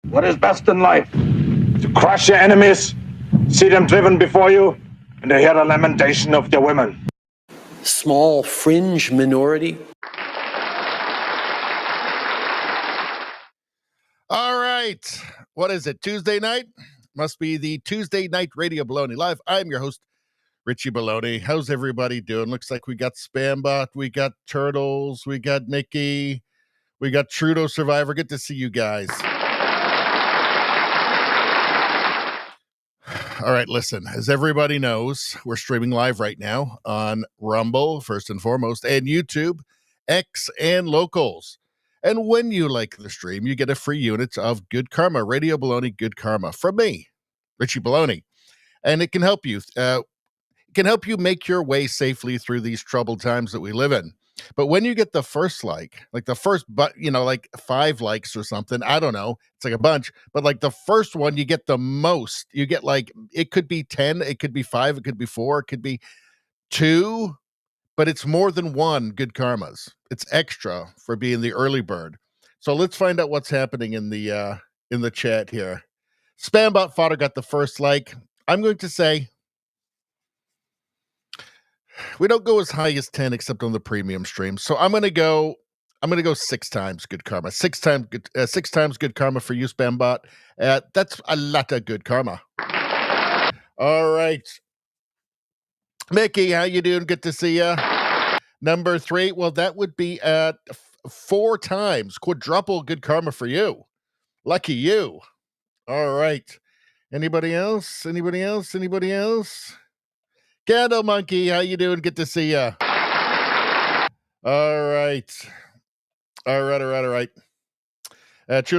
What is best in life? To crush your enemies, see them driven before you, and to hear the lamentation of their women. Small fringe minority. All right. What is it? Tuesday night? Must be the Tuesday Night Radio Baloney Live. I'm your host, Richie Baloney. How's everybody doing? Looks like we got Spambot, we got Turtles, we got Mickey, we got Trudeau Survivor. Good to see you guys. All right, listen, as everybody knows, we're streaming live right now on Rumble, first and foremost, and YouTube, X, and Locals. And when you like the stream, you get a free unit of Good Karma, Radio Baloney Good Karma, from me, Richie Baloney. And it can help you. Make your way safely through these troubled times that we live in. But when you get the first like the first, like 5 likes or something, I don't know, it's like a bunch, but like the first one, you get the most. You get like, it could be 10, it could be 5, it could be 4, it could be 2, but it's more than 1 Good Karmas. It's extra for being the early bird. So let's find out what's happening in the chat here. Spambot Fodder got the first like. I'm going to say we don't go as high as 10 except on the premium stream. So I'm going to go 6 times Good Karma. 6 times Good Karma for you, Spambot. That's a lot of Good Karma. All right. Mickey, how you doing? Good to see you. Number 3, well, that would be at 4 times quadruple Good Karma for you. Lucky you. All right. Anybody else? Candle Monkey, how you doing? Good to see you. All right. Trudeau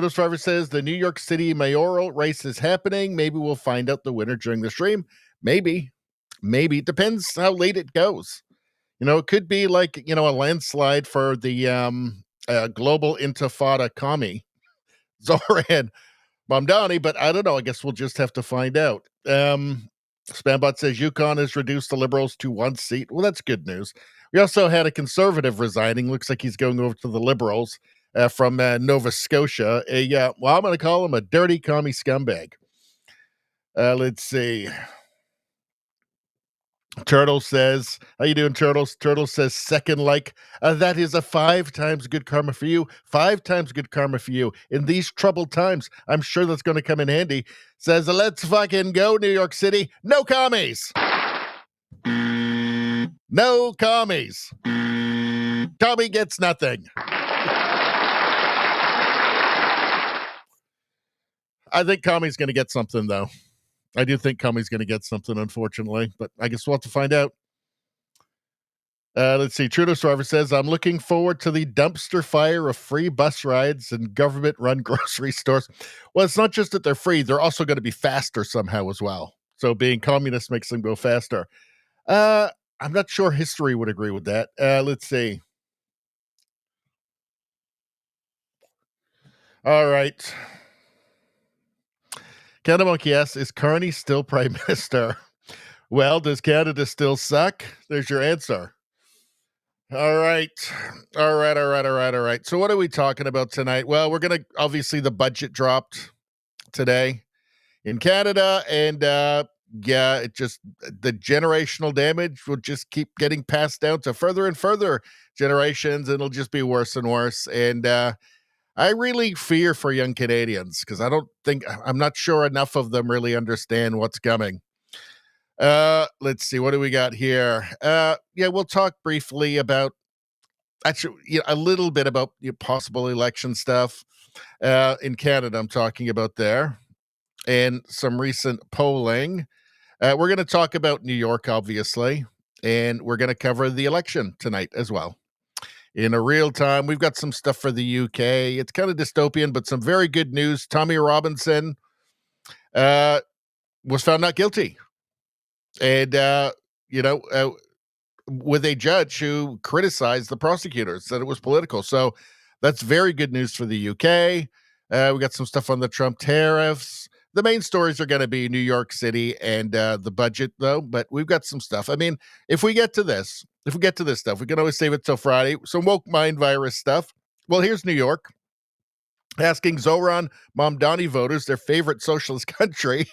Survivor says the New York City mayoral race is happening. Maybe we'll find out the winner during the stream. Maybe. It depends how late it goes. It could be like, a landslide for the global intifada commie, Zoran Mamdani, but I don't know. I guess we'll just have to find out. Spambot says Yukon has reduced the Liberals to 1 seat. Well, that's good news. We also had a Conservative resigning. Looks like he's going over to the Liberals from Nova Scotia. I'm going to call him a dirty commie scumbag. Let's see. Turtle says, how you doing, Turtles? Turtle says, second like. That is a 5 times Good Karma for you. 5 times Good Karma for you. In these troubled times, I'm sure that's going to come in handy. Says, let's fucking go, New York City. No commies. No commies. Commie gets nothing. I think commie's going to get something, though. I do think commie's going to get something, unfortunately, but I guess we'll have to find out. Let's see. Trudeau Survivor says, I'm looking forward to the dumpster fire of free bus rides and government-run grocery stores. Well, it's not just that they're free. They're also going to be faster somehow as well. So being communist makes them go faster. I'm not sure history would agree with that. Let's see. All right. Canada Monkey asks, is Carney still Prime Minister? Well, does Canada still suck? There's your answer. All right. So what are we talking about tonight? Well, we're going to, obviously, the budget dropped today in Canada, and it just, the generational damage will just keep getting passed down to further and further generations, and it'll just be worse and worse. And I really fear for young Canadians because I'm not sure enough of them really understand what's coming. Let's see. What do we got here? We'll talk briefly about a little bit about possible election stuff in Canada. I'm talking about there and some recent polling. We're going to talk about New York, obviously, and we're going to cover the election tonight as well. In a real time, we've got some stuff for the UK. It's kind of dystopian, but some very good news. Tommy Robinson was found not guilty. And, with a judge who criticized the prosecutors, said it was political. So that's very good news for the UK. We got some stuff on the Trump tariffs. The main stories are going to be New York City and the budget, though. But we've got some stuff. I mean, if we get to this stuff, we can always save it till Friday. Some woke mind virus stuff. Well, here's New York. Asking Zoran Mamdani voters their favorite socialist country.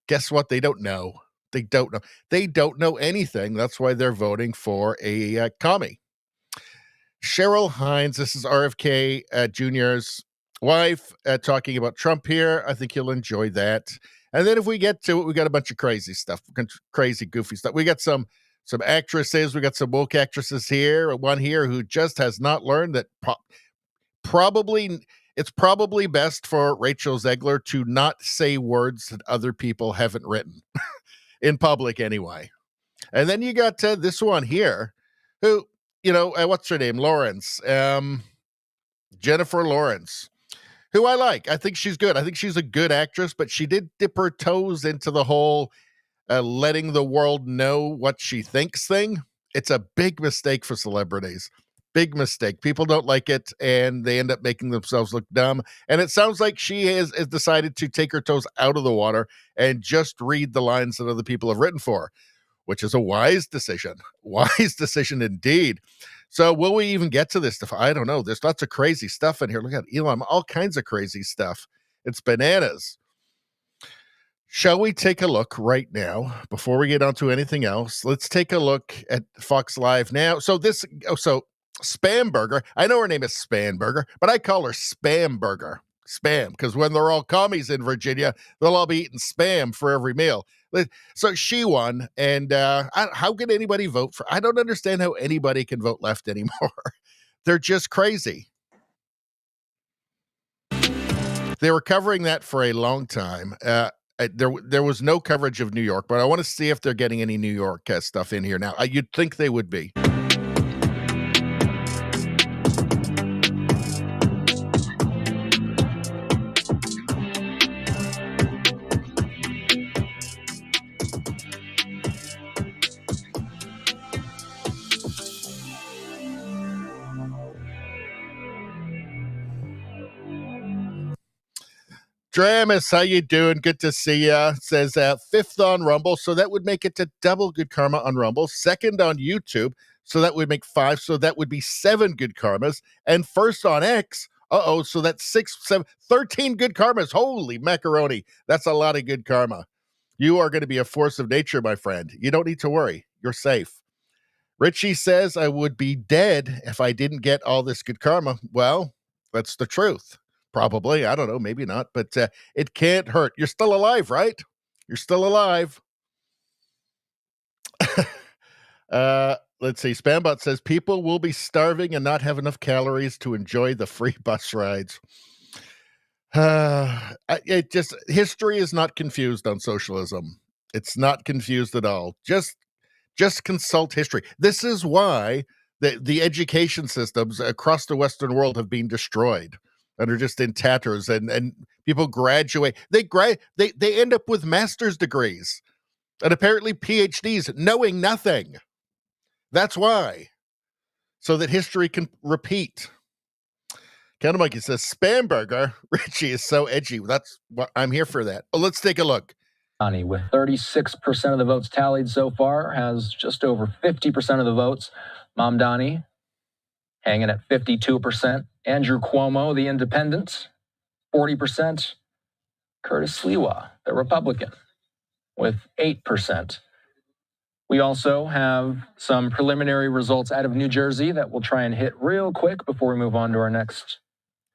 Guess what? They don't know. They don't know. They don't know anything. That's why they're voting for a commie. Cheryl Hines, this is RFK Jr.'s wife, talking about Trump here. I think you'll enjoy that. And then if we get to it, we got a bunch of crazy stuff, crazy, goofy stuff. We got some actresses. We got some woke actresses here. One here who just has not learned that it's probably best for Rachel Zegler to not say words that other people haven't written in public anyway. And then you got this one here who, what's her name? Lawrence. Jennifer Lawrence, who I like. I think she's good. I think she's a good actress, but she did dip her toes into the whole letting the world know what she thinks thing. It's a big mistake for celebrities. Big mistake. People don't like it, and they end up making themselves look dumb. And it sounds like she has decided to take her toes out of the water and just read the lines that other people have written for her, which is a wise decision. Wise decision indeed. So will we even get to this stuff? I don't know. There's lots of crazy stuff in here. Look at Elon, all kinds of crazy stuff. It's bananas. Shall we take a look right now before we get on to anything else? Let's take a look at Fox Live now. So Spamburger, I know her name is Spanburger, but I call her Spamburger. Spam, because when they're all commies in Virginia, they'll all be eating spam for every meal. So she won, and how can anybody vote for? I don't understand how anybody can vote left anymore. They're just crazy. They were covering that for a long time. There was no coverage of New York, but I want to see if they're getting any New York stuff in here now. You'd think they would be. Dramus, how you doing? Good to see ya. Says fifth on Rumble, so that would make it to double good karma on Rumble. Second on YouTube, so that would make 5, so that would be 7 good karmas. And first on X, so that's 6, 7, 13 good karmas. Holy macaroni. That's a lot of good karma. You are going to be a force of nature, my friend. You don't need to worry. You're safe. Richie says, I would be dead if I didn't get all this good karma. Well, that's the truth. Probably. I don't know. Maybe not. But it can't hurt. You're still alive, right? You're still alive. Let's see. Spambot says people will be starving and not have enough calories to enjoy the free bus rides. History is not confused on socialism. It's not confused at all. Just consult history. This is why the education systems across the Western world have been destroyed and are just in tatters, and people graduate. They end up with master's degrees and apparently PhDs knowing nothing. That's why. So that history can repeat. Counter Monkey says, Spamburger, Richie is so edgy. That's what I'm here for that. Oh, let's take a look. Carney, with 36% of the votes tallied so far, has just over 50% of the votes. Mamdani hanging at 52%. Andrew Cuomo, the independent, 40%. Curtis Sliwa, the Republican, with 8%. We also have some preliminary results out of New Jersey that we'll try and hit real quick before we move on to our next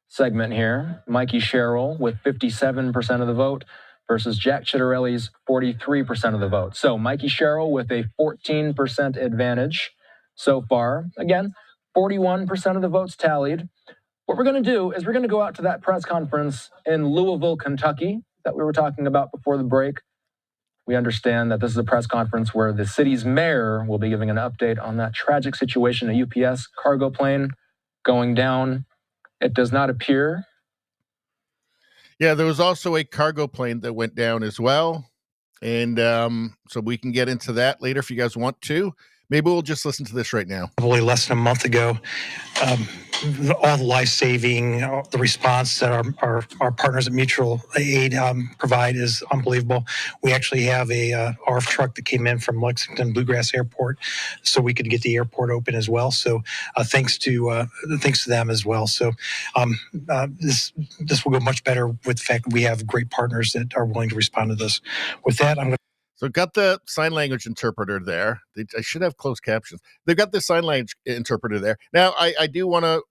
segment here. Mikey Sherrill with 57% of the vote versus Jack Chitterelli's 43% of the vote. So Mikey Sherrill with a 14% advantage so far. Again, 41% of the votes tallied. What we're going to do is we're going to go out to that press conference in Louisville, Kentucky that we were talking about before the break. We understand that this is a press conference where the city's mayor will be giving an update on that tragic situation, a UPS cargo plane going down. It does not appear. Yeah, there was also a cargo plane that went down as well. And so we can get into that later if you guys want to. Maybe we'll just listen to this right now. Probably less than a month ago, all the life-saving, the response that our partners at Mutual Aid provide is unbelievable. We actually have a ARF truck that came in from Lexington Bluegrass Airport, so we could get the airport open as well. So thanks to them as well. So this will go much better with the fact that we have great partners that are willing to respond to this. With that, I'm going to. So got the sign language interpreter there. I should have closed captions. They've got the sign language interpreter there. Now, I do want to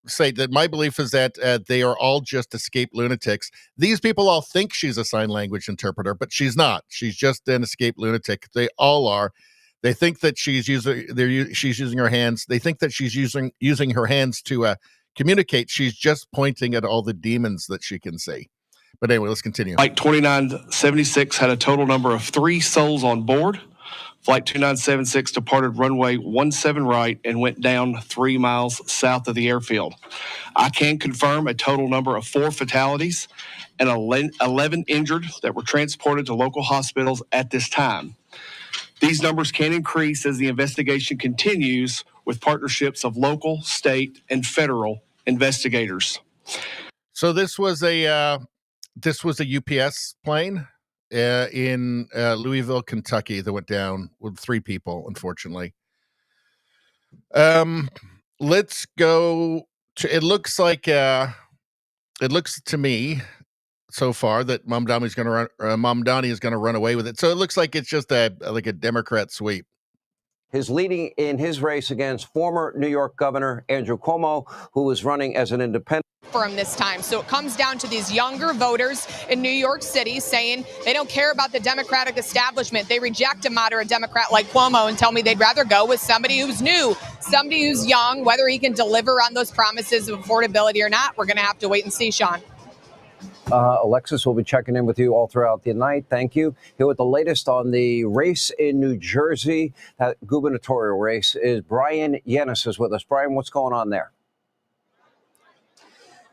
say that my belief is that they are all just escaped lunatics. These people all think she's a sign language interpreter, but she's not. She's just an escaped lunatic. They all are. They think that she's using her hands. They think that she's using her hands to communicate. She's just pointing at all the demons that she can see. But anyway, let's continue. Flight 2976 had a total number of 3 souls on board. Flight 2976 departed runway 17 right and went down 3 miles south of the airfield. I can confirm a total number of 4 fatalities and 11 injured that were transported to local hospitals at this time. These numbers can increase as the investigation continues with partnerships of local, state, and federal investigators. So this was a UPS plane in Louisville, Kentucky that went down with 3 people, unfortunately. Let's go to, it looks to me so far that Mom Donnie is going to run away with it. So it looks like it's just a Democrat sweep. His leading in his race against former New York Governor Andrew Cuomo, who is running as an independent. For him this time. So it comes down to these younger voters in New York City saying they don't care about the Democratic establishment. They reject a moderate Democrat like Cuomo and tell me they'd rather go with somebody who's new, somebody who's young, whether he can deliver on those promises of affordability or not. We're going to have to wait and see, Sean. Alexis will be checking in with you all throughout the night. Thank you. Here with the latest on the race in New Jersey, that gubernatorial race, is Brian Yanis is with us. Brian, what's going on there?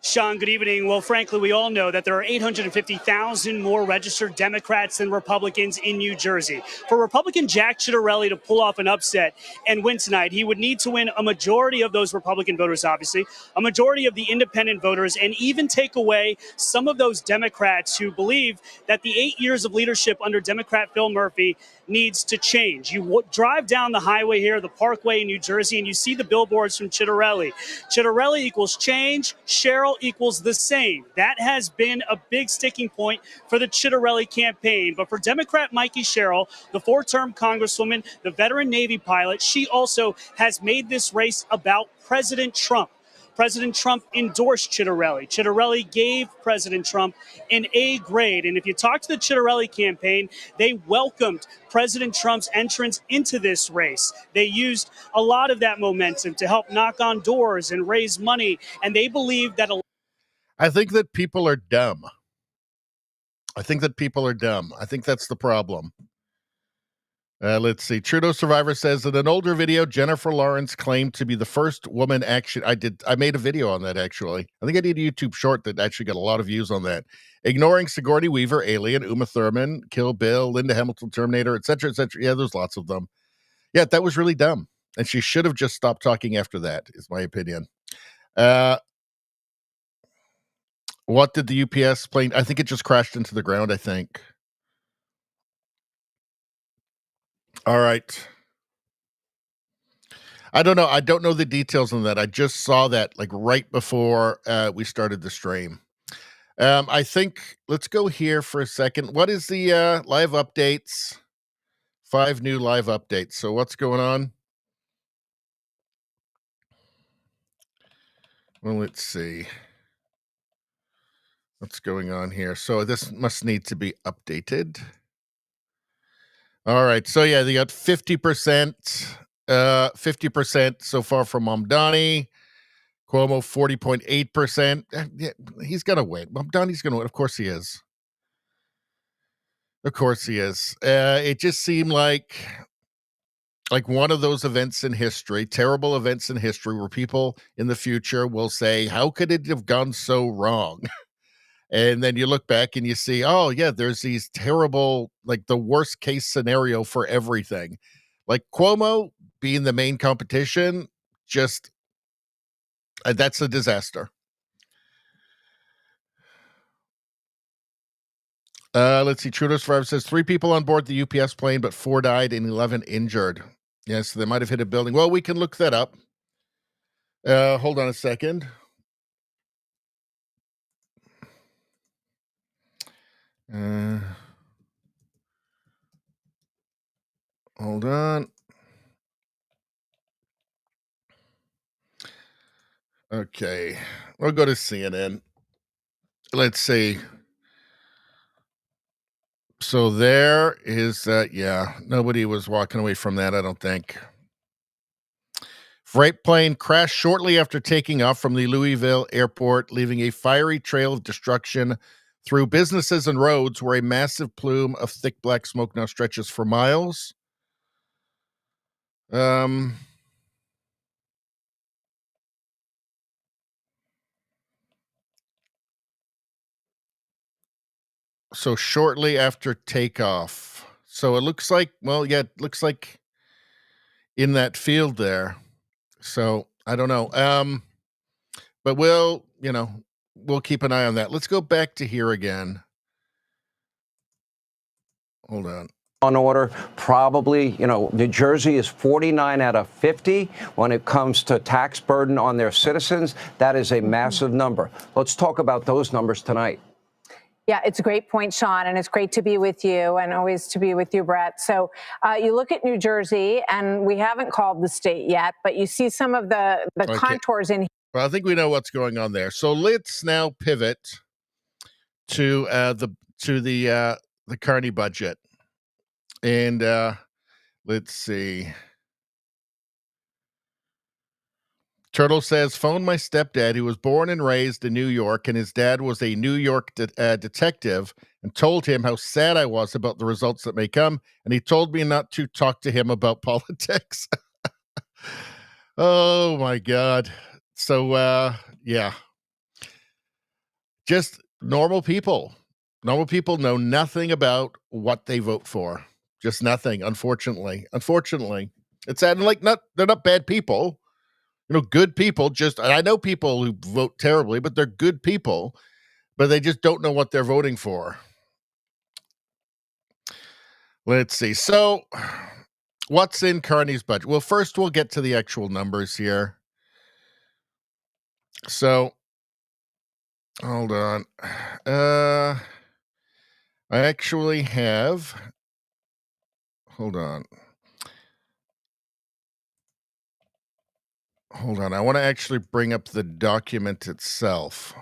Sean, good evening. Well, frankly, we all know that there are 850,000 more registered Democrats than Republicans in New Jersey. For Republican Jack Ciattarelli to pull off an upset and win tonight, he would need to win a majority of those Republican voters, obviously, a majority of the independent voters, and even take away some of those Democrats who believe that the 8 years of leadership under Democrat Phil Murphy needs to change. You drive down the highway here, the Parkway in New Jersey, and you see the billboards from Ciattarelli. Ciattarelli equals change, Cheryl equals the same. That has been a big sticking point for the Ciattarelli campaign. But for Democrat Mikey Cheryl, the 4-term congresswoman, the veteran Navy pilot, she also has made this race about President Trump. President Trump endorsed Ciattarelli. Ciattarelli gave President Trump an A grade. And if you talk to the Ciattarelli campaign, they welcomed President Trump's entrance into this race. They used a lot of that momentum to help knock on doors and raise money. And they believe that I think that people are dumb. I think that's the problem. Let's see. Trudeau Survivor says that an older video, Jennifer Lawrence claimed to be the first woman action. I made a video on that, actually. I think I did a YouTube short that actually got a lot of views on that. Ignoring Sigourney Weaver, Alien, Uma Thurman, Kill Bill, Linda Hamilton, Terminator, etc., etc. Yeah, there's lots of them. Yeah, that was really dumb. And she should have just stopped talking after that, is my opinion. What did the UPS plane? I think it just crashed into the ground, I think. All right. I don't know. I don't know the details on that. I just saw that like right before we started the stream. I think let's go here for a second. What is the live updates? 5 new live updates. So what's going on? Well, let's see. What's going on here? So this must need to be updated. All right. So yeah, they got 50%, 50% so far from Mamdani. Cuomo 40.8%. Yeah, he's gonna win. Mamdani's gonna win. Of course he is. Of course he is. It just seemed like one of those events in history, terrible events in history, where people in the future will say, "How could it have gone so wrong?" And then you look back and you see, oh, yeah, there's these terrible, like the worst case scenario for everything. Like Cuomo being the main competition, just That's a disaster. Let's see. Trudeau Survivor says 3 people on board the UPS plane, but 4 died and 11 injured. Yes, they might have hit a building. Well, we can look that up. Hold on a second. Hold on. Okay. We'll go to CNN. Let's see. So there is yeah, nobody was walking away from that, I don't think. Freight plane crashed shortly after taking off from the Louisville airport, leaving a fiery trail of destruction through businesses and roads where a massive plume of thick black smoke now stretches for miles. So shortly after takeoff. So it looks like, well, yeah, it looks like in that field there. So I don't know. But we'll keep an eye on that. Let's go back to here again. Hold on. On order, probably, New Jersey is 49 out of 50 when it comes to tax burden on their citizens. That is a massive number. Let's talk about those numbers tonight. Yeah, it's a great point, Sean, and it's great to be with you and always to be with you, Brett. So you look at New Jersey, and we haven't called the state yet, but you see some of the contours in here. Well, I think we know what's going on there. So let's now pivot to the Carney budget. And let's see. Turtle says, phoned my stepdad, who was born and raised in New York, and his dad was a New York detective, and told him how sad I was about the results that may come, and he told me not to talk to him about politics. Oh, my God. So, yeah. Just normal people. Normal people know nothing about what they vote for. Just nothing, unfortunately. It's sad. Like, they're not bad people. Good people. I know people who vote terribly, but they're good people, but they just don't know what they're voting for. Let's see. So, what's in Carney's budget? Well, first we'll get to the actual numbers here. So, hold on. I actually have. Hold on. I want to actually bring up the document itself.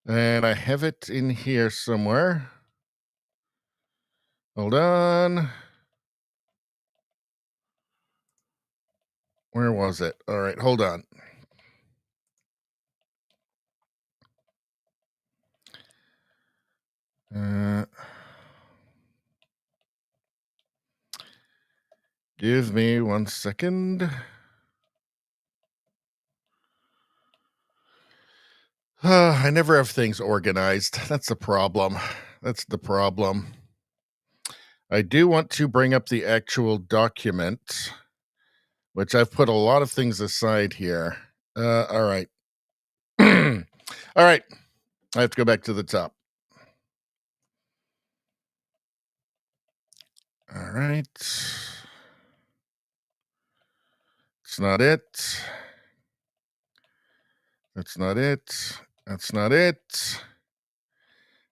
And I have it in here somewhere. Hold on. Where was it? All right, hold on. Give me 1 second. I never have things organized. That's the problem. I do want to bring up the actual document, which I've put a lot of things aside here. All right. All right. I have to go back to the top. All right. It's not it. That's not it. That's not it.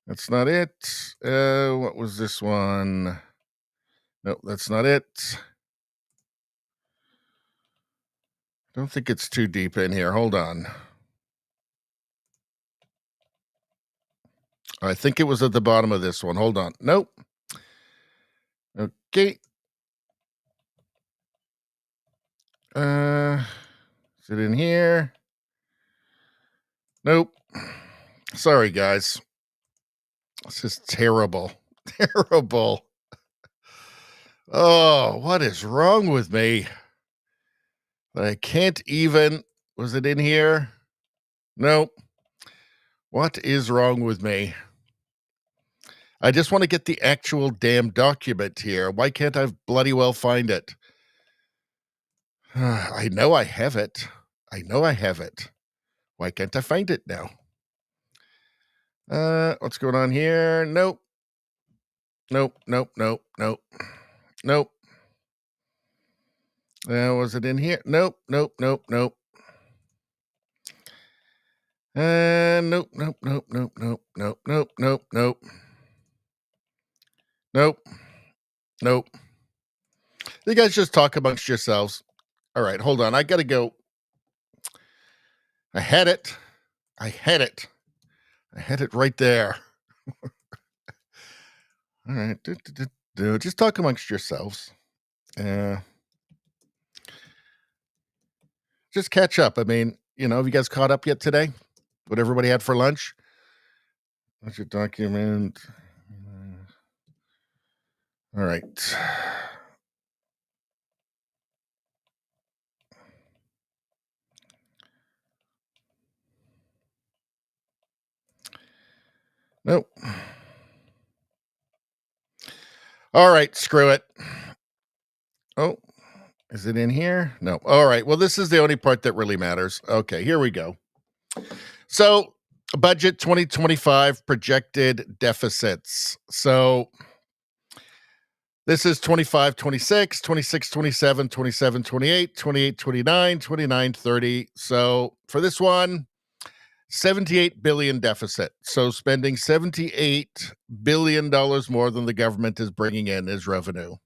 That's not it. What was this one? Nope, that's not it. Don't think it's too deep in here. Hold on. I think it was at the bottom of this one. Hold on. Nope. Okay. Is it in here? Nope. Sorry, guys. This is terrible. Terrible. Oh, what is wrong with me? I can't even. Was it in here? Nope. What is wrong with me? I just want to get the actual damn document here. Why can't I bloody well find it? I know I have it. I know I have it. Why can't I find it now? What's going on here? Nope. Nope. Was it in here? Nope. Nope. Nope. Nope. Nope. You guys just talk amongst yourselves. All right, hold on. I gotta go. I had it right there. All right. Just talk amongst yourselves. Just catch up. I mean, have you guys caught up yet today? What everybody had for lunch? What's your document? All right. Nope. All right, screw it. Oh, is it in here? No. All right. Well, this is the only part that really matters. Okay, here we go. So, budget 2025 projected deficits. So, this is 25, 26, 26, 27, 27, 28, 28, 29, 29, 30. So, for this one, $78 billion deficit. So, spending $78 billion more than the government is bringing in as revenue.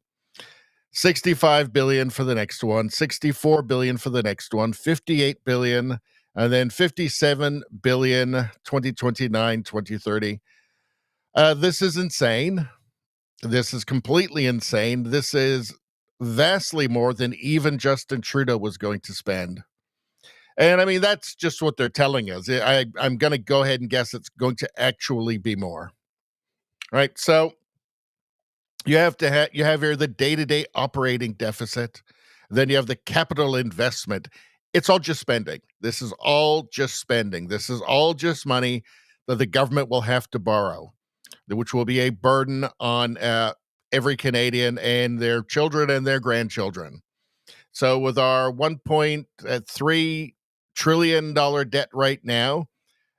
$65 billion for the next one, $64 billion for the next one, $58 billion, and then $57 billion 2029, 2030. This is insane. This is completely insane. This is vastly more than even Justin Trudeau was going to spend. And I mean, that's just what they're telling us. I'm going to go ahead and guess it's going to actually be more. Right? So you have here the day-to-day operating deficit. Then you have the capital investment. It's all just spending. This is all just spending. This is all just money that the government will have to borrow, which will be a burden on every Canadian and their children and their grandchildren. So with our $1.3 trillion debt right now,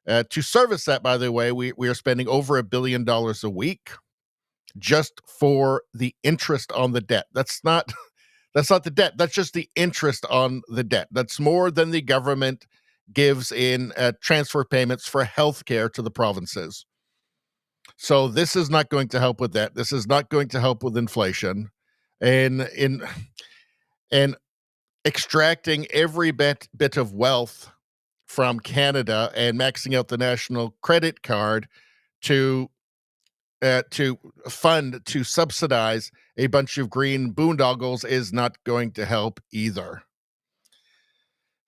to service that, by the way, we are spending over $1 billion a week just for the interest on the debt. That's not the debt. That's just the interest on the debt. That's more than the government gives in transfer payments for healthcare to the provinces. So this is not going to help with that. This is not going to help with inflation, and extracting every bit of wealth from Canada and maxing out the national credit card to subsidize a bunch of green boondoggles is not going to help either.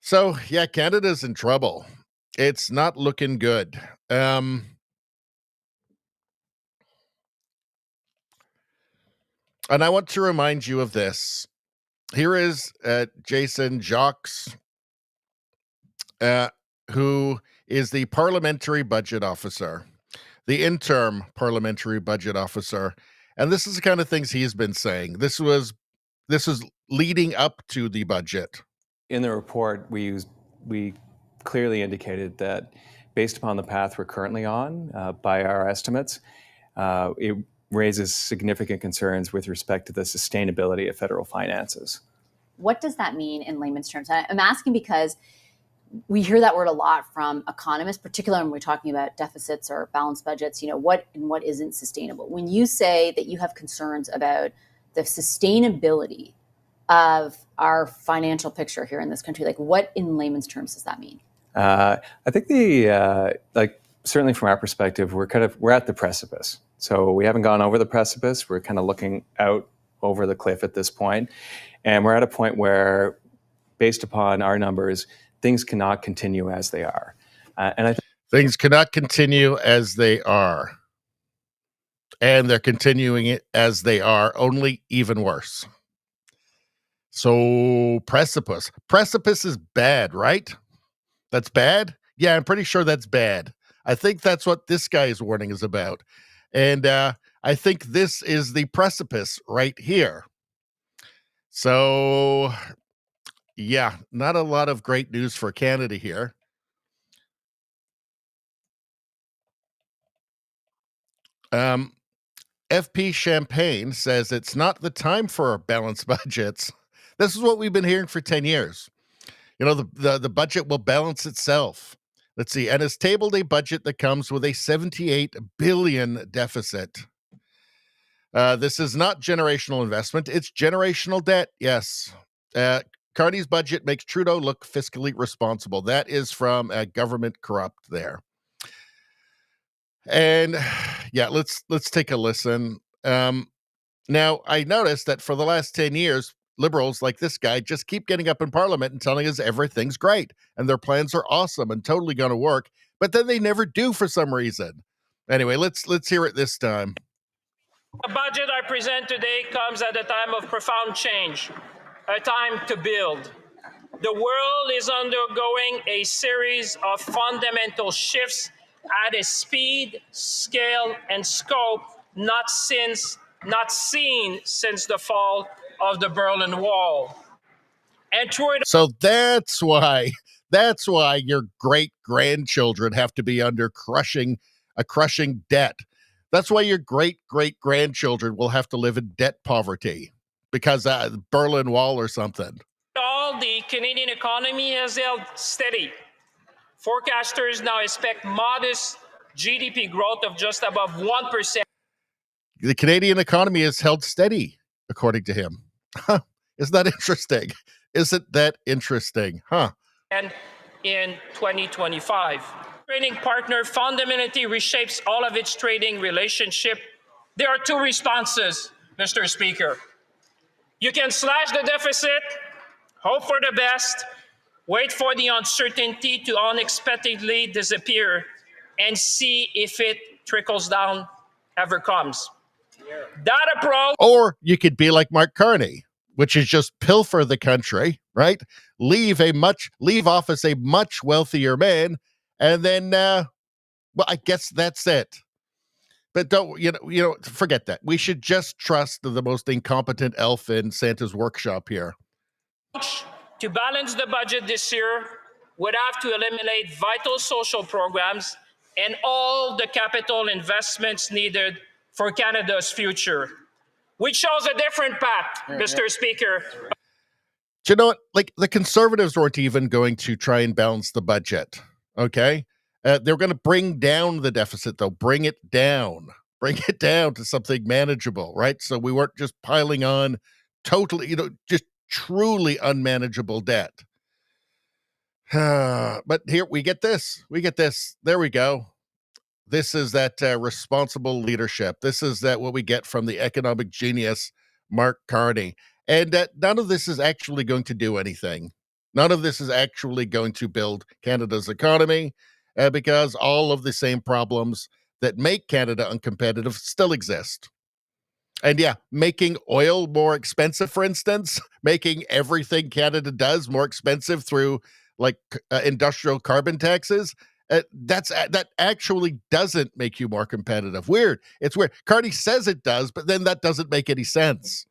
So, yeah, Canada's in trouble. It's not looking good. And I want to remind you of this. Here is Jason Jacques, who is the parliamentary budget officer, the interim parliamentary budget officer. And this is the kind of things he's been saying. This was leading up to the budget. In the report, we clearly indicated that based upon the path we're currently on, by our estimates, it raises significant concerns with respect to the sustainability of federal finances. What does that mean in layman's terms? I'm asking because we hear that word a lot from economists, particularly when we're talking about deficits or balanced budgets, what and what isn't sustainable. When you say that you have concerns about the sustainability of our financial picture here in this country, like what in layman's terms does that mean? I think certainly from our perspective, we're at the precipice. So we haven't gone over the precipice. We're kind of looking out over the cliff at this point. And we're at a point where, based upon our numbers, things cannot continue as they are. Things cannot continue as they are. And they're continuing it as they are, only even worse. So precipice. Precipice is bad, right? That's bad? Yeah, I'm pretty sure that's bad. I think that's what this guy's warning is about. And I think this is the precipice right here. So, Yeah, not a lot of great news for Canada here. FP Champagne says it's not the time for balanced budgets. This is what we've been hearing for 10 years. You know, the budget will balance itself. Let's see. And has tabled a budget that comes with a 78 billion deficit. This is not generational investment. It's generational debt. Yes. Carney's budget makes Trudeau look fiscally responsible. That is from Government Corrupt there. And yeah, let's take a listen. Now, I noticed that for the last 10 years, liberals like this guy just keep getting up in Parliament and telling us everything's great and their plans are awesome and totally going to work, but then they never do for some reason. Anyway, let's hear it this time. The budget I present today comes at a time of profound change, a time to build. The world is undergoing a series of fundamental shifts at a speed, scale, and scope not seen since the fall of the Berlin Wall. And so that's why your great grandchildren have to be under crushing debt. That's why your great great grandchildren will have to live in debt poverty because Berlin Wall or something. All the Canadian economy has held steady. Forecasters now expect modest GDP growth of just above 1%. The Canadian economy has held steady, according to him. Isn't that interesting? Isn't that interesting? Huh? And in 2025, trading partner fundamentally reshapes all of its trading relationship. There are two responses, Mr. Speaker. You can slash the deficit, hope for the best, wait for the uncertainty to unexpectedly disappear, and see if it trickles down, ever comes. That approach. Or you could be like Mark Carney, which is just pilfer the country, right? Leave office a much wealthier man, and then, well, I guess that's it. But don't, forget that. We should just trust the most incompetent elf in Santa's workshop here. To balance the budget this year would have to eliminate vital social programs and all the capital investments needed for Canada's future. We chose a different path, Mr. Speaker. Do you know what? Like, the Conservatives weren't even going to try and balance the budget, okay? They're going to bring down the deficit, though. Bring it down to something manageable, right? So we weren't just piling on totally, just truly unmanageable debt. But here we get this. There we go. This is that responsible leadership. This is that what we get from the economic genius, Mark Carney. And none of this is actually going to do anything. None of this is actually going to build Canada's economy because all of the same problems that make Canada uncompetitive still exist. And yeah, making oil more expensive, for instance, making everything Canada does more expensive through like industrial carbon taxes, that actually doesn't make you more competitive. Weird. It's weird. Carney says it does, but then that doesn't make any sense.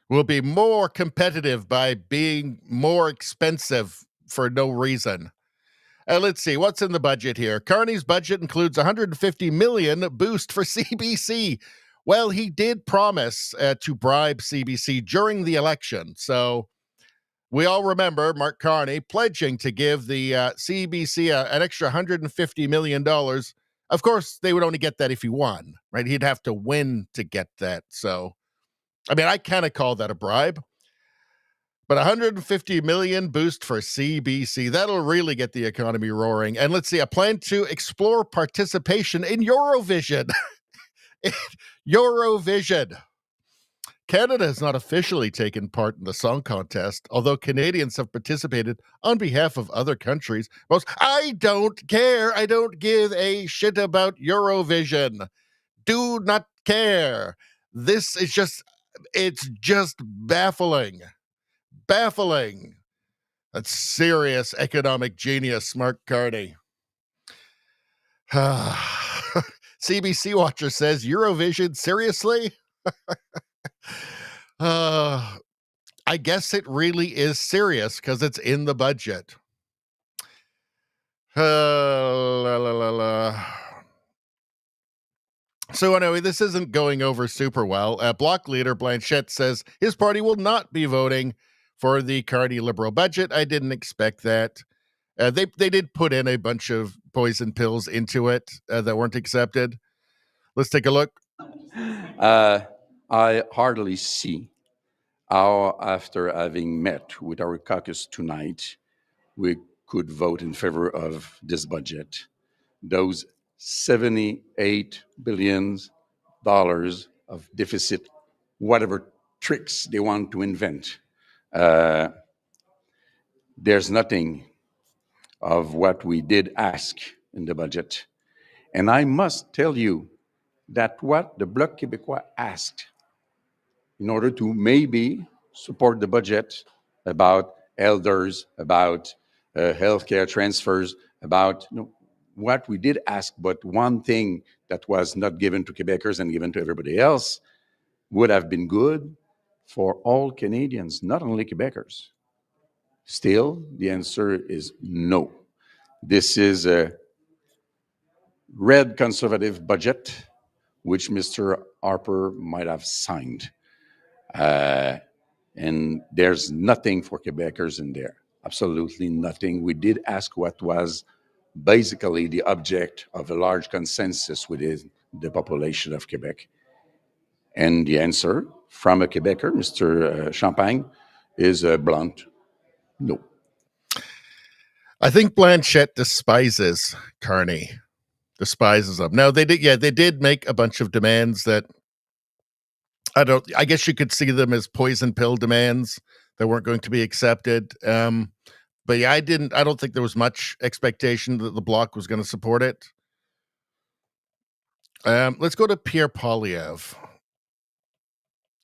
We'll be more competitive by being more expensive for no reason. Let's see, what's in the budget here? Carney's budget includes $150 million boost for CBC. Well, he did promise to bribe CBC during the election. So we all remember Mark Carney pledging to give the CBC an extra $150 million. Of course, they would only get that if he won, right? He'd have to win to get that. So, I mean, I kind of call that a bribe. But $150 million boost for CBC, that'll really get the economy roaring. And let's see, a plan to explore participation in Eurovision. Eurovision. Canada has not officially taken part in the song contest, although Canadians have participated on behalf of other countries. I don't care. I don't give a shit about Eurovision. Do not care. This is it's just baffling. Baffling. That's serious economic genius, Mark Carney. CBC Watcher says, Eurovision, seriously? I guess it really is serious because it's in the budget. La, la, la, la. So anyway, this isn't going over super well. Bloc leader Blanchette says his party will not be voting for the Carney Liberal budget. I didn't expect that. They did put in a bunch of poison pills into it that weren't accepted. Let's take a look. I hardly see how, after having met with our caucus tonight, we could vote in favor of this budget. Those $78 billion of deficit, whatever tricks they want to invent, there's nothing of what we did ask in the budget. And I must tell you that what the Bloc Québécois asked in order to maybe support the budget about elders, about healthcare transfers, about what we did ask, but one thing that was not given to Quebecers and given to everybody else would have been good for all Canadians, not only Quebecers. Still, the answer is no. This is a red conservative budget, which Mr. Harper might have signed. And there's nothing for Quebecers in there, absolutely nothing. We did ask what was basically the object of a large consensus within the population of Quebec. And the answer from a Quebecer, Mr. Champagne, is blunt, no. I think Blanchette despises Carney, despises him. Now, they did make a bunch of demands that I guess you could see them as poison pill demands that weren't going to be accepted. But yeah, I don't think there was much expectation that the Bloc was going to support it. Let's go to Pierre Poilievre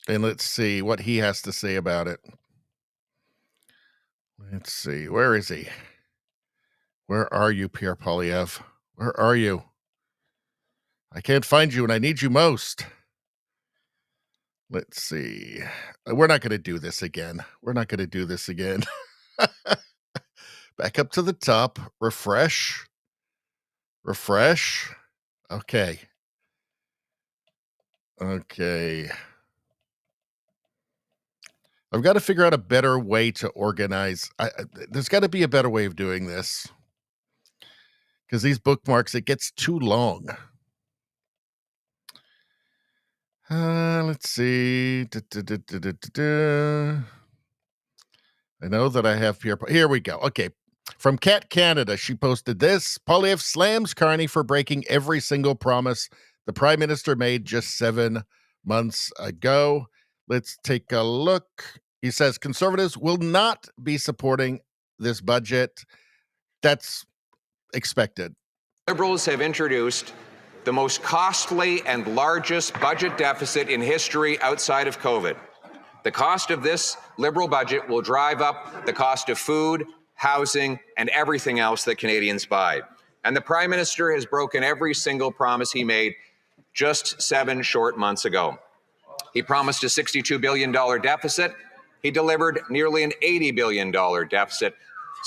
and let's see what he has to say about it. Let's see. Where is he? Where are you, Pierre Poilievre? Where are you? I can't find you and I need you most. Let's see. We're not going to do this again. Back up to the top. Refresh. Okay. I've got to figure out a better way to organize. There's got to be a better way of doing this. Because these bookmarks, it gets too long. Let's see. I know that I have Pierre. Here we go. Okay. From Cat Canada, she posted this. Poilievre slams Carney for breaking every single promise the Prime Minister made just 7 months ago. Let's take a look. He says Conservatives will not be supporting this budget. That's expected. Liberals have introduced the most costly and largest budget deficit in history outside of COVID. The cost of this Liberal budget will drive up the cost of food, housing, and everything else that Canadians buy. And the Prime Minister has broken every single promise he made just 7 short months ago. He promised a $62 billion deficit. He delivered nearly an $80 billion deficit,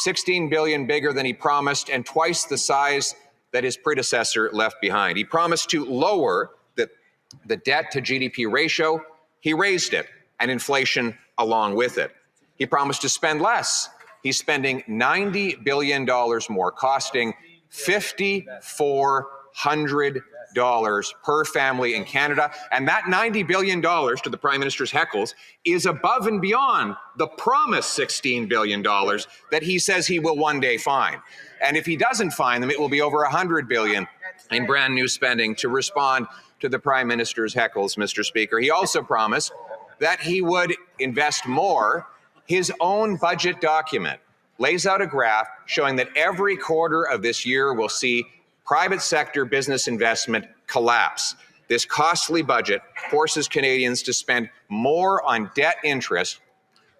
$16 billion bigger than he promised and twice the size that his predecessor left behind. He promised to lower the debt to GDP ratio. He raised it, and inflation along with it. He promised to spend less. He's spending $90 billion more, costing $5,400 per family in Canada. And that $90 billion, to the Prime Minister's heckles, is above and beyond the promised $16 billion that he says he will one day find. And if he doesn't find them, it will be over $100 billion in brand new spending to respond to the Prime Minister's heckles, Mr. Speaker. He also promised that he would invest more. His own budget document lays out a graph showing that every quarter of this year will see private sector business investment collapse. This costly budget forces Canadians to spend more on debt interest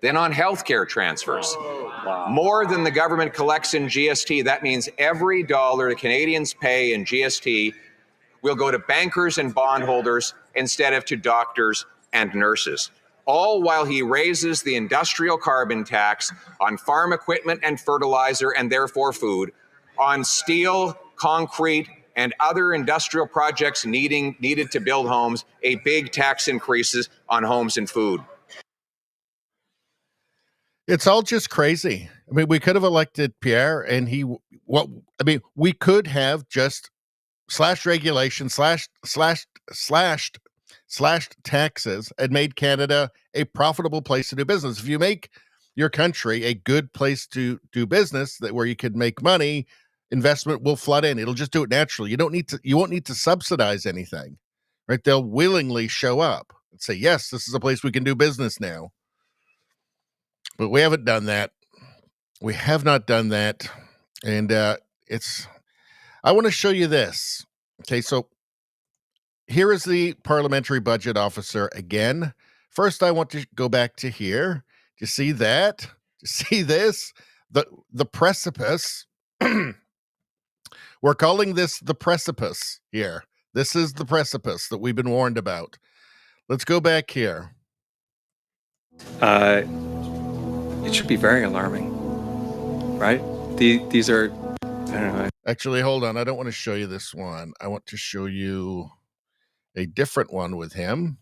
than on healthcare transfers. More than the government collects in GST. That means every dollar the Canadians pay in GST will go to bankers and bondholders instead of to doctors and nurses, all while he raises the industrial carbon tax on farm equipment and fertilizer and therefore food, on steel, concrete, and other industrial projects needed to build homes, a big tax increases on homes and food. It's all just crazy. I mean, we could have elected Pierre and we could have just slashed regulation, slashed taxes and made Canada a profitable place to do business. If you make your country a good place to do business where you could make money, investment will flood in. It'll just do it naturally. You won't need to subsidize anything, right? They'll willingly show up and say, yes, this is a place we can do business now. But we haven't done that. We have not done that. And I want to show you this. Okay, so here is the parliamentary budget officer again. First, I want to go back to here. Do you see that? Do you see this? The precipice. We're calling this the precipice here. This is the precipice that we've been warned about. Let's go back here. It should be very alarming, right? These are, I don't know. Actually, hold on. I don't want to show you this one. I want to show you a different one with him.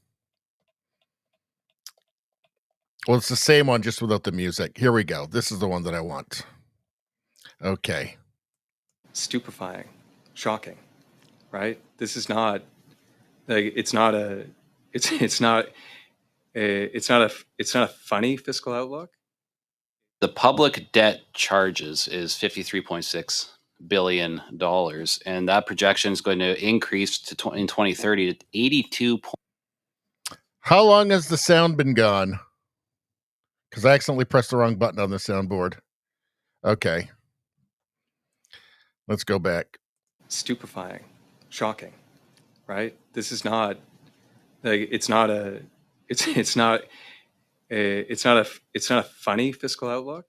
Well, it's the same one, just without the music. Here we go. This is the one that I want. Okay. Stupefying, shocking, right? This is not like it's not a funny fiscal outlook. The public debt charges is $53.6 billion, and that projection is going to increase in 2030 to 82. How long has the sound been gone? Because I accidentally pressed the wrong button on the soundboard. Okay. Let's go back. Stupefying, shocking, right? This is not like it's not a funny fiscal outlook.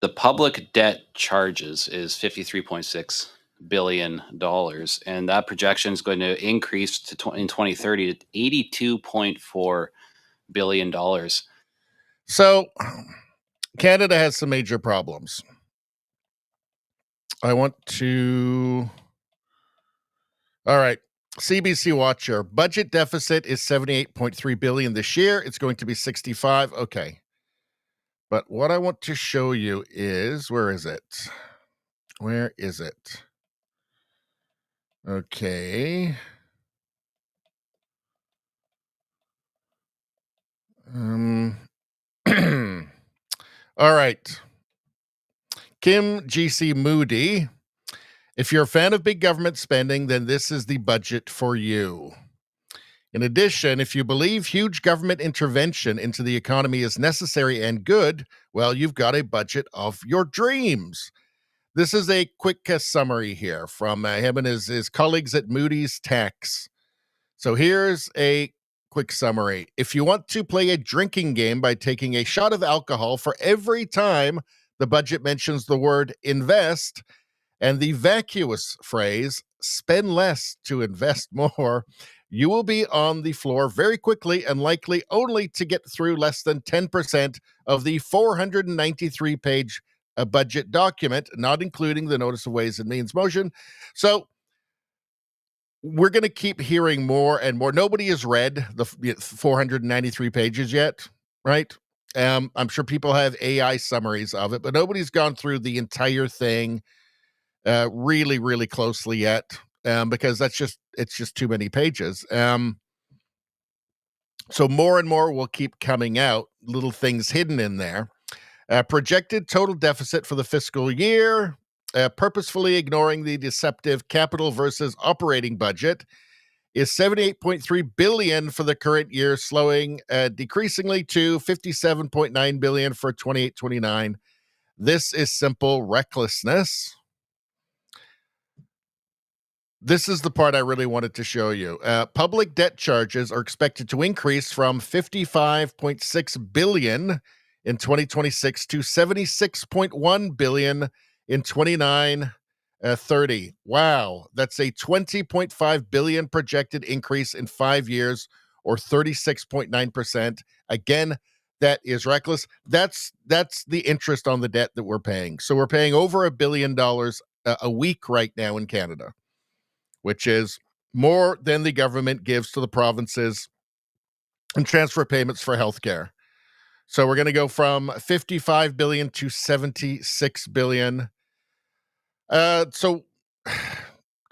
The public debt charges is $53.6 billion, and that projection is going to increase in 2030 to $82.4 billion. So, Canada has some major problems. I want to... All right. CBC Watcher. Budget deficit is $78.3 billion this year. It's going to be 65. Okay. But what I want to show you is, where is it? Where is it? Okay. All right. Kim GC Moody. If you're a fan of big government spending, then this is the budget for you. In addition, if you believe huge government intervention into the economy is necessary and good, well, you've got a budget of your dreams. This is a quick summary here from him and his colleagues at Moody's Tax. So here's a quick summary. If you want to play a drinking game by taking a shot of alcohol for every time the budget mentions the word invest and the vacuous phrase spend less to invest more, you will be on the floor very quickly and likely only to get through less than 10% of the 493-page budget document, not including the Notice of Ways and Means motion. So we're going to keep hearing more and more. Nobody has read the 493 pages yet, right? I'm sure people have AI summaries of it, but nobody's gone through the entire thing really, really closely yet, because it's just too many pages. So more and more will keep coming out, little things hidden in there. Projected total deficit for the fiscal year, purposefully ignoring the deceptive capital versus operating budget, is $78.3 billion for the current year, slowing decreasingly to $57.9 billion for 28-29. This is simple recklessness. This is the part I really wanted to show you. Public debt charges are expected to increase from $55.6 billion in 2026 to $76.1 billion in 29-30. Wow, that's a $20.5 billion projected increase in 5 years, or 36.9%. Again, that is reckless. That's the interest on the debt that we're paying. So we're paying over $1 billion a week right now in Canada, which is more than the government gives to the provinces and transfer payments for healthcare. So we're going to go from 55 billion to 76 billion. So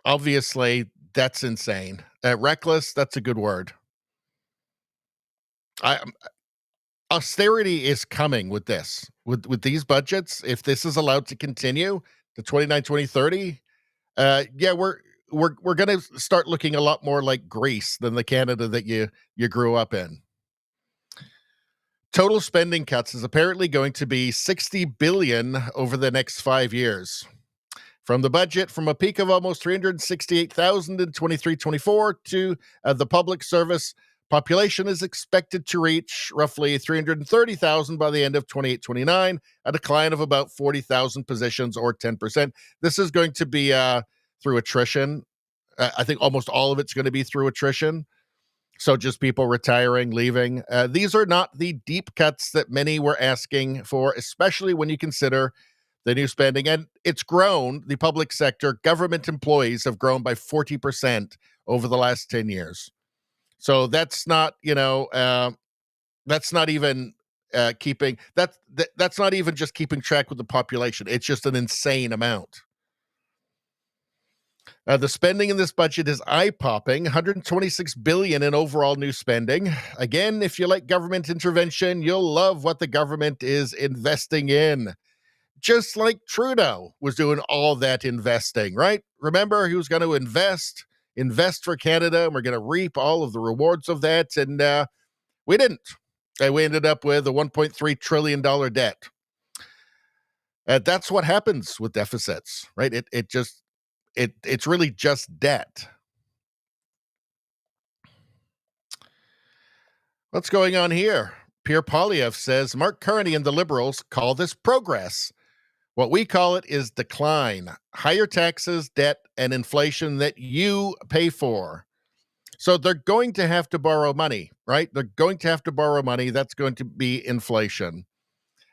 obviously that's insane. Reckless, that's a good word. Austerity is coming with this, with these budgets. If this is allowed to continue to 29, 2030, yeah, we're going to start looking a lot more like Greece than the Canada that you grew up in. Total spending cuts is apparently going to be 60 billion over the next 5 years. From the budget, from a peak of almost 368,000 in 23-24 to the public service population is expected to reach roughly 330,000 by the end of 28-29, a decline of about 40,000 positions or 10%. This is going to be through attrition. I think almost all of it's going to be through attrition. So just people retiring, leaving. These are not the deep cuts that many were asking for, especially when you consider the new spending. And it's grown. The public sector, government employees have grown by 40% over the last 10 years. So that's not, that's not even that's not even just keeping track with the population. It's just an insane amount. The spending in this budget is eye-popping, $126 billion in overall new spending. Again, if you like government intervention, you'll love what the government is investing in. Just like Trudeau was doing all that investing, right? Remember, he was going to invest for Canada, and we're going to reap all of the rewards of that, and we didn't. And we ended up with a $1.3 trillion debt. That's what happens with deficits, right? It's really just debt. What's going on here? Pierre Poilievre says, Mark Carney and the Liberals call this progress. What we call it is decline. Higher taxes, debt, and inflation that you pay for. So they're going to have to borrow money, right? They're going to have to borrow money. That's going to be inflation.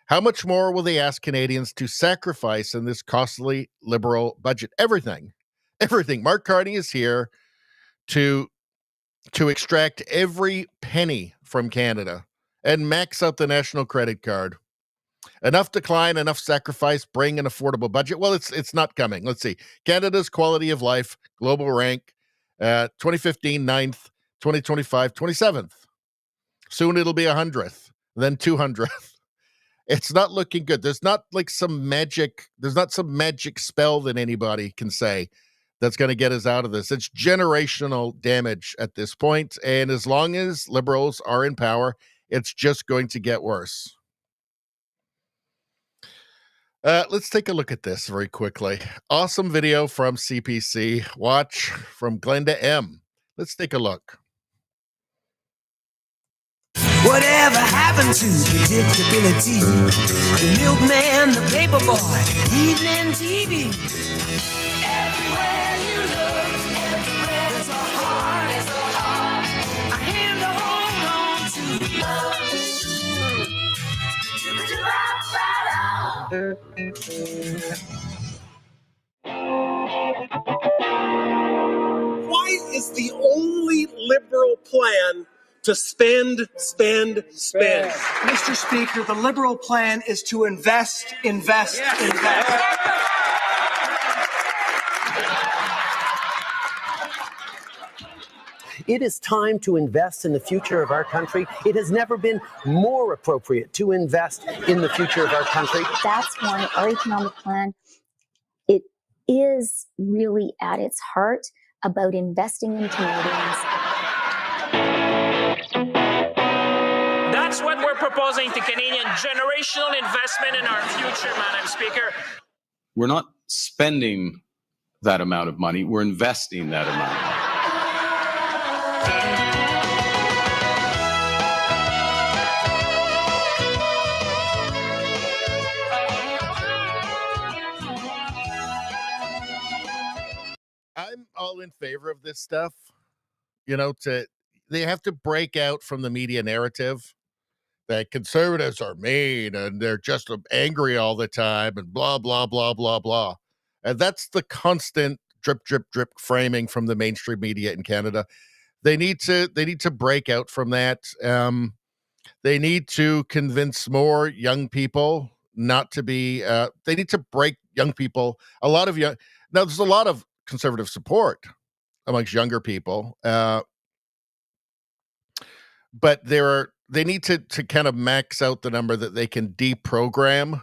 How much more will they ask Canadians to sacrifice in this costly Liberal budget? Everything. Mark Carney is here to extract every penny from Canada and max out the national credit card. Enough decline, enough sacrifice, bring an affordable budget. Well, it's not coming. Let's see. Canada's quality of life, global rank, 2015, 9th, 2025, 27th. Soon it'll be 100th, then 200th. It's not looking good. There's not some magic spell that anybody can say that's going to get us out of this. It's generational damage at this point, and as long as Liberals are in power, it's just going to get worse. Let's take a look at this very quickly. Awesome video from CPC. Watch from Glenda M. Let's take a look. Whatever happened to predictability? The milkman, the paper boy, evening TV. Everywhere you look, everywhere there's a heart, a hand to hold on to. Why is the only Liberal plan to spend? Mr. Speaker, the Liberal plan is to invest. It is time to invest in the future of our country. It has never been more appropriate to invest in the future of our country. That's why our economic plan, it is really at its heart about investing in Canadians. That's what we're proposing to Canadian, generational investment in our future, Madam Speaker. We're not spending that amount of money, we're investing that amount of money. I'm all in favor of this stuff, to have to break out from the media narrative that conservatives are mean and they're just angry all the time and blah, blah, blah, blah, blah. And that's the constant drip, drip, drip framing from the mainstream media in Canada. They need to break out from that. They need to convince more young people not to be. They need to break young people. Now, there's a lot of conservative support amongst younger people, but they need to kind of max out the number that they can deprogram,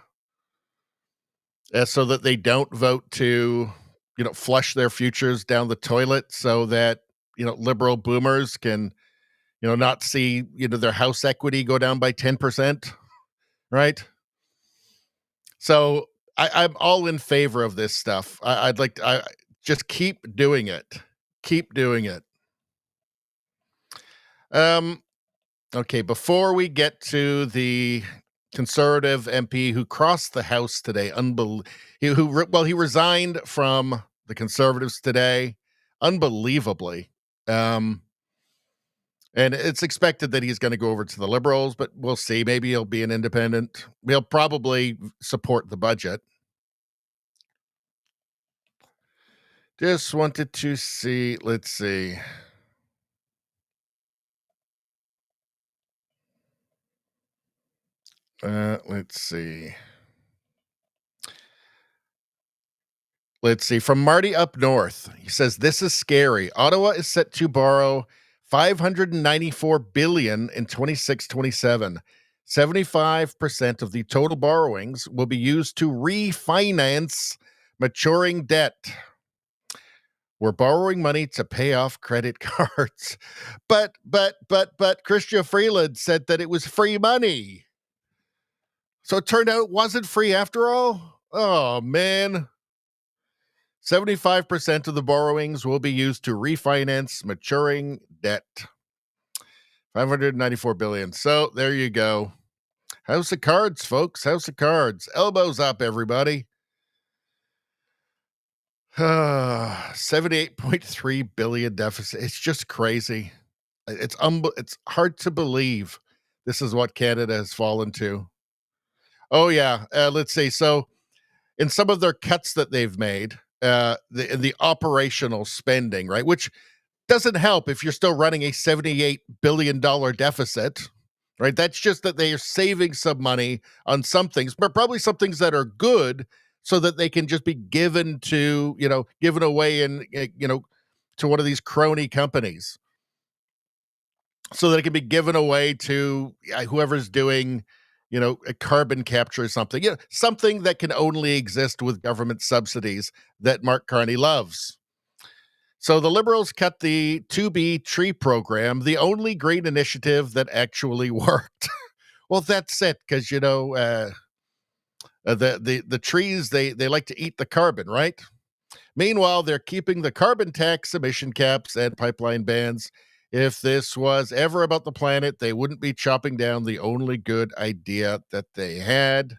so that they don't vote to, flush their futures down the toilet, so that liberal boomers can not see, their house equity go down by 10%, right? So I'm all in favor of this stuff. I'd like to just keep doing it. Keep doing it. Okay, before we get to the conservative MP who crossed the House today, he resigned from the Conservatives today, unbelievably. And it's expected that he's going to go over to the Liberals, but we'll see. Maybe he'll be an independent. He'll probably support the budget. Just wanted to see. Let's see. Let's see. Let's see. From Marty up north, he says, this is scary. Ottawa is set to borrow $594 billion in 26-27. 75% of the total borrowings will be used to refinance maturing debt. We're borrowing money to pay off credit cards. But Chrystia Freeland said that it was free money. So it turned out it wasn't free after all? Oh, man. 75% of the borrowings will be used to refinance maturing debt. $594 billion. So there you go. House of cards, folks. House of cards. Elbows up, everybody. $78.3 billion deficit. It's just crazy. It's hard to believe this is what Canada has fallen to. Oh, yeah. Let's see. So in some of their cuts that they've made, the operational spending, right, which doesn't help if you're still running a $78 billion deficit, right? That's just that they are saving some money on some things, but probably some things that are good so that they can just be given away in, to one of these crony companies so that it can be given away to whoever's doing, a carbon capture or something, something that can only exist with government subsidies that Mark Carney loves. So the Liberals cut the 2B tree program, the only green initiative that actually worked. Well, that's it, because, the trees, they like to eat the carbon, right? Meanwhile, they're keeping the carbon tax, emission caps, and pipeline bans. If this was ever about the planet, they wouldn't be chopping down the only good idea that they had.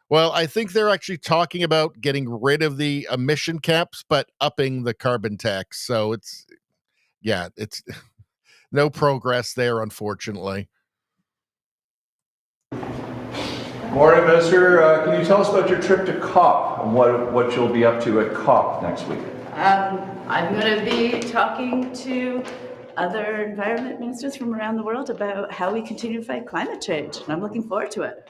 Well, I think they're actually talking about getting rid of the emission caps, but upping the carbon tax. So it's no progress there, unfortunately. Morning, Minister. Can you tell us about your trip to COP and what you'll be up to at COP next week? I'm going to be talking to other environment ministers from around the world about how we continue to fight climate change, and I'm looking forward to it.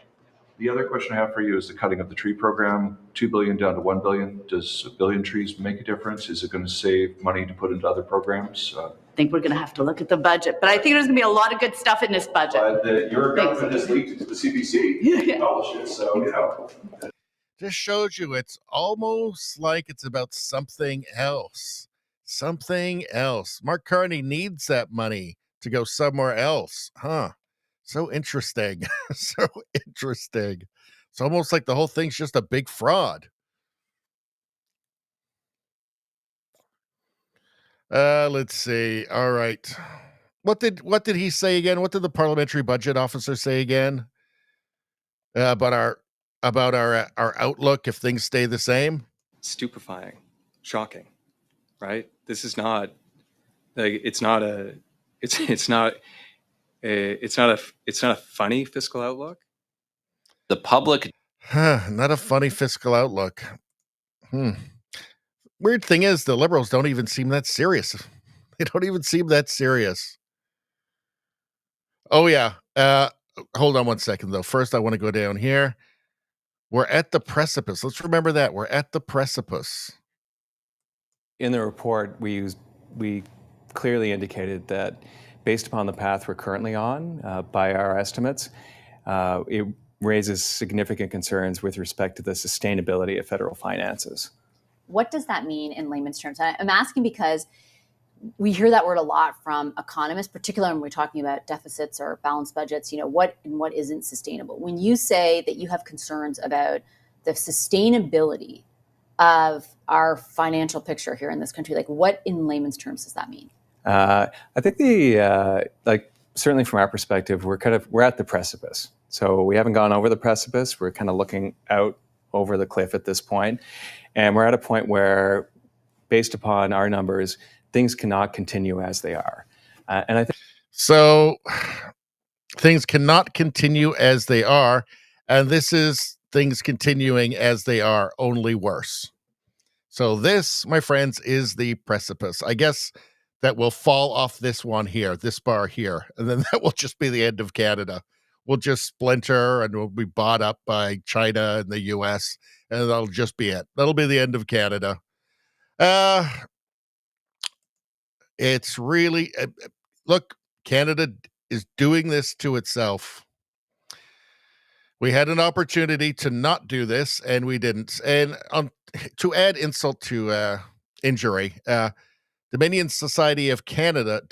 The other question I have for you is the cutting of the tree program, $2 billion down to $1 billion. Does a billion trees make a difference? Is it going to save money to put into other programs? I think we're going to have to look at the budget, but I think there's going to be a lot of good stuff in this budget. Your government has leaked it to the CBC. Publish it, so, Just shows you it's almost like it's about something else. Something else. Mark Carney needs that money to go somewhere else. Huh. So interesting. So interesting. It's almost like the whole thing's just a big fraud. Let's see. All right. What did he say again? What did the parliamentary budget officer say again? About our outlook if things stay the same? Stupefying, shocking, right? This is not like it's not it's not a funny fiscal outlook. The public, not a funny fiscal outlook. Weird thing is, the Liberals don't even seem that serious. They don't even seem that serious. Oh yeah. Hold on one second though. First, I want to go down here. We're at the precipice. Let's remember that we're at the precipice. In the report, we clearly indicated that based upon the path we're currently on, by our estimates, it raises significant concerns with respect to the sustainability of federal finances. What does that mean in layman's terms? I'm asking because we hear that word a lot from economists, particularly when we're talking about deficits or balanced budgets, what and what isn't sustainable. When you say that you have concerns about the sustainability of our financial picture here in this country, like what in layman's terms does that mean? I think certainly from our perspective, we're at the precipice. So we haven't gone over the precipice. We're kind of looking out over the cliff at this point. And we're at a point where, based upon our numbers, things cannot continue as they are. And I think so. Things cannot continue as they are, and this is things continuing as they are, only worse. So this, my friends, is the precipice. I guess that will fall off this one here, this bar here, and then that will just be the end of Canada. We'll just splinter and we'll be bought up by China and the US, and that'll just be it. That'll be the end of Canada. It's really, look, Canada is doing this to itself. We had an opportunity to not do this, and we didn't. And to add insult to injury, Dominion Society of Canada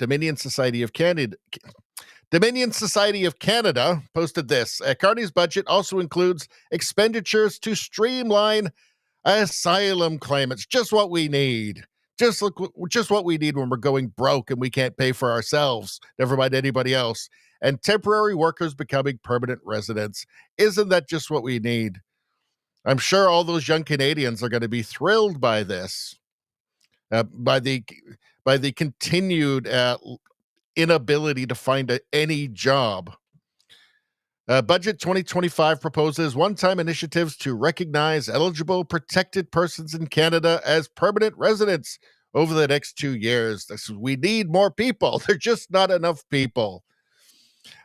posted this. Carney's budget also includes expenditures to streamline asylum claimants. Just what we need. Just what we need when we're going broke and we can't pay for ourselves, never mind anybody else. And temporary workers becoming permanent residents. Isn't that just what we need? I'm sure all those young Canadians are going to be thrilled by this, by the continued inability to find any job. Budget 2025 proposes one-time initiatives to recognize eligible protected persons in Canada as permanent residents over the next 2 years. We need more people. There's just not enough people.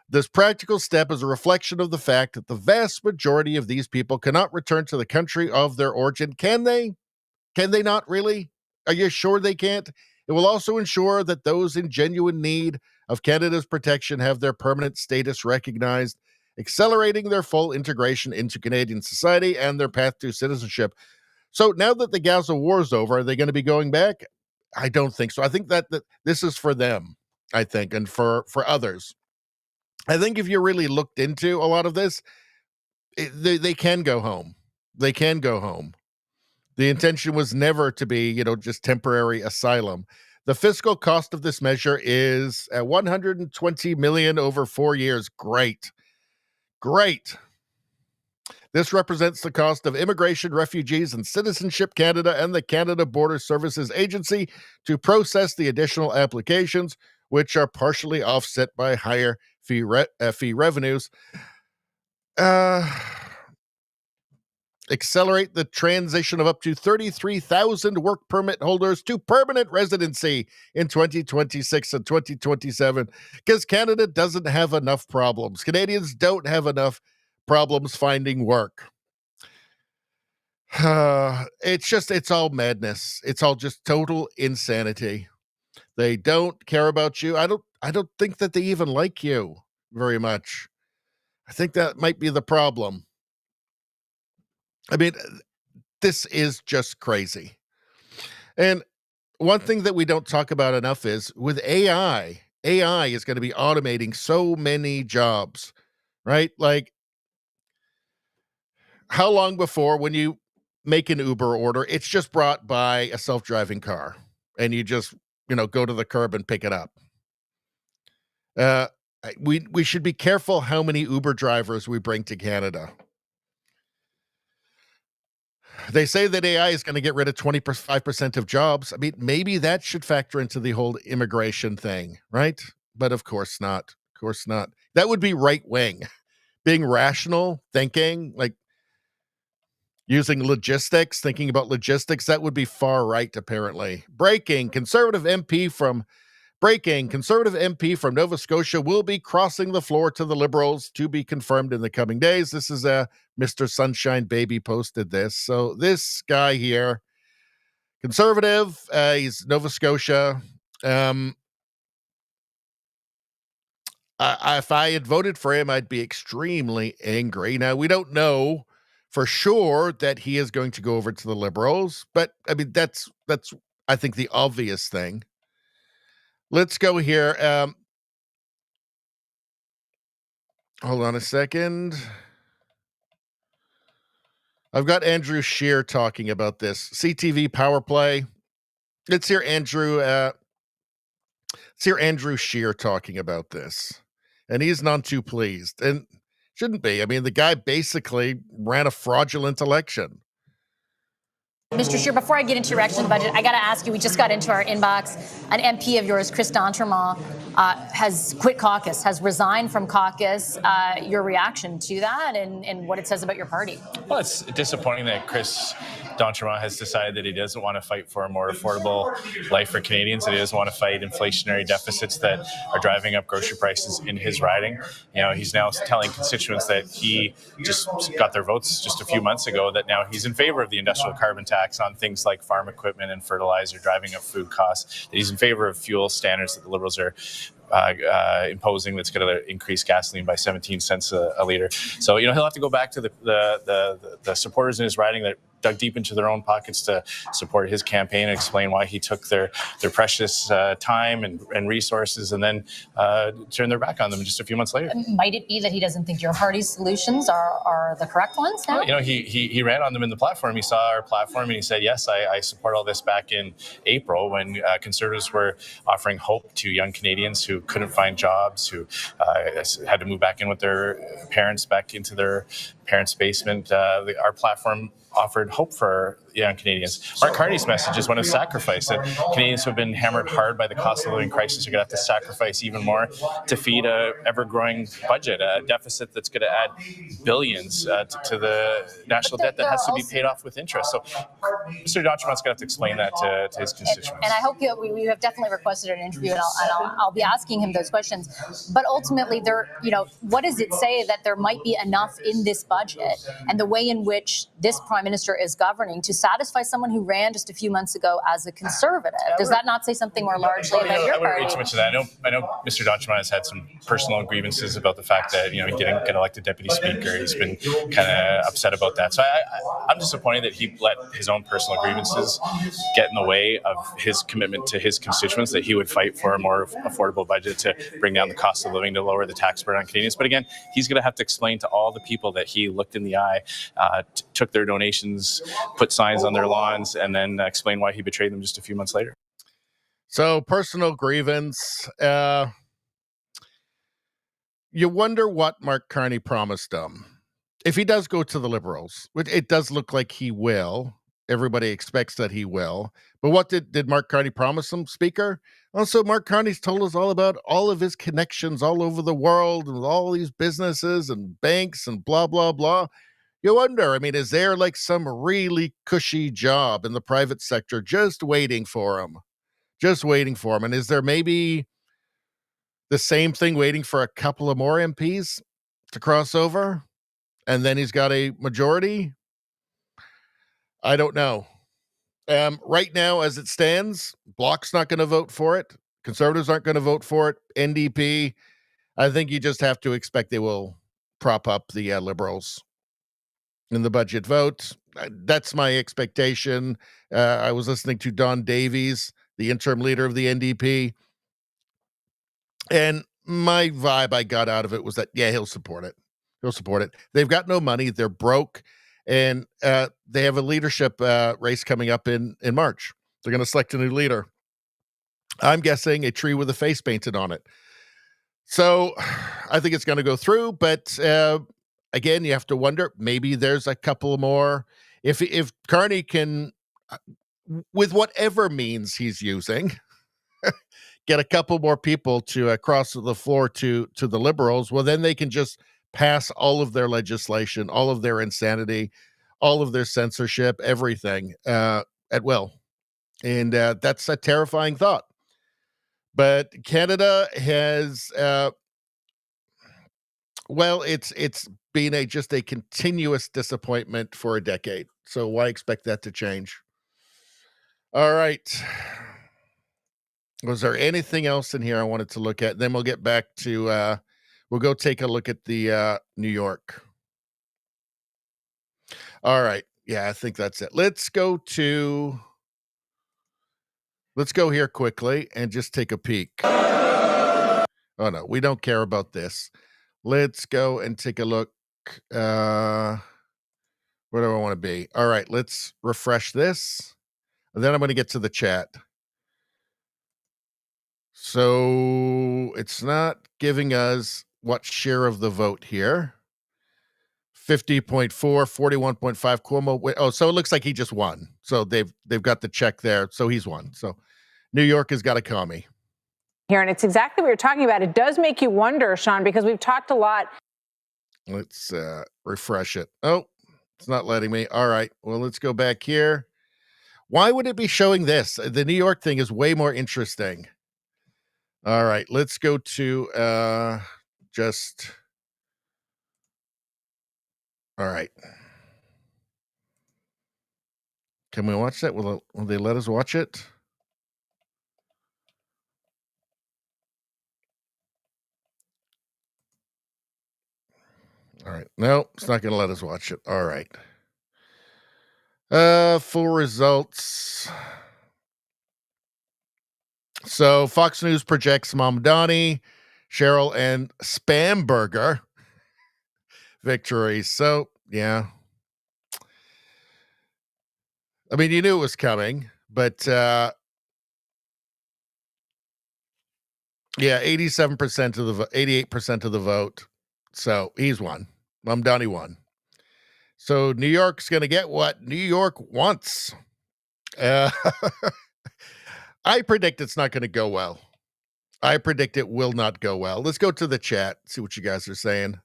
This practical step is a reflection of the fact that the vast majority of these people cannot return to the country of their origin. Can they? Can they not really? Are you sure they can't? It will also ensure that those in genuine need of Canada's protection have their permanent status recognized, accelerating their full integration into Canadian society and their path to citizenship. So now that the Gaza war is over, are they going to be going back? I don't think so. I think that this is for them, I think, and for others. I think if you really looked into a lot of this, they can go home. They can go home. The intention was never to be, just temporary asylum. The fiscal cost of this measure is $120 million over 4 years. Great. This represents the cost of Immigration, Refugees, and Citizenship Canada and the Canada Border Services Agency to process the additional applications, which are partially offset by higher fee revenues. Accelerate the transition of up to 33,000 work permit holders to permanent residency in 2026 and 2027, because Canada doesn't have enough problems. Canadians don't have enough problems finding work. It's all madness. It's all just total insanity. They don't care about you. I don't think that they even like you very much. I think that might be the problem. I mean, this is just crazy. And one thing that we don't talk about enough is with AI is going to be automating so many jobs, right? Like, how long before when you make an Uber order, it's just brought by a self-driving car and you just, go to the curb and pick it up. We should be careful how many Uber drivers we bring to Canada. They say that AI is going to get rid of 25% of jobs. I mean, maybe that should factor into the whole immigration thing, right? but of course not. Of course not. That would be right wing. Being rational, thinking, like using logistics, thinking about logistics, that would be far right, apparently. Breaking, Conservative MP from Nova Scotia will be crossing the floor to the Liberals, to be confirmed in the coming days. This is Mr. Sunshine Baby posted this. So this guy here, Conservative, he's Nova Scotia. If I had voted for him, I'd be extremely angry. Now, we don't know for sure that he is going to go over to the Liberals, but I mean, that's I think the obvious thing. Let's go here. Hold on a second. I've got Andrew Scheer talking about this. CTV Power Play. Let's hear Andrew Scheer talking about this. And he's none too pleased. And shouldn't be. I mean, the guy basically ran a fraudulent election. Mr. Scheer, before I get into your reaction to the budget, I got to ask you, we just got into our inbox. An MP of yours, Chris d'Entremont, has quit caucus, has resigned from caucus. Your reaction to that and what it says about your party? Well, it's disappointing that Chris d'Entremont has decided that he doesn't want to fight for a more affordable life for Canadians, that he doesn't want to fight inflationary deficits that are driving up grocery prices in his riding. You know, he's now telling constituents that he just got their votes just a few months ago, that now he's in favor of the industrial carbon tax on things like farm equipment and fertilizer, driving up food costs, that he's in favor of fuel standards that the Liberals are imposing that's going to increase gasoline by 17 cents a liter. So, you know, he'll have to go back to the supporters in his riding that dug deep into their own pockets to support his campaign and explain why he took their precious time and resources and then turned their back on them just a few months later. Might it be that he doesn't think your party's solutions are the correct ones now? Well, you know, he ran on them in the platform. He saw our platform and he said, yes, I support all this back in April when Conservatives were offering hope to young Canadians who couldn't find jobs, who had to move back in with their parents, back into their parents' basement. Our platform offered hope for young Canadians. Mark Carney's message is one of sacrifice, that Canadians who have been hammered hard by the cost of living crisis are going to have to sacrifice even more to feed a ever-growing budget, a deficit that's going to add billions to the national debt that has to be paid off with interest. So Mr. d'Entremont's going to have to explain that to his constituents. And I hope we have definitely requested an interview, and I'll be asking him those questions. But ultimately, what does it say that there might be enough in this budget and the way in which this Prime Minister is governing to satisfy someone who ran just a few months ago as a Conservative? Does that not say something more largely about your I wouldn't party? read too much of that. I know Mr. d'Entremont has had some personal grievances about the fact that, you know, he didn't get elected deputy speaker. He's been kind of upset about that. So I'm disappointed that he let his own personal grievances get in the way of his commitment to his constituents, that he would fight for a more affordable budget to bring down the cost of living, to lower the tax burden on Canadians. But again, he's going to have to explain to all the people that he looked in the eye, took their donations, put signs on their lawns, and then explain why he betrayed them just a few months later. So, personal grievance. You wonder what Mark Carney promised him. If he does go to the Liberals, which it does look like he will, everybody expects that he will. But what did Mark Carney promise him, Speaker? Also, Mark Carney's told us all about all of his connections all over the world and all these businesses and banks and blah, blah, blah. You wonder, I mean, is there like some really cushy job in the private sector just waiting for him? Just waiting for him. And is there maybe the same thing waiting for a couple of more MPs to cross over? And then he's got a majority? I don't know. Right now, as it stands, Bloc's not going to vote for it. Conservatives aren't going to vote for it. NDP, I think you just have to expect they will prop up the Liberals in the budget vote. That's my expectation. I was listening to Don Davies, the interim leader of the NDP, and my vibe I got out of it was that, yeah, he'll support it. He'll support it. They've got no money. They're broke. And they have a leadership race coming up in March. They're going to select a new leader. I'm guessing a tree with a face painted on it. So I think it's going to go through. But again, you have to wonder, maybe there's a couple more. If Carney can, with whatever means he's using, get a couple more people to cross the floor to the Liberals, well, then they can just pass all of their legislation, all of their insanity, all of their censorship, everything at will. And that's a terrifying thought. But Canada has, well, it's been just a continuous disappointment for a decade. So why expect that to change? All right. Was there anything else in here I wanted to look at? Then we'll get back to, we'll go take a look at the New York. All right. Yeah, I think that's it. Let's go here quickly and just take a peek. Oh, no, we don't care about this. Let's go and take a look. Where do I want to be? All right, let's refresh this. And then I'm going to get to the chat. So it's not giving us what share of the vote here. 50.4, 41.5 Cuomo. Oh, so it looks like he just won. So they've got the check there. So he's won. So New York has got a commie. Here, and it's exactly what you're talking about. It does make you wonder, Sean, because we've talked a lot. Let's refresh it. Oh, it's not letting me. All right. Well, let's go back here. Why would it be showing this? The New York thing is way more interesting. All right. Let's go to just. All right. Can we watch that? Will they let us watch it? All right. No, it's not going to let us watch it. All right. Full results. So Fox News projects Mamdani, Cheryl, and Spamberger victories. So, yeah. I mean, you knew it was coming, but yeah, 87% of the vote, 88% of the vote. So he's won. Mamdani won. So New York's going to get what New York wants. I predict it's not going to go well. I predict it will not go well. Let's go to the chat, see what you guys are saying.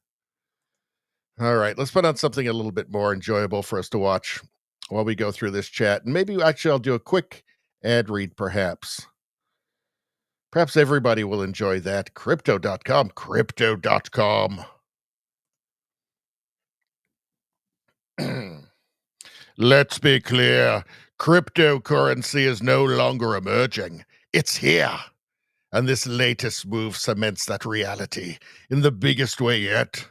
All right, let's put on something a little bit more enjoyable for us to watch while we go through this chat. And maybe actually I'll do a quick ad read, perhaps. Perhaps everybody will enjoy that. Crypto.com. Crypto.com. Let's be clear. Cryptocurrency is no longer emerging. It's here. And this latest move cements that reality in the biggest way yet.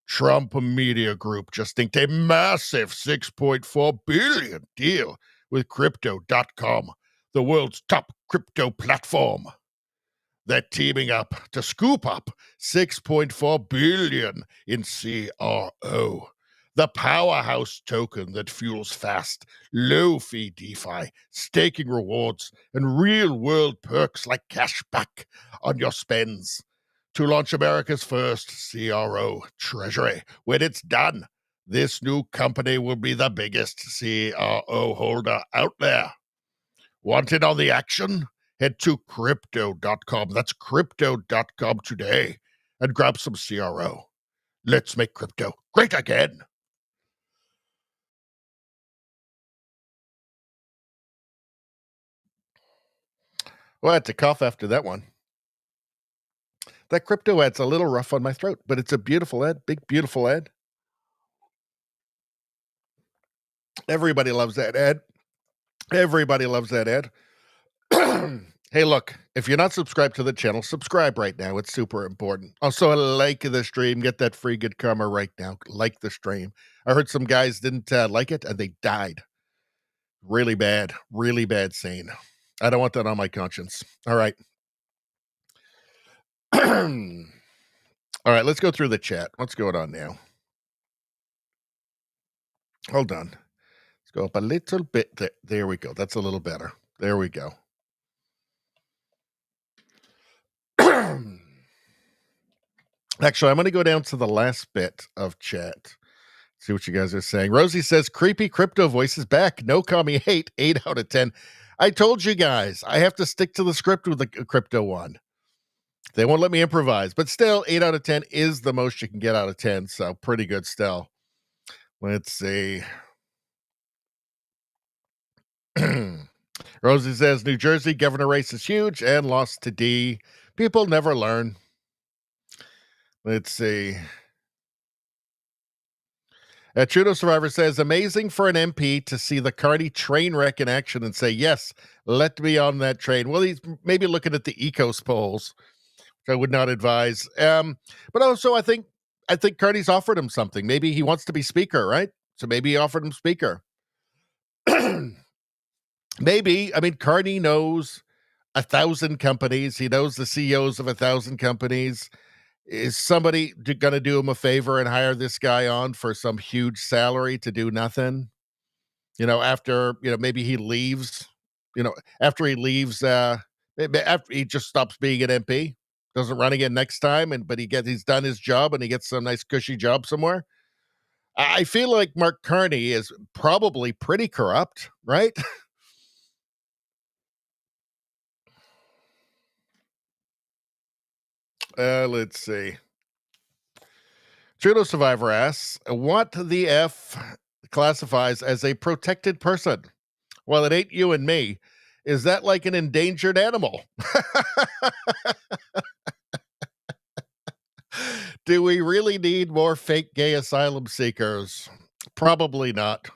Trump Media Group just inked a massive $6.4 billion deal with Crypto.com, the world's top crypto platform. They're teaming up to scoop up $6.4 billion in CRO, the powerhouse token that fuels fast, low-fee DeFi, staking rewards, and real-world perks like cash back on your spends. To launch America's first CRO treasury. When it's done, this new company will be the biggest CRO holder out there. Want in on the action? Head to crypto.com. That's crypto.com today and grab some CRO. Let's make crypto great again. Well, I had to cough after that one. That crypto ad's a little rough on my throat, but it's a beautiful ad, big, beautiful ad. Everybody loves that ad. Everybody loves that ad. Hey, look, if you're not subscribed to the channel, subscribe right now. It's super important. Also, like the stream. Get that free good karma right now. Like the stream. I heard some guys didn't like it, and they died. Really bad scene. I don't want that on my conscience. All right. All right, let's go through the chat. What's going on now? Hold on. Let's go up a little bit. There we go. That's a little better. There we go. Actually, I'm going to go down to the last bit of chat See what you guys are saying. Rosie says, creepy crypto voice is back. No commie hate, 8 out of 10. I told you guys, I have to stick to the script with the crypto one. They won't let me improvise, but still, 8 out of 10 is the most you can get out of 10, so pretty good still. Let's see. Rosie says, New Jersey governor race is huge and lost to D. People never learn. Let's see. Trudeau Survivor says, amazing for an MP to see the Carney train wreck in action and say, yes, let me on that train. Well, he's maybe looking at the Ecos polls, which I would not advise. But also, I think Carney's offered him something. Maybe he wants to be speaker, right? So maybe he offered him speaker. Maybe. I mean, Carney knows 1,000 companies. He knows the CEOs of 1,000 companies. Is somebody going to do him a favor and hire this guy on for some huge salary to do nothing? After, maybe he leaves, after he leaves, after he just stops being an MP, doesn't run again next time, but he's done his job and he gets some nice cushy job somewhere. I feel like Mark Carney is probably pretty corrupt, right? Let's see. Trudeau Survivor asks, what the F classifies as a protected person? Well, it ain't you and me. Is that like an endangered animal? Do we really need more fake gay asylum seekers? Probably not.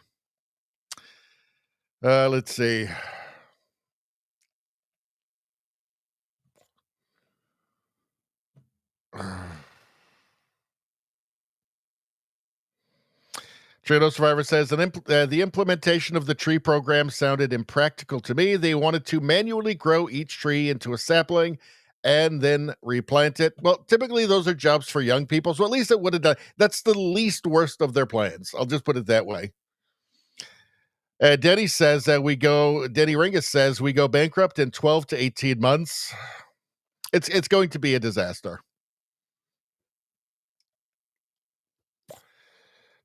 Let's see. Trudeau Survivor says, the implementation of the tree program sounded impractical to me. They wanted to manually grow each tree into a sapling and then replant it. Well, typically those are jobs for young people, so at least it would have done. That's the least worst of their plans. I'll just put it that way. Denny says Denny Ringus says we go bankrupt in 12 to 18 months. It's going to be a disaster.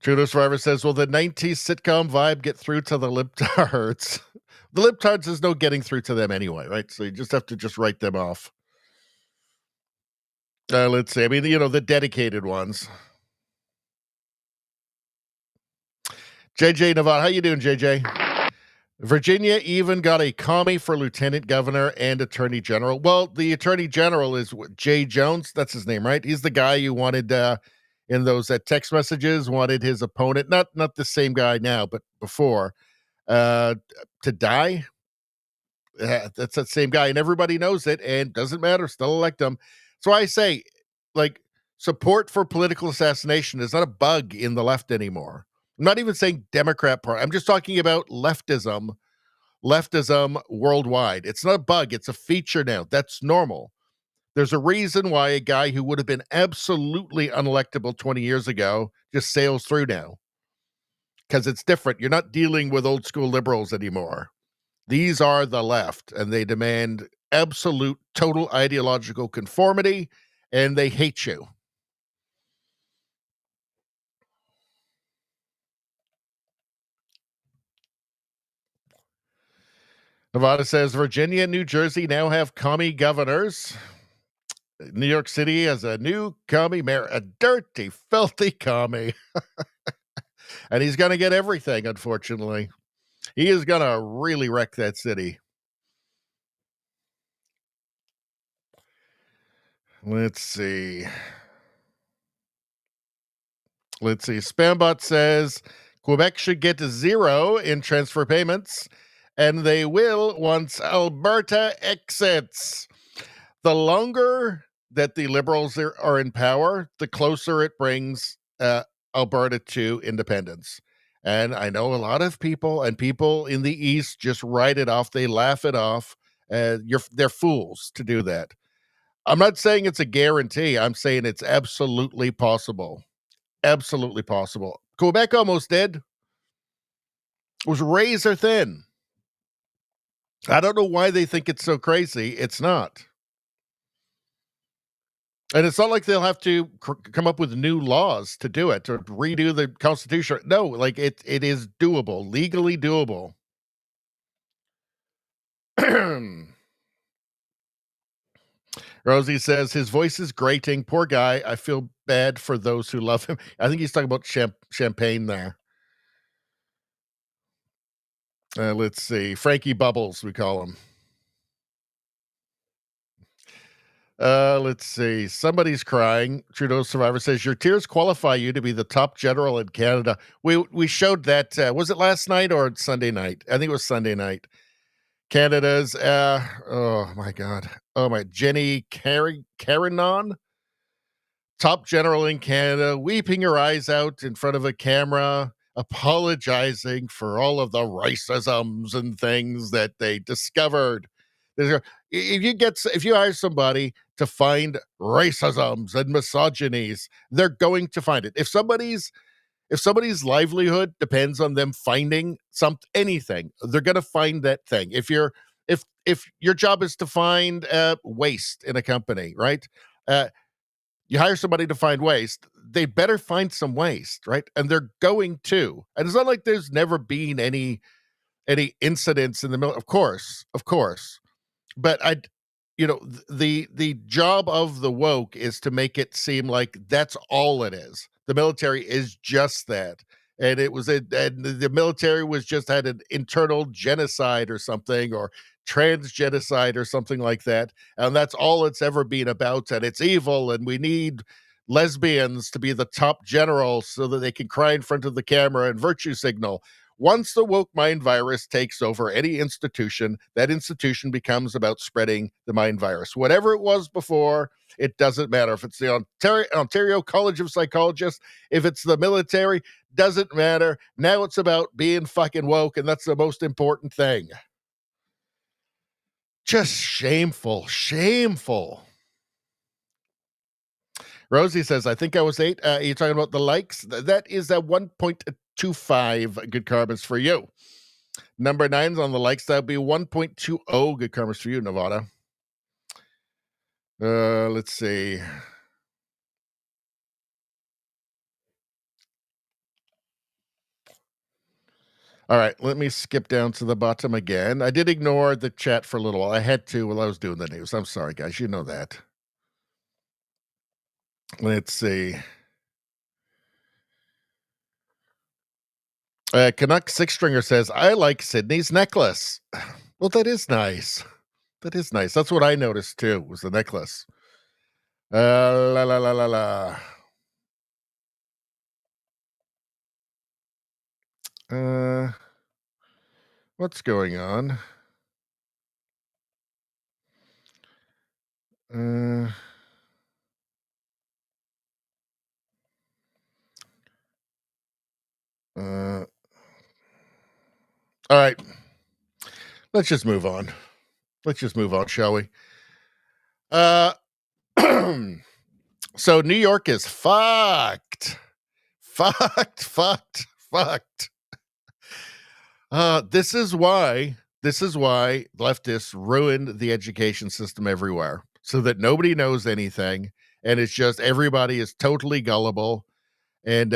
Trudeau Survivor says, will the 90s sitcom vibe get through to the libtards? The libtards, there's no getting through to them anyway, right? So you just have to just write them off. Let's see. I mean, the dedicated ones. JJ Navat, how you doing, JJ? Virginia even got a commie for lieutenant governor and attorney general. Well, the attorney general is Jay Jones. That's his name, right? He's the guy you wanted in those text messages, wanted his opponent, not the same guy now, but before, to die. That's that same guy, and everybody knows it, and doesn't matter, still elect him. So I say, support for political assassination is not a bug in the left anymore. I'm not even saying Democrat Party. I'm just talking about leftism worldwide. It's not a bug. It's a feature now. That's normal. There's a reason why a guy who would have been absolutely unelectable 20 years ago just sails through now. Because it's different. You're not dealing with old school liberals anymore. These are the left, and they demand absolute, total ideological conformity, and they hate you. Nevada says Virginia and New Jersey now have commie governors. New York City has a new commie mayor, a dirty, filthy commie. And he's going to get everything, unfortunately. He is going to really wreck that city. Let's see. Spambot says Quebec should get to 0 in transfer payments, and they will once Alberta exits. The longer that the Liberals are in power, the closer it brings Alberta to independence. And I know a lot of people in the East just write it off. They laugh it off. They're fools to do that. I'm not saying it's a guarantee. I'm saying it's absolutely possible. Absolutely possible. Quebec almost did. It was razor thin. I don't know why they think it's so crazy. It's not. And it's not like they'll have to come up with new laws to do it or redo the Constitution. No, like it is doable, legally doable. Rosie says his voice is grating. Poor guy. I feel bad for those who love him. I think he's talking about champagne there. Let's see. Frankie Bubbles, we call him. Let's see. Somebody's crying. Trudeau survivor says your tears qualify you to be the top general in Canada. We showed that. Was it last night or Sunday night? I think it was Sunday night. Canada's. Oh my God. Oh my. Jenny Carrinon, top general in Canada, weeping her eyes out in front of a camera, apologizing for all of the racisms and things that they discovered. If you hire somebody to find racisms and misogynies, they're going to find it. If somebody's livelihood depends on them finding anything, they're going to find that thing. If your job is to find waste in a company, right? You hire somebody to find waste, they better find some waste, right? And they're going to. And it's not like there's never been any incidents in the middle. Of course. But the job of the woke is to make it seem like that's all it is. The military is just that. And the military was just had an internal genocide or something, or transgenocide or something like that. And that's all it's ever been about. And it's evil. And we need lesbians to be the top generals so that they can cry in front of the camera and virtue signal. Once the woke mind virus takes over any institution, that institution becomes about spreading the mind virus. Whatever it was before, it doesn't matter. If it's the Ontario College of Psychologists, if it's the military, doesn't matter. Now it's about being fucking woke, and that's the most important thing. Just shameful. Rosie says, I think I was 8. You're talking about the likes? That is a 1.25 good karmas for you. Number 9's on the likes. That would be 1.20 good karmas for you, Nevada. Let's see. All right, let me skip down to the bottom again. I did ignore the chat for a little while. I had to while I was doing the news. I'm sorry, guys. You know that. Let's see. Canuck Six Stringer says, I like Sydney's necklace. Well, that is nice. That's what I noticed too, was the necklace. La la la la la. What's going on? All right. Let's just move on. Shall we? So New York is fucked. This is why leftists ruined the education system everywhere, so that nobody knows anything, and it's just everybody is totally gullible and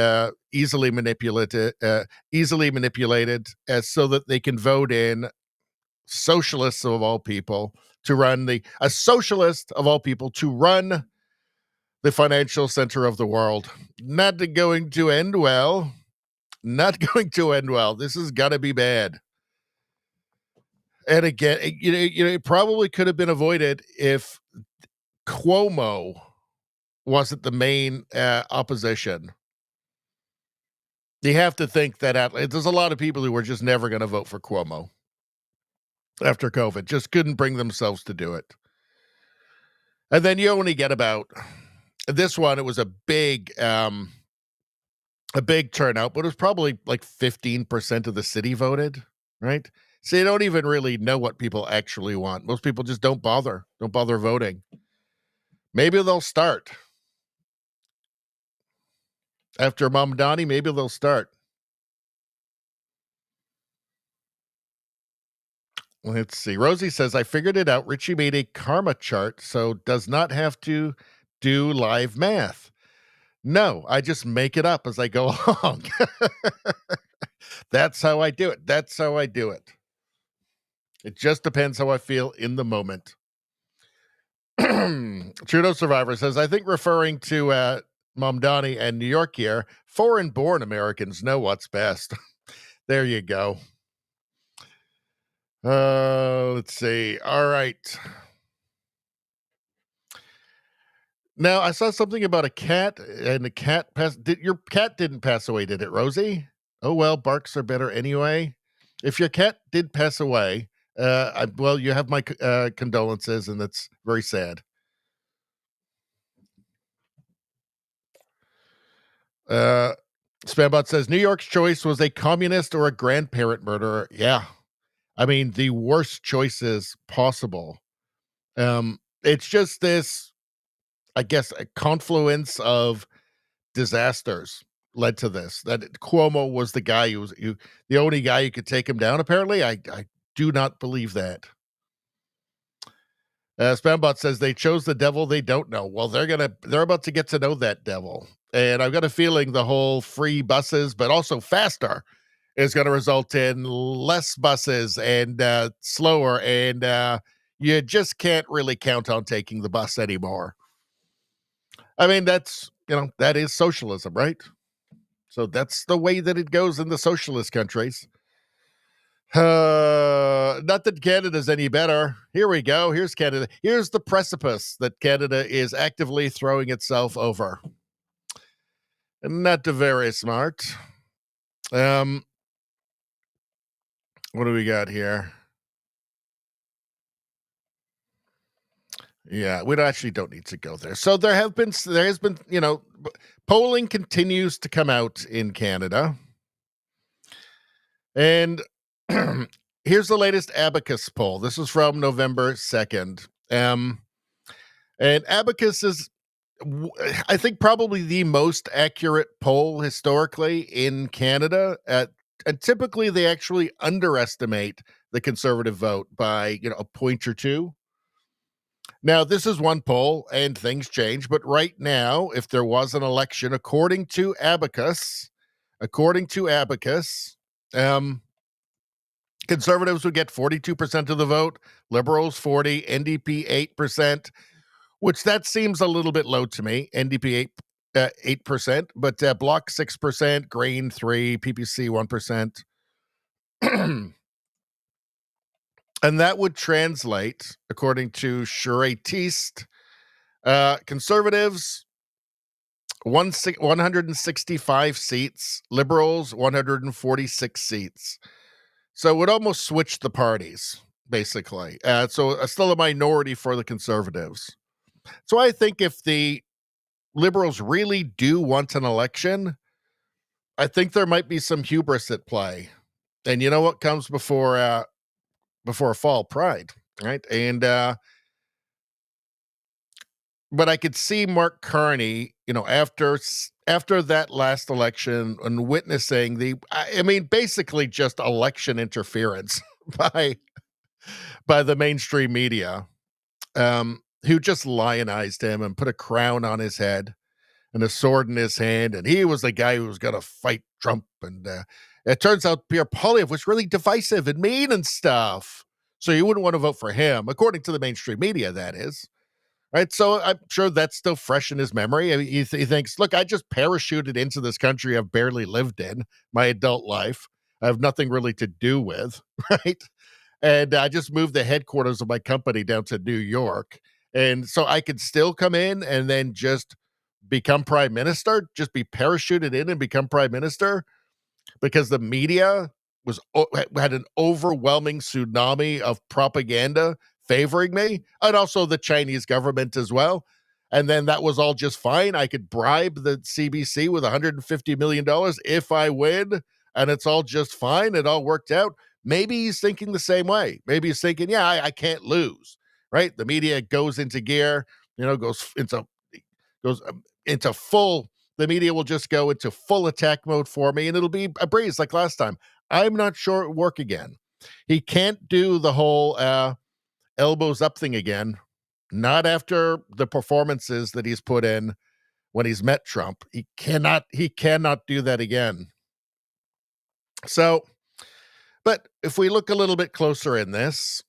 easily manipulated, so that they can vote in socialists of all people to run a socialist of all people to run the financial center of the world. Not going to end well. This is gonna be bad. And again, it probably could have been avoided if Cuomo wasn't the main opposition. You have to think that there's a lot of people who were just never going to vote for Cuomo after COVID, just couldn't bring themselves to do it. And then you only get about this one. It was a big turnout, but it was probably like 15% of the city voted, right? So you don't even really know what people actually want. Most people just don't bother voting. Maybe they'll start. After Mamdani, maybe they'll start. Let's see. Rosie says, I figured it out. Richie made a karma chart, so does not have to do live math. No, I just make it up as I go along. That's how I do it. That's how I do it. It just depends how I feel in the moment. Trudeau Survivor says, I think referring to Mamdani and New York here, foreign-born Americans know what's best. There you go. Let's see. All right. Now, I saw something about a cat, and the cat passed. Your cat didn't pass away, did it, Rosie? Oh, well, barks are better anyway. If your cat did pass away, well, you have my condolences, and that's very sad. Spambot says, New York's choice was a communist or a grandparent murderer. Yeah. I mean, the worst choices possible. It's just this, I guess, a confluence of disasters led to this. That Cuomo was the guy who was the only guy who could take him down. Apparently, I do not believe that. Spambot says they chose the devil they don't know. Well, they're about to get to know that devil, and I've got a feeling the whole free buses, but also faster, is going to result in less buses and slower, and you just can't really count on taking the bus anymore. I mean, that is socialism, right? So that's the way that it goes in the socialist countries. Not that Canada's any better. Here we go. Here's Canada. Here's the precipice that Canada is actively throwing itself over. Not very smart. What do we got here? Yeah, we actually don't need to go there. So there has been, polling continues to come out in Canada. And here's the latest Abacus poll. This is from November 2nd. And Abacus is, I think, probably the most accurate poll historically in Canada. And typically they actually underestimate the Conservative vote by, a point or two. Now, this is one poll, and things change. But right now, if there was an election, according to Abacus, Conservatives would get 42% of the vote, Liberals 40%, NDP 8%, which that seems a little bit low to me. NDP 8%, but Bloc 6%, Green 3%, PPC 1%. And that would translate, according to Chartiste, Conservatives 165 seats, Liberals 146 seats. So it would almost switch the parties, basically. So still a minority for the Conservatives. So I think if the Liberals really do want an election, I think there might be some hubris at play. And you know what comes before fall? Pride, right? And but I could see Mark Carney, after that last election and witnessing basically just election interference by the mainstream media, who just lionized him and put a crown on his head and a sword in his hand, and he was the guy who was going to fight Trump. And it turns out Pierre Poilievre was really divisive and mean and stuff. So you wouldn't want to vote for him, according to the mainstream media, that is. Right, so I'm sure that's still fresh in his memory. I mean, he thinks, look, I just parachuted into this country I've barely lived in my adult life. I have nothing really to do with, right? And I just moved the headquarters of my company down to New York. And so I could still come in and then just become prime minister, just be parachuted in and become prime minister, because the media had an overwhelming tsunami of propaganda favoring me, and also the Chinese government as well. And then that was all just fine. I could bribe the CBC with $150 million if I win, and it's all just fine. It all worked out. Maybe he's thinking the same way. Maybe he's thinking, yeah, I can't lose, right? The media goes into gear, goes into full, the media will just go into full attack mode for me, and it'll be a breeze like last time. I'm not sure it'll work again. He can't do the whole elbows up thing again. Not after the performances that he's put in when he's met Trump. He cannot do that again. So, but if we look a little bit closer in this,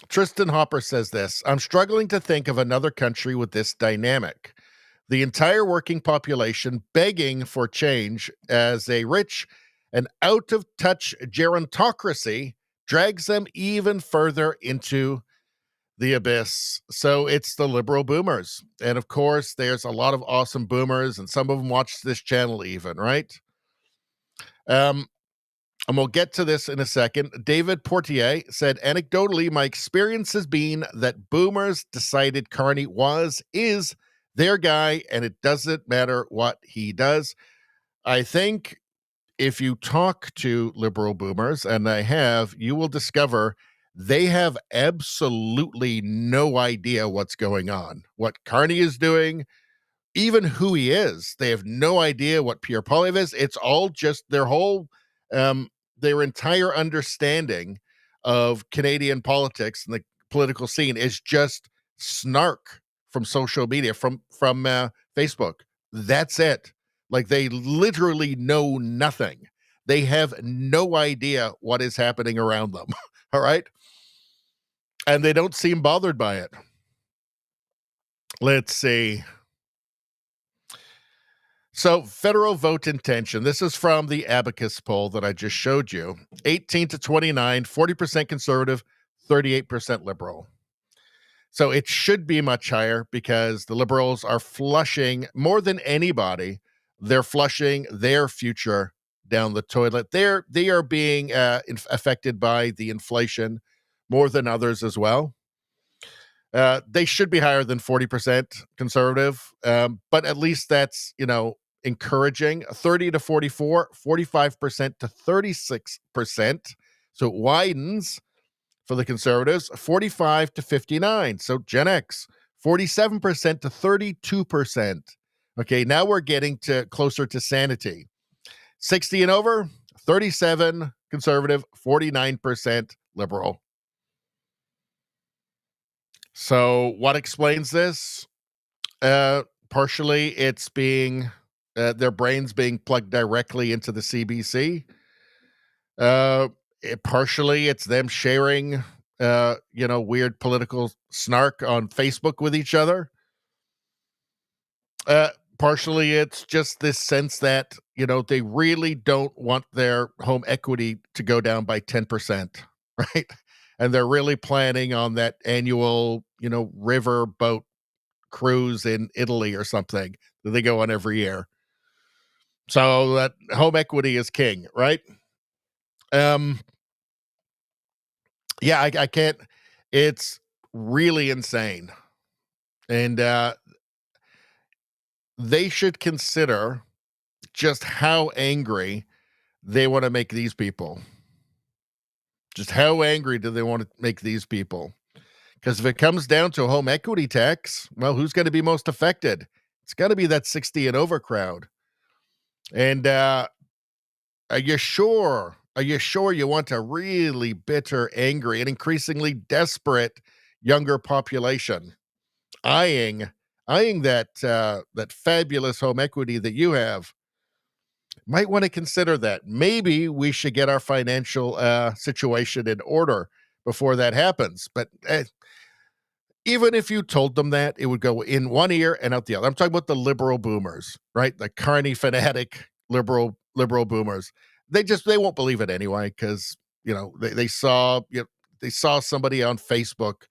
Tristan Hopper says this: I'm struggling to think of another country with this dynamic. The entire working population begging for change as a rich and out-of-touch gerontocracy drags them even further into the abyss. So it's the liberal boomers. And of course, there's a lot of awesome boomers, and some of them watch this channel even, right? And we'll get to this in a second. David Portier said, anecdotally, my experience has been that boomers decided Carney is their guy, and it doesn't matter what he does. I think if you talk to liberal boomers, and I have, you will discover they have absolutely no idea what's going on, what Carney is doing, even who he is. They have no idea what Pierre Poilievre is. It's all just their whole, their entire understanding of Canadian politics and the political scene is just snark from social media, from Facebook. That's it. Like, they literally know nothing. They have no idea what is happening around them. All right. And they don't seem bothered by it. Let's see. So, federal vote intention. This is from the Abacus poll that I just showed you. 18 to 29, 40% conservative, 38% liberal. So it should be much higher because the liberals are flushing more than anybody. They're flushing their future down the toilet. They are being affected by the inflation more than others as well. They should be higher than 40% conservative, but at least that's, encouraging. 30 to 44, 45% to 36%. So it widens for the conservatives, 45 to 59. So Gen X, 47% to 32%. Okay, now we're getting to closer to sanity. 60 and over, 37 conservative, 49% liberal. So what explains this? Partially it's being their brains being plugged directly into the CBC. Partially it's them sharing weird political snark on Facebook with each other. Partially it's just this sense that they really don't want their home equity to go down by 10%, right? And they're really planning on that annual river boat cruise in Italy or something that they go on every year. So that home equity is king, right? Yeah, I can't. It's really insane. And they should consider just how angry they want to make these people. Just how angry do they want to make these people? Because if it comes down to a home equity tax, well, who's going to be most affected? It's got to be that 60 and over crowd. And are you sure? Are you sure you want a really bitter, angry, and increasingly desperate younger population eyeing that fabulous home equity that you have? Might want to consider that. Maybe we should get our financial situation in order before that happens. But even if you told them that, it would go in one ear and out the other. I'm talking about the liberal boomers, right? The Carney fanatic liberal boomers. They won't believe it anyway because they saw somebody on Facebook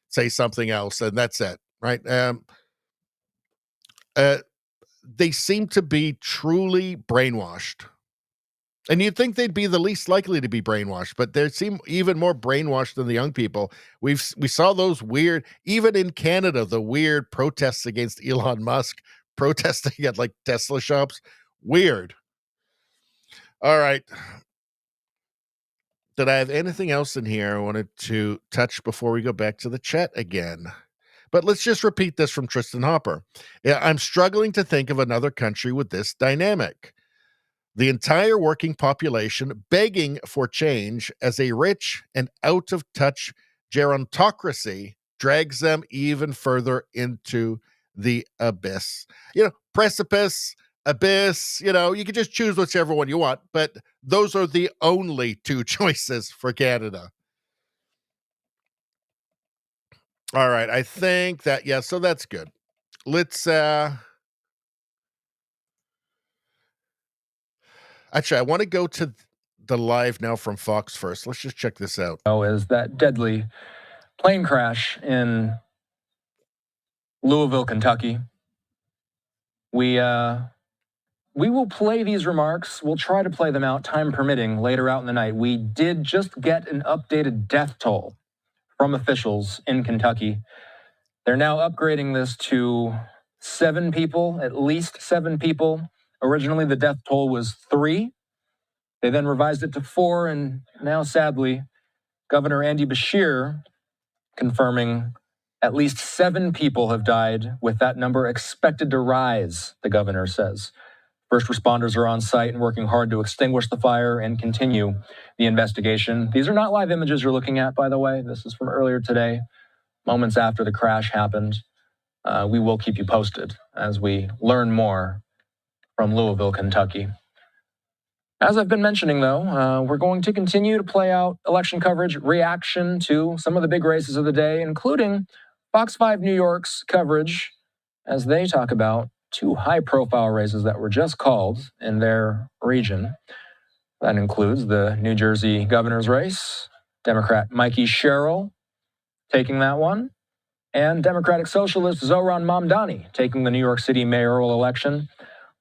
say something else and that's it, right? They seem to be truly brainwashed. And you'd think they'd be the least likely to be brainwashed, but they seem even more brainwashed than the young people. We saw those weird, even in Canada, the weird protests against Elon Musk, protesting at like Tesla shops. Weird. All right. Did I have anything else in here I wanted to touch before we go back to the chat again? But let's just repeat this from Tristan Hopper. Yeah, I'm struggling to think of another country with this dynamic. The entire working population begging for change as a rich and out-of-touch gerontocracy drags them even further into the abyss. Precipice, abyss, you can just choose whichever one you want, but those are the only two choices for Canada. All right, I think that, so that's good. Let's actually, I want to go to the live now from Fox first. Let's just check this out. Is that deadly plane crash in Louisville, Kentucky. We will play these remarks. We'll try to play them out, time permitting, later out in the night. We did just get an updated death toll from officials in Kentucky. They're now upgrading this to 7 people, at least 7 people. Originally, the death toll was 3. They then revised it to 4, and now, sadly, Governor Andy Beshear confirming at least 7 people have died, with that number expected to rise, the governor says. First responders are on site and working hard to extinguish the fire and continue the investigation. These are not live images you're looking at, by the way. This is from earlier today, moments after the crash happened. We will keep you posted as we learn more from Louisville, Kentucky. As I've been mentioning, though, we're going to continue to play out election coverage, reaction to some of the big races of the day, including Fox 5 New York's coverage as they talk about 2 high-profile races that were just called in their region. That includes the New Jersey governor's race, Democrat Mikey Sherrill taking that one, and Democratic Socialist Zohran Mamdani taking the New York City mayoral election.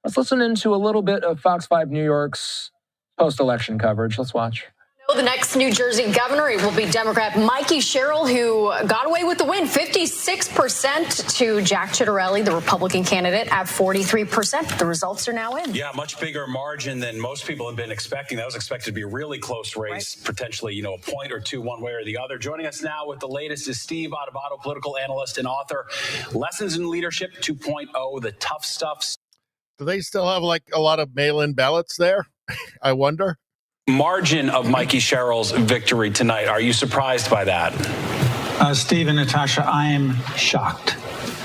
Let's listen into a little bit of Fox 5 New York's post-election coverage. Let's watch. The next New Jersey governor will be Democrat Mikey Sherrill, who got away with the win, 56% to Jack Ciattarelli, the Republican candidate, at 43%. The results are now in. Yeah, much bigger margin than most people have been expecting. That was expected to be a really close race, potentially, a point or two one way or the other. Joining us now with the latest is Steve Adubato, political analyst and author. Lessons in Leadership 2.0, the tough stuff. Do they still have a lot of mail-in ballots there? I wonder. Margin of Mikey Sherrill's victory tonight. Are you surprised by that? Steve and Natasha, I am shocked.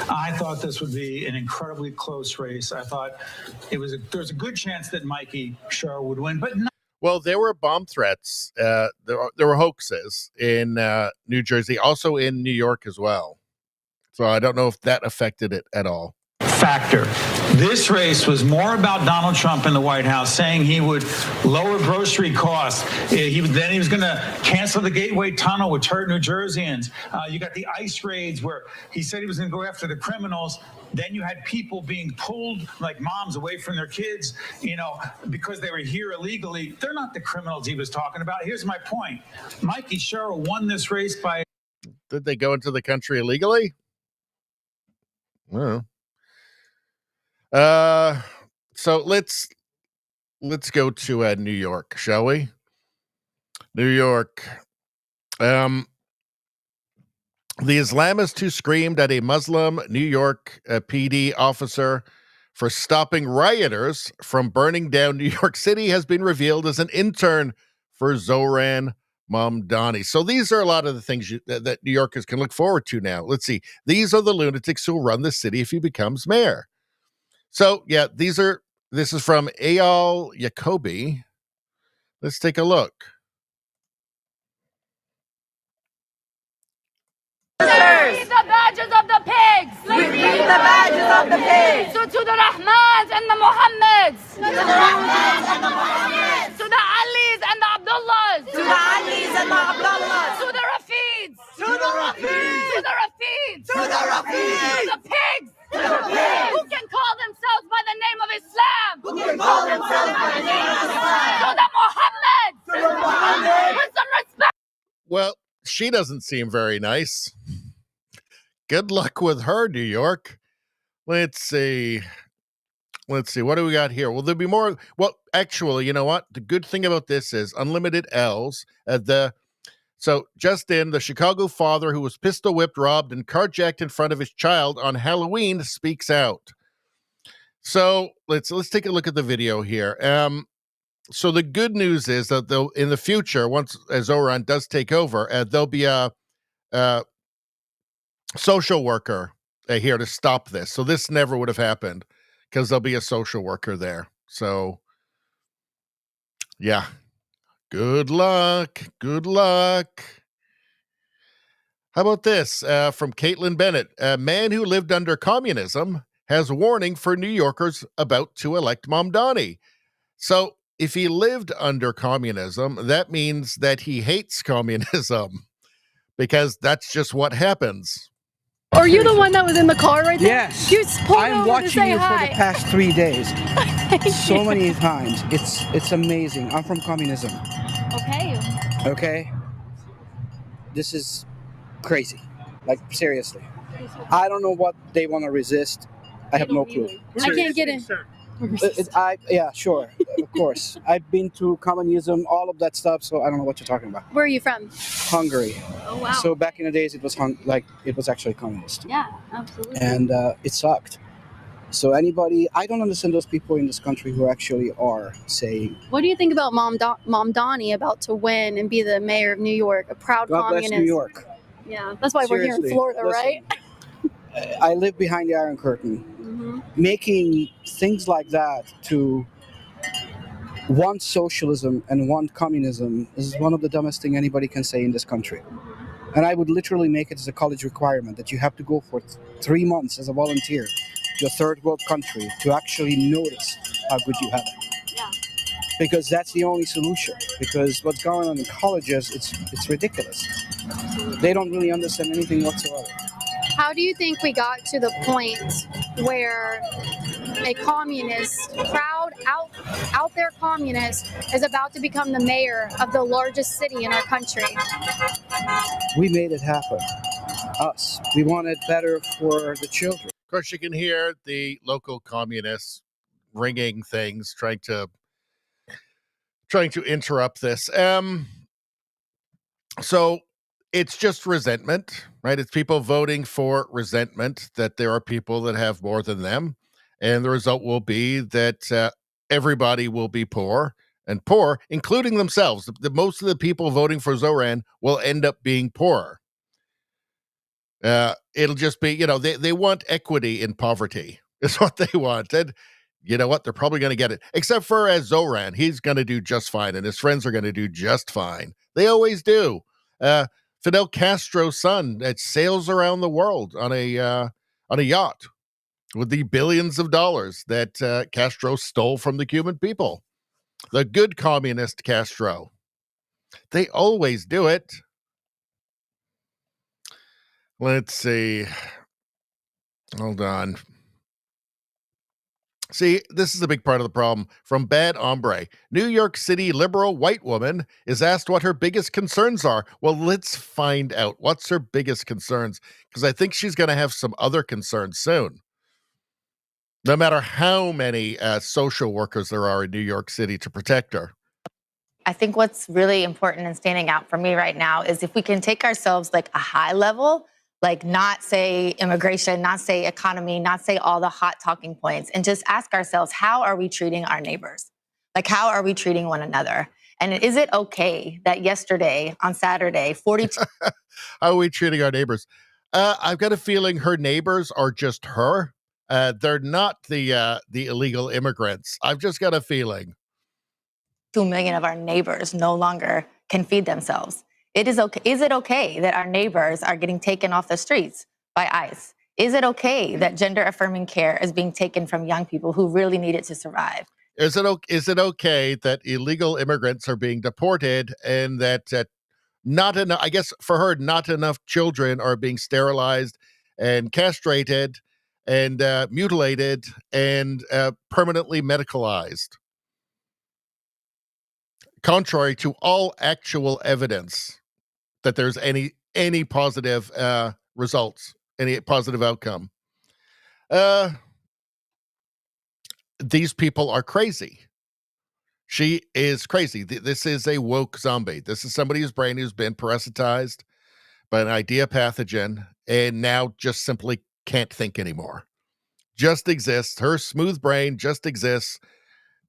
I thought this would be an incredibly close race. I thought there was a good chance that Mikey Sherrill would win, but no. Well, there were bomb threats. There were hoaxes in New Jersey, also in New York as well. So I don't know if that affected it at all. Factor. This race was more about Donald Trump in the White House saying he would lower grocery costs. He was going to cancel the Gateway Tunnel, which hurt New Jerseyans. You got the ICE raids where he said he was going to go after the criminals. Then you had people being pulled like moms away from their kids, because they were here illegally. They're not the criminals he was talking about. Here's my point. Mikey Sherrill won this race by... Did they go into the country illegally? No. So let's go to New York, shall we? New York. The Islamist who screamed at a Muslim New York PD officer for stopping rioters from burning down New York City has been revealed as an intern for Zohran Mamdani. So these are a lot of the things that New Yorkers can look forward to now. Let's see. These are the lunatics who will run the city if he becomes mayor. So, yeah, this is from Eyal Yacobi. Let's take a look. We need the badges of the pigs. We need the badges of the pigs. So to the Rahmans and the Mohammeds. To the Rahmans and the Mohammeds. To the Alis and the Abdullahs. To the Alis and the Abdullahs. To the Rafids. To the Rafids. To the Rafids. To the Rafids. To the pigs. To the pigs. Who can call themselves by the name of Islam? Who can call themselves by the name of Islam? To the Mohammeds. To the Mohammeds. With some respect. Well, she doesn't seem very nice. Good luck with her, New York. Let's see. What do we got here? Will there be more? Well, actually, you know what? The good thing about this is unlimited L's. So just in, the Chicago father who was pistol whipped, robbed, and carjacked in front of his child on Halloween speaks out. So let's take a look at the video here. So the good news is that in the future, once Zohran does take over, there'll be social worker here to stop this. So this never would have happened because there'll be a social worker there. So, yeah. Good luck. Good luck. How about this from Caitlin Bennett? A man who lived under communism has a warning for New Yorkers about to elect Mamdani. So if he lived under communism, that means that he hates communism because that's just what happens. Are you the one that was in the car right there? Yes. You just pulled I'm over to watching say you hi. for the past 3 days. So you. many times. It's amazing. I'm from communism. Okay. Okay? This is crazy. Like, seriously. I don't know what they want to resist. I have no clue. I can't get in. Yeah, sure. Of course. I've been to communism, all of that stuff, so I don't know what you're talking about. Where are you from? Hungary. Oh wow. So back in the days, it was it was actually communist. Yeah, absolutely. And it sucked. So I don't understand those people in this country who actually are saying, What do you think about Mamdani about to win and be the mayor of New York, a proud God communist? bless New York. Yeah, that's why we're here in Seriously, Florida, listen. right? I live behind the Iron Curtain. Mm-hmm. Making things like that to want socialism and want communism is one of the dumbest thing anybody can say in this country. And I would literally make it as a college requirement that you have to go for 3 months as a volunteer to a third world country to actually notice how good you have it. Yeah. Because that's the only solution. Because what's going on in colleges, it's ridiculous. They don't really understand anything whatsoever. How do you think we got to the point where a communist, proud, out there communist, is about to become the mayor of the largest city in our country? We made it happen. Us. We want it better for the children. Of course, you can hear the local communists ringing things, trying to interrupt this. So it's just resentment, right? It's people voting for resentment that there are people that have more than them. And the result will be that everybody will be poor, and poor, including themselves. Most of the people voting for Zoran will end up being poorer. It'll just be, they want equity in poverty is what they want. And you know what? They're probably going to get it. Except for Zoran, he's going to do just fine, and his friends are going to do just fine. They always do. Fidel Castro's son sails around the world on a yacht with the billions of dollars that Castro stole from the Cuban people. The good communist Castro. They always do it. Let's see. Hold on. See, this is a big part of the problem. From Bad Hombre, New York City liberal white woman is asked what her biggest concerns are. Well, let's find out. What's her biggest concerns? Because I think she's going to have some other concerns soon. No matter how many social workers there are in New York City to protect her. I think what's really important and standing out for me right now is if we can take ourselves like a high level, like not say immigration, not say economy, not say all the hot talking points, and just ask ourselves, how are we treating our neighbors? Like, how are we treating one another? And is it okay that yesterday on Saturday, 42... How are we treating our neighbors? I've got a feeling her neighbors are just her. They're not the illegal immigrants. I've just got a feeling. 2 million of our neighbors no longer can feed themselves. Is it okay that our neighbors are getting taken off the streets by ICE? Is it okay that gender-affirming care is being taken from young people who really need it to survive? Is it okay that illegal immigrants are being deported and that not enough, I guess for her, not enough children are being sterilized and castrated and mutilated and permanently medicalized? Contrary to all actual evidence that there's any positive results, any positive outcome. These people are crazy. She is crazy. This is a woke zombie. This is somebody whose brain has been parasitized by an idea pathogen and now just simply can't think anymore. Just exists. Her smooth brain just exists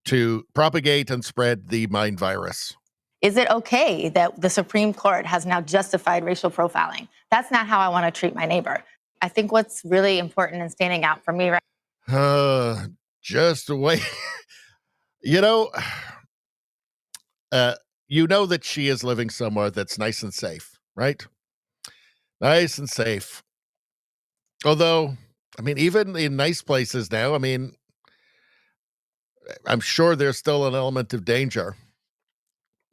to propagate and spread the mind virus. Is it okay that the Supreme Court has now justified racial profiling? That's not how I want to treat my neighbor. I think what's really important and standing out for me just wait. You know that she is living somewhere that's nice and safe, right? Nice and safe. Although, I mean, even in nice places now, I mean, I'm sure there's still an element of danger.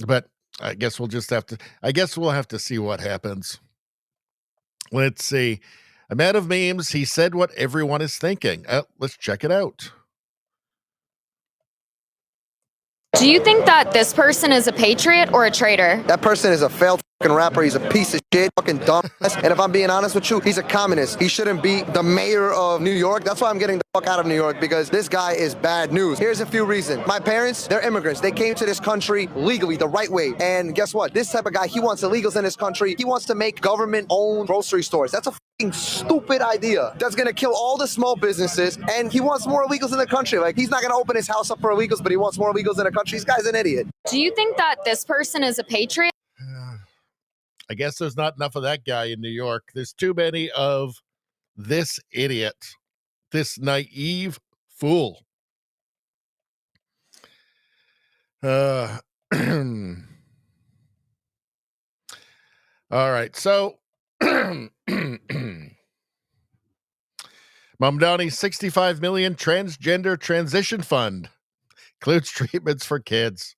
But I guess we'll have to see what happens. Let's see. A man of memes, he said what everyone is thinking. Let's check it out. Do you think that this person is a patriot or a traitor? That person is a failed fucking rapper. He's a piece of shit, fucking dumbass. And if I'm being honest with you, he's a communist. He shouldn't be the mayor of New York. That's why I'm getting the fuck out of New York, because this guy is bad news. Here's a few reasons. My parents, they're immigrants. They came to this country legally, the right way. And guess what? This type of guy, he wants illegals in this country. He wants to make government-owned grocery stores. That's a fucking stupid idea. That's gonna kill all the small businesses. And he wants more illegals in the country. Like, he's not gonna open his house up for illegals, but he wants more illegals in the country. This guy's an idiot. Do you think that this person is a patriot? I guess there's not enough of that guy in New York. There's too many of this idiot, this naive fool. All right. So, Mamdani 65 million transgender transition fund includes treatments for kids.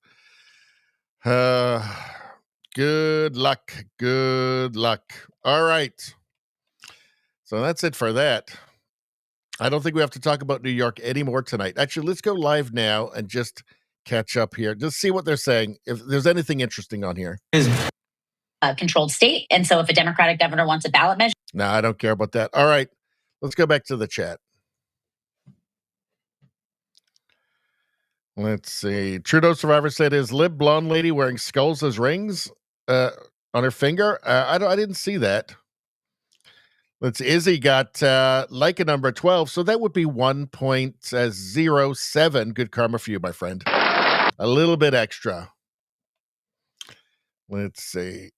Good luck. Good luck. All right. So that's it for that. I don't think we have to talk about New York anymore tonight. Actually, let's go live now and just catch up here. Just see what they're saying. If there's anything interesting on here. Controlled state. And so if a Democratic governor wants a ballot measure. No, I don't care about that. All right. Let's go back to the chat. Let's see. Trudeau survivor said, "Is lib blonde lady wearing skulls as rings on her finger?" I didn't see that. Let's see. Izzy got like a number 12, so that would be 1.07. Good karma for you, my friend. A little bit extra. Let's see.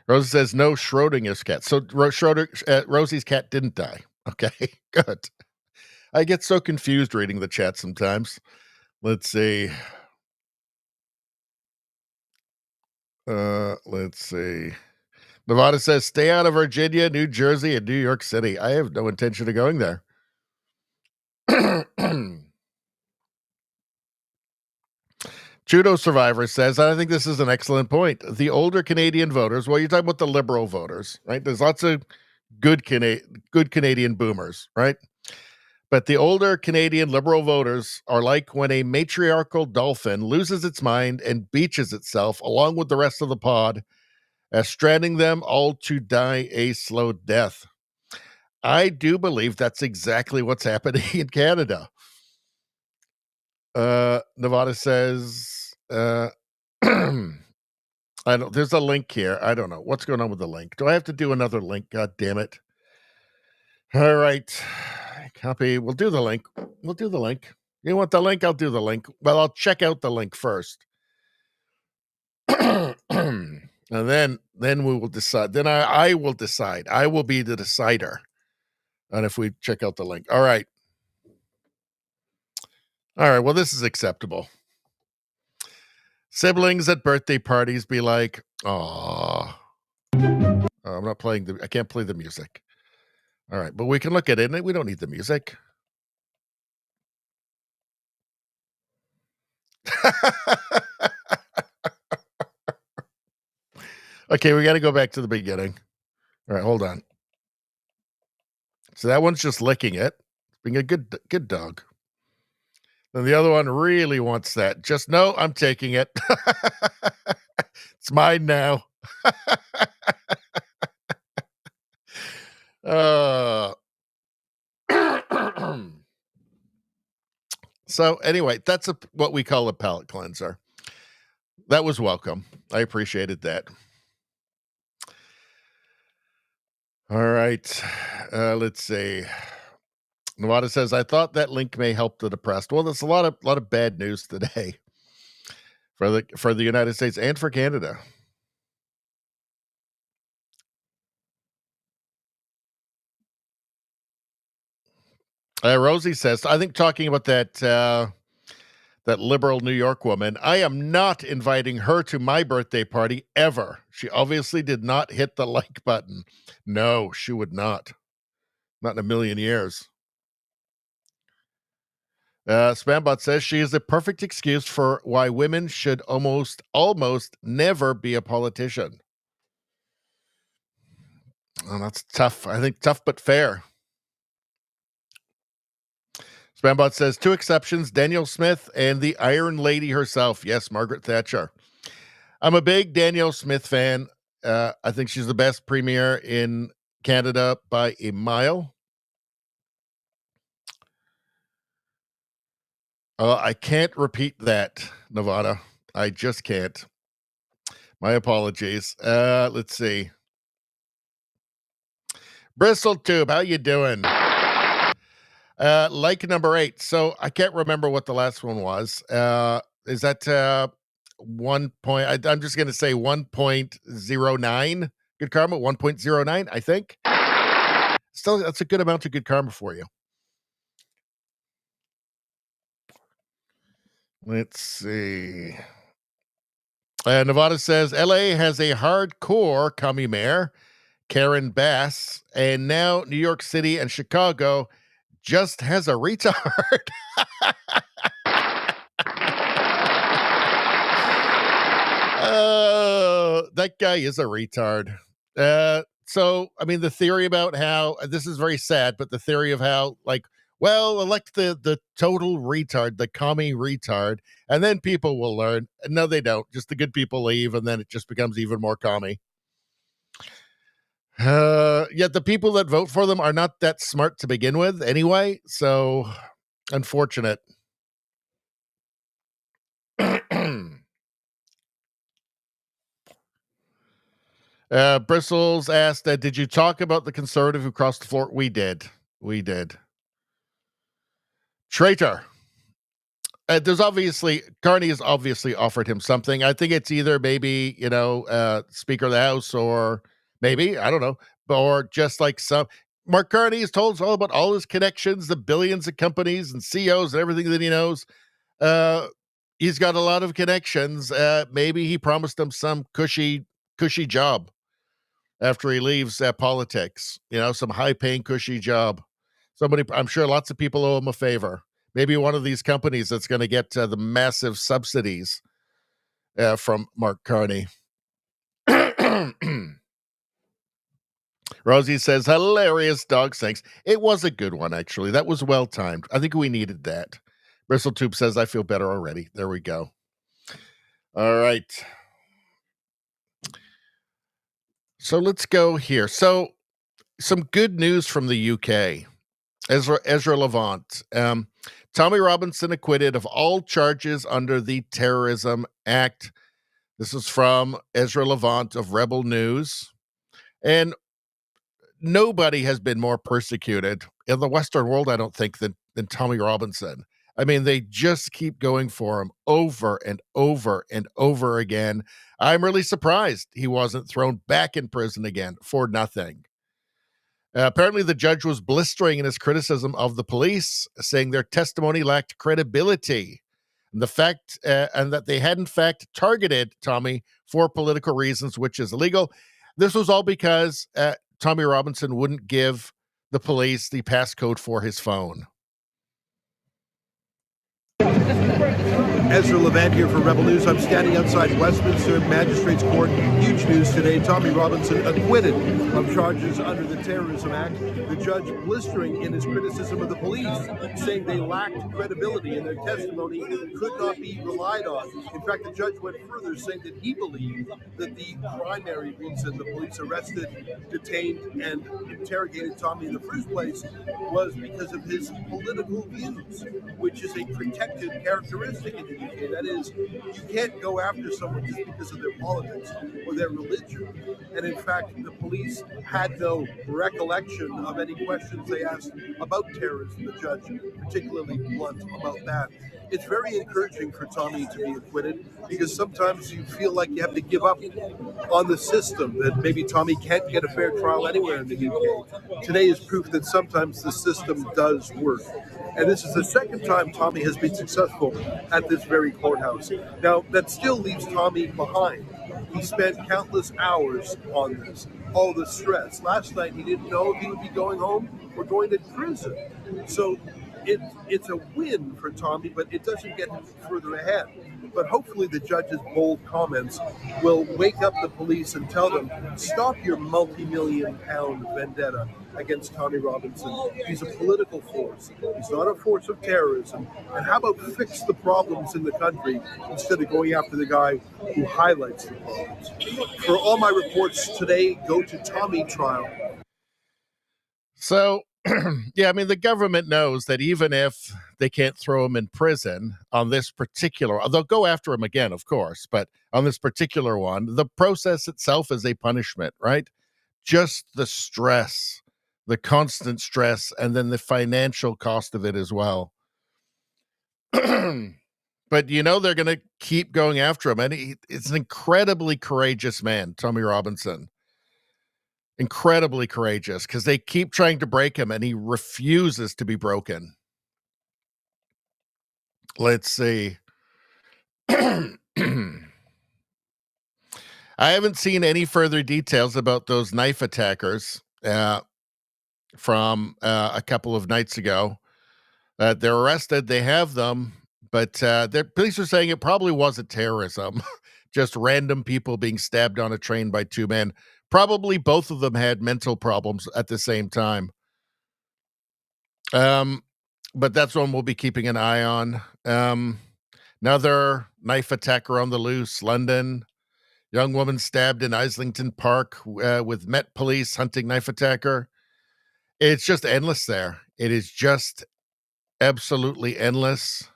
Rosie says no Schrodinger's cat. So Rosie's cat didn't die. Okay, good. I get so confused reading the chat sometimes. Let's see. Let's see. Nevada says stay out of Virginia, New Jersey, and New York City. I have no intention of going there. Judo Survivor says, I think this is an excellent point. The older Canadian voters, well, you're talking about the liberal voters, right? There's lots of good Canadian boomers, right? But the older Canadian liberal voters are like when a matriarchal dolphin loses its mind and beaches itself along with the rest of the pod, stranding them all to die a slow death. I do believe that's exactly what's happening in Canada. Nevada says, I don't, there's a link here. I don't know what's going on with the link. Do I have to do another link? God damn it. All right. Copy. We'll do the link. We'll do the link. You want the link? I'll do the link. Well, I'll check out the link first. And then we will decide. Then I will decide. I will be the decider on if we check out the link. All right. All right. Well, this is acceptable. Siblings at birthday parties be like, "Aw." I'm not playing I can't play the music. All right, but we can look at it, and we don't need the music. Okay, we got to go back to the beginning. All right, hold on. So that one's just licking it, being a good dog. Then the other one really wants that. Just no, I'm taking it. It's mine now. So anyway, that's what we call a palate cleanser. That was welcome. I appreciated that. All right. Let's see. Nevada says, I thought that link may help the depressed. Well, there's a lot of bad news today for the United States and for Canada. Rosie says, I think talking about that liberal New York woman, I am not inviting her to my birthday party ever. She obviously did not hit the like button. No, she would not. Not in a million years. Spambot says she is the perfect excuse for why women should almost never be a politician. Oh, that's tough. I think tough but fair. Spambot says 2 exceptions, Danielle Smith and the Iron Lady herself. Yes, Margaret Thatcher. I'm a big Danielle Smith fan. I think she's the best premier in Canada by a mile. I can't repeat that, Nevada. I just can't. My apologies. Let's see. Bristol Tube, how you doing? Like number 8. So I can't remember what the last one was. Is that 1 point? I'm just going to say 1.09. Good karma, 1.09, I think. Still, that's a good amount of good karma for you. Let's see. Nevada says LA has a hardcore commie mayor, Karen Bass, and now New York City and Chicago just has a retard. That guy is a retard. So, I mean, the theory about how, this is very sad, but the theory of how, like, well, elect the total retard, the commie retard, and then people will learn. No, they don't. Just the good people leave, and then it just becomes even more commie. Yet the people that vote for them are not that smart to begin with anyway, so unfortunate. Bristles asked, did you talk about the conservative who crossed the floor? We did. Traitor. Carney has obviously offered him something. I think it's either maybe, Speaker of the House, or maybe, I don't know, or just like Mark Carney has told us all about all his connections, the billions of companies and CEOs and everything that he knows. He's got a lot of connections. Maybe he promised them some cushy job after he leaves politics, some high-paying, cushy job. I'm sure lots of people owe him a favor. Maybe one of these companies that's going to get the massive subsidies from Mark Carney. Rosie says, hilarious dog thanks. It was a good one, actually. That was well-timed. I think we needed that. Bristletube says, I feel better already. There we go. All right. So let's go here. So some good news from the UK. Ezra Levant. Tommy Robinson acquitted of all charges under the Terrorism Act. This is from Ezra Levant of Rebel News. And nobody has been more persecuted in the Western world, I don't think, than Tommy Robinson. I mean, they just keep going for him over and over and over again. I'm really surprised he wasn't thrown back in prison again for nothing. Apparently, the judge was blistering in his criticism of the police, saying their testimony lacked credibility. And and that they had, in fact, targeted Tommy for political reasons, which is illegal. This was all because Tommy Robinson wouldn't give the police the passcode for his phone. Ezra Levant here for Rebel News. I'm standing outside Westminster Magistrates Court. Huge news today. Tommy Robinson acquitted of charges under the Terrorism Act. The judge blistering in his criticism of the police, saying they lacked credibility and their testimony could not be relied on. In fact, the judge went further, saying that he believed that the primary reason the police arrested, detained, and interrogated Tommy in the first place was because of his political views, which is a protected characteristic in the UK. That is, you can't go after someone just because of their politics or their religion. And in fact, the police had no recollection of any questions they asked about terrorism. The judge particularly blunt about that. It's very encouraging for Tommy to be acquitted, because sometimes you feel like you have to give up on the system, that maybe Tommy can't get a fair trial anywhere in the UK. Today is proof that sometimes the system does work. And this is the second time Tommy has been successful at this very courthouse. Now, that still leaves Tommy behind. He spent countless hours on this, all the stress. Last night, he didn't know if he would be going home or going to prison. So it's a win for Tommy, but it doesn't get him further ahead. But hopefully the judge's bold comments will wake up the police and tell them, stop your multi-million-pound vendetta against Tommy Robinson. He's a political force. He's not a force of terrorism. And how about fix the problems in the country instead of going after the guy who highlights the problems? For all my reports today, go to Tommy Trial. So, yeah, I mean, the government knows that even if they can't throw him in prison on this particular, they'll go after him again, of course, but on this particular one, the process itself is a punishment, right? Just the stress, the constant stress, and then the financial cost of it as well. But, you know, they're going to keep going after him. And it's an incredibly courageous man, Tommy Robinson. Incredibly courageous, because they keep trying to break him and he refuses to be broken. Let's see. I haven't seen any further details about those knife attackers from a couple of nights ago. They're arrested. They have them, but the police are saying it probably wasn't terrorism. Just random people being stabbed on a train by two men. Probably both of them had mental problems at the same time. But that's one we'll be keeping an eye on. Another knife attacker on the loose, London. Young woman stabbed in Islington Park with Met Police hunting knife attacker. It's just endless there. It is just absolutely endless.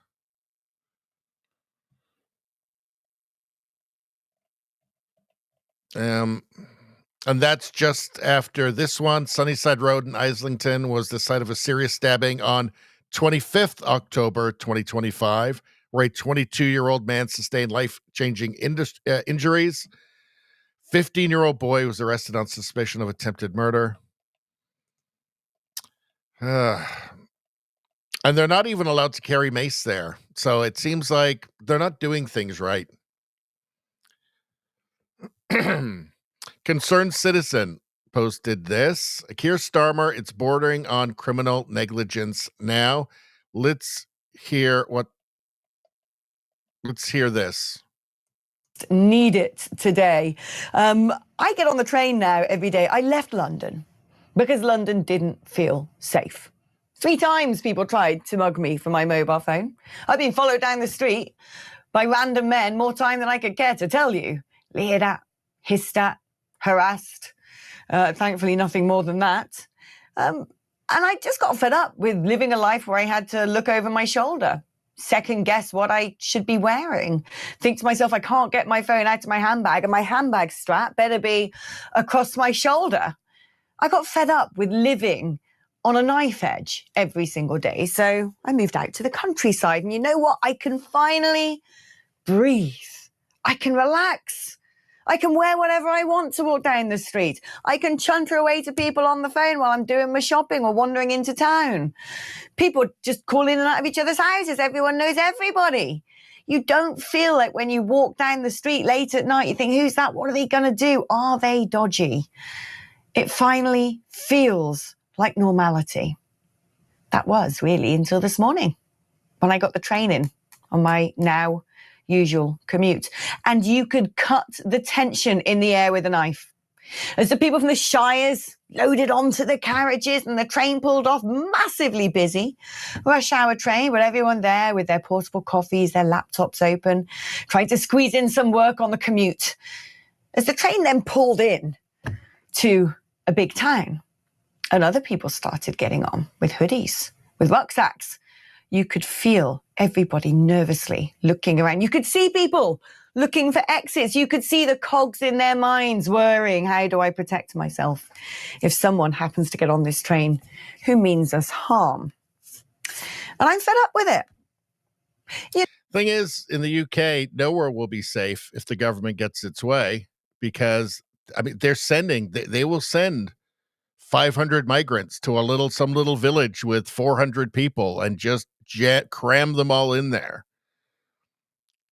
And that's just after this one. Sunnyside Road in Islington was the site of a serious stabbing on 25th October 2025, where a 22-year-old man sustained life-changing injuries. 15-year-old boy was arrested on suspicion of attempted murder. And they're not even allowed to carry mace there. So it seems like they're not doing things right. Concerned Citizen posted this. Keir Starmer, it's bordering on criminal negligence now. Let's hear this. Need it today. I get on the train now every day. I left London because London didn't feel safe. 3 times people tried to mug me for my mobile phone. I've been followed down the street by random men more time than I could care to tell you. Leered at, hissed at, harassed. Thankfully, nothing more than that. And I just got fed up with living a life where I had to look over my shoulder, second guess what I should be wearing, think to myself, I can't get my phone out of my handbag and my handbag strap better be across my shoulder. I got fed up with living on a knife edge every single day. So I moved out to the countryside. And you know what? I can finally breathe. I can relax. I can wear whatever I want to walk down the street. I can chunter away to people on the phone while I'm doing my shopping or wandering into town. People just call in and out of each other's houses. Everyone knows everybody. You don't feel like when you walk down the street late at night, you think, who's that? What are they going to do? Are they dodgy? It finally feels like normality. That was really until this morning when I got the train in on my now usual commute. And you could cut the tension in the air with a knife. As the people from the Shires loaded onto the carriages and the train pulled off, massively busy. Rush hour train, with everyone there with their portable coffees, their laptops open, trying to squeeze in some work on the commute. As the train then pulled in to a big town, and other people started getting on with hoodies, with rucksacks. you could feel everybody nervously looking around. You could see people looking for exits. You could see the cogs in their minds worrying, how do I protect myself if someone happens to get on this train who means us harm? And I'm fed up with it. Thing is, in the UK, nowhere will be safe if the government gets its way, because, I mean, they will send 500 migrants to some little village with 400 people and just cram them all in there.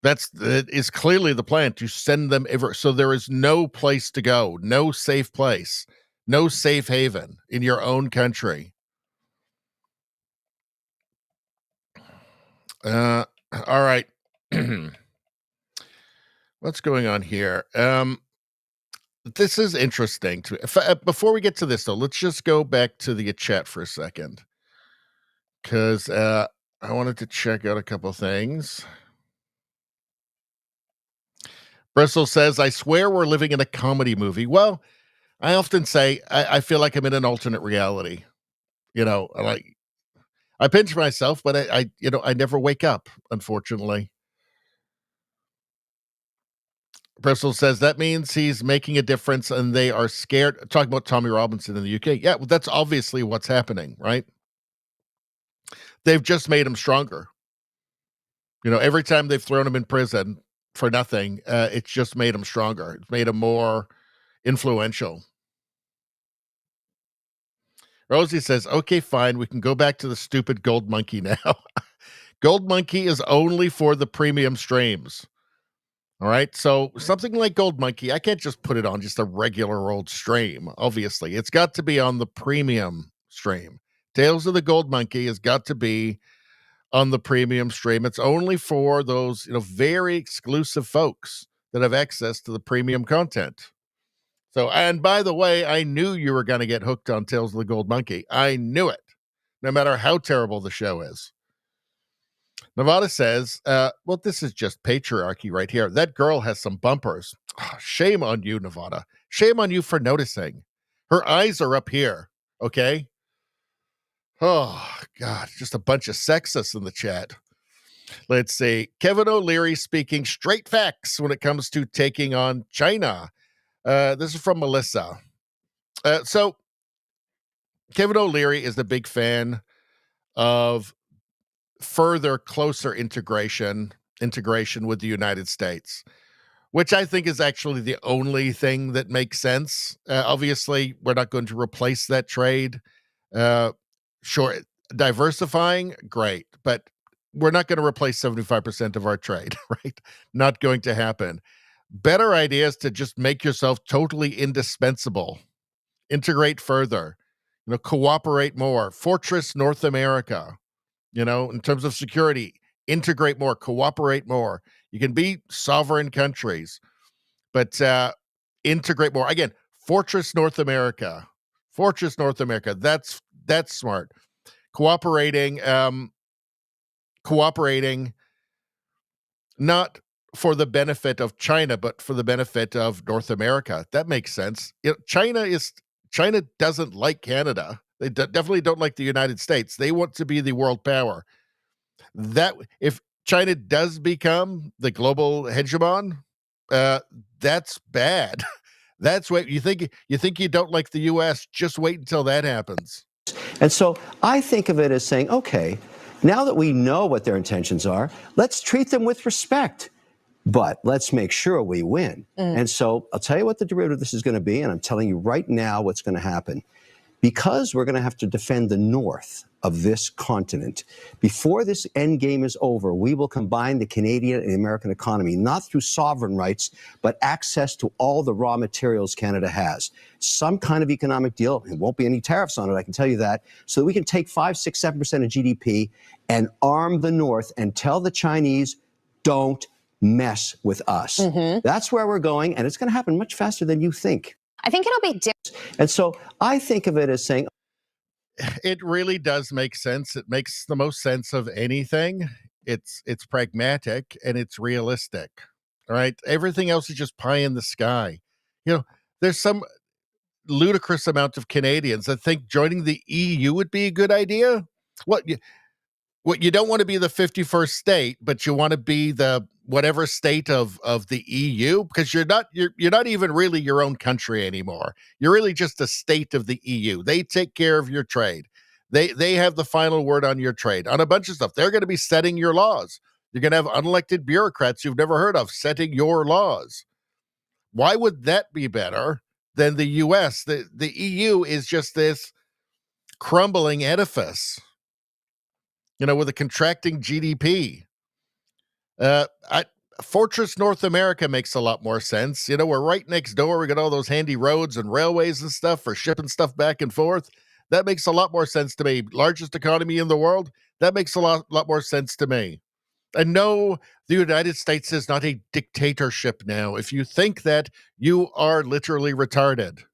That is clearly the plan, to send them ever. So there is no place to go, no safe place, no safe haven in your own country. All right. What's going on here? This is interesting. Before we get to this, though, let's just go back to the chat for a second, because I wanted to check out a couple things. Bristol says, I swear we're living in a comedy movie. Well, I often say I feel like I'm in an alternate reality. I pinch myself, but I never wake up, unfortunately. Bristol says that means he's making a difference and they are scared. Talking about Tommy Robinson in the UK. Yeah, well, that's obviously what's happening, right? They've just made him stronger. Every time they've thrown him in prison for nothing, it's just made him stronger. It's made him more influential. Rosie says, okay, fine. We can go back to the stupid Gold Monkey now. Gold Monkey is only for the premium streams. All right. So something like Gold Monkey, I can't just put it on just a regular old stream. Obviously, it's got to be on the premium stream. Tales of the Gold Monkey has got to be on the premium stream. It's only for those, very exclusive folks that have access to the premium content. So, and by the way, I knew you were going to get hooked on Tales of the Gold Monkey. I knew it, no matter how terrible the show is. Nevada says, well, this is just patriarchy right here. That girl has some bumpers. Oh, shame on you, Nevada. Shame on you for noticing. Her eyes are up here, okay? Oh, God, just a bunch of sexists in the chat. Let's see. Kevin O'Leary speaking straight facts when it comes to taking on China. This is from Melissa. So Kevin O'Leary is a big fan of further closer integration with the United States, which I think is actually the only thing that makes sense. Obviously, we're not going to replace that trade. Sure, diversifying, great, but we're not going to replace 75% of our trade, right? Not going to happen. Better idea is to just make yourself totally indispensable. Integrate further, cooperate more. Fortress North America, in terms of security, integrate more, cooperate more. You can be sovereign countries, but integrate more. Again, Fortress North America. That's smart. Cooperating, not for the benefit of China, but for the benefit of North America. That makes sense. China doesn't like Canada. They definitely don't like the United States. They want to be the world power. That if China does become the global hegemon, that's bad. That's what you think. You think you don't like the U.S. Just wait until that happens. And so I think of it as saying, okay, now that we know what their intentions are, let's treat them with respect, but let's make sure we win. And so I'll tell you what the derivative of this is going to be, and I'm telling you right now what's going to happen. Because we're going to have to defend the north of this continent, before this end game is over, we will combine the Canadian and American economy, not through sovereign rights, but access to all the raw materials Canada has. Some kind of economic deal. It won't be any tariffs on it, I can tell you that, so that we can take 5, 6, 7% of GDP and arm the north and tell the Chinese, don't mess with us. That's where we're going, and it's going to happen much faster than you think. I think it'll be different. And so I think of it as saying, it really does make sense. It makes the most sense of anything. It's pragmatic and it's realistic. All right. Everything else is just pie in the sky. There's some ludicrous amount of Canadians that think joining the EU would be a good idea. What? what you don't want to be the 51st state, but you want to be the whatever state of the EU, because you're not even really your own country anymore. You're really just a state of the EU. They take care of your trade. They have the final word on your trade, on a bunch of stuff. They're going to be setting your laws. You're going to have unelected bureaucrats you've never heard of setting your laws. Why would that be better than the US? The EU is just this crumbling edifice, with a contracting GDP. Fortress North America makes a lot more sense. We're right next door. We got all those handy roads and railways and stuff for shipping stuff back and forth. That makes a lot more sense to me. Largest economy in the world. That makes a lot more sense to me. And no, the United States is not a dictatorship now. If you think that, you are literally retarded.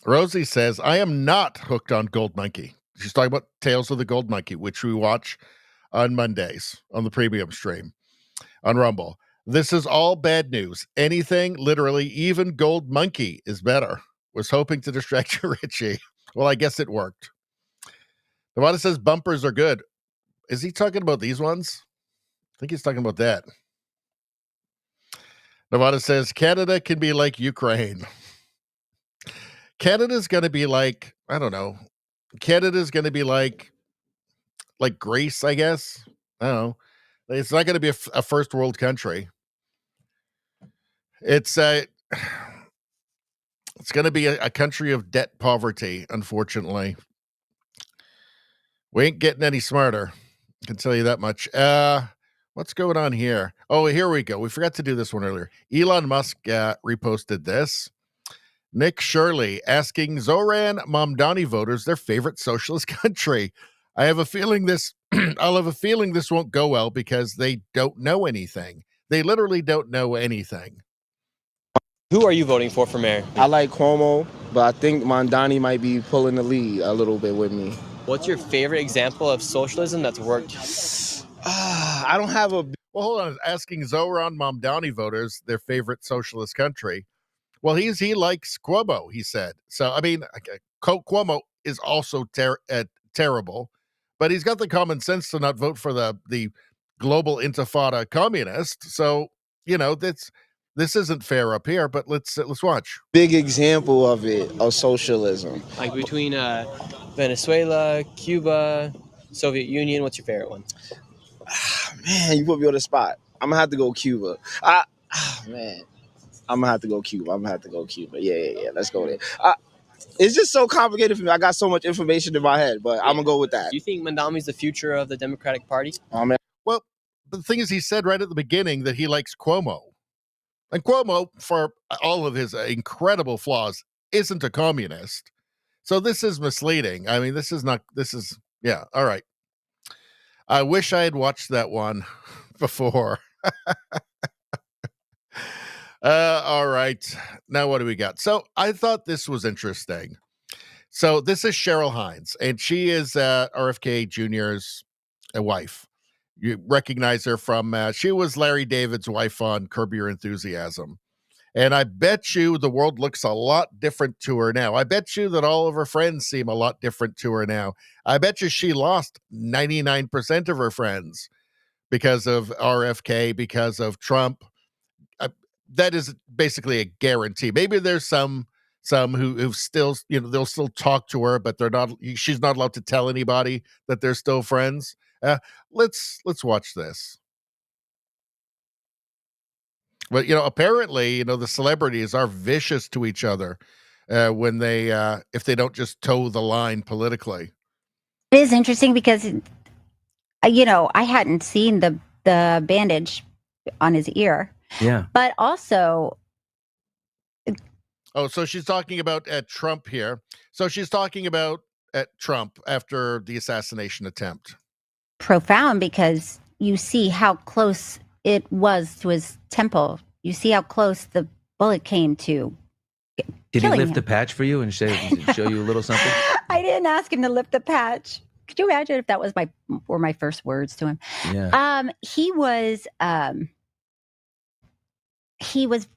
Rosie says, I am not hooked on Gold Monkey. She's talking about Tales of the Gold Monkey, which we watch on Mondays on the premium stream on Rumble. This is all bad news. Anything, literally, even Gold Monkey is better. Was hoping to distract you, Richie. Well, I guess it worked. Nevada says bumpers are good. Is he talking about these ones? I think he's talking about that. Nevada says Canada can be like Ukraine. Canada's going to be like, I don't know. Canada's going to be like Greece, I guess. I don't know. It's not going to be a first world country. It's going to be a country of debt poverty, unfortunately. We ain't getting any smarter. I can tell you that much. What's going on here? Oh, here we go. We forgot to do this one earlier. Elon Musk reposted this. Nick Shirley asking Zoran Mamdani voters their favorite socialist country. I'll have a feeling this won't go well because they don't know anything. They literally don't know anything. Who are you voting for mayor? I like Cuomo, but I think Mamdani might be pulling the lead a little bit with me. What's your favorite example of socialism that's worked? I don't have a... Well, hold on. Asking Zoran Mamdani voters their favorite socialist country. Well, he likes Cuomo, he said. So, I mean, Cuomo is also terrible, but he's got the common sense to not vote for the global intifada communist. So, this isn't fair up here, but let's watch. Big example of it, of socialism. Like between Venezuela, Cuba, Soviet Union, what's your favorite one? Man, you put me on the spot. I'm gonna have to go Cuba. Man, I'm gonna have to go Cuba. Yeah. Let's go there. It's just so complicated for me. I got so much information in my head, but I'm gonna go with that. Do you think Mamdani's the future of the Democratic Party? Well, the thing is, he said right at the beginning that he likes Cuomo. And Cuomo, for all of his incredible flaws, isn't a communist. So this is misleading. I mean, yeah, all right. I wish I had watched that one before. All right. Now, what do we got? So I thought this was interesting. So this is Cheryl Hines, and she is RFK Jr.'s wife. You recognize her from, she was Larry David's wife on Curb Your Enthusiasm. And I bet you the world looks a lot different to her now. I bet you that all of her friends seem a lot different to her now. I bet you she lost 99% of her friends because of RFK, because of Trump. That is basically a guarantee. Maybe there's some who still, they'll still talk to her, but she's not allowed to tell anybody that they're still friends. Let's watch this. But, apparently, the celebrities are vicious to each other when they, if they don't just toe the line politically. It is interesting because, I hadn't seen the bandage on his ear. Yeah. But also. Oh, so she's talking about Trump here. So she's talking about Trump after the assassination attempt. Profound because you see how close it was to his temple. You see how close the bullet came to. Did he lift him. the patch for you and show you a little something? I didn't ask him to lift the patch. Could you imagine if that was my first words to him? Yeah. He was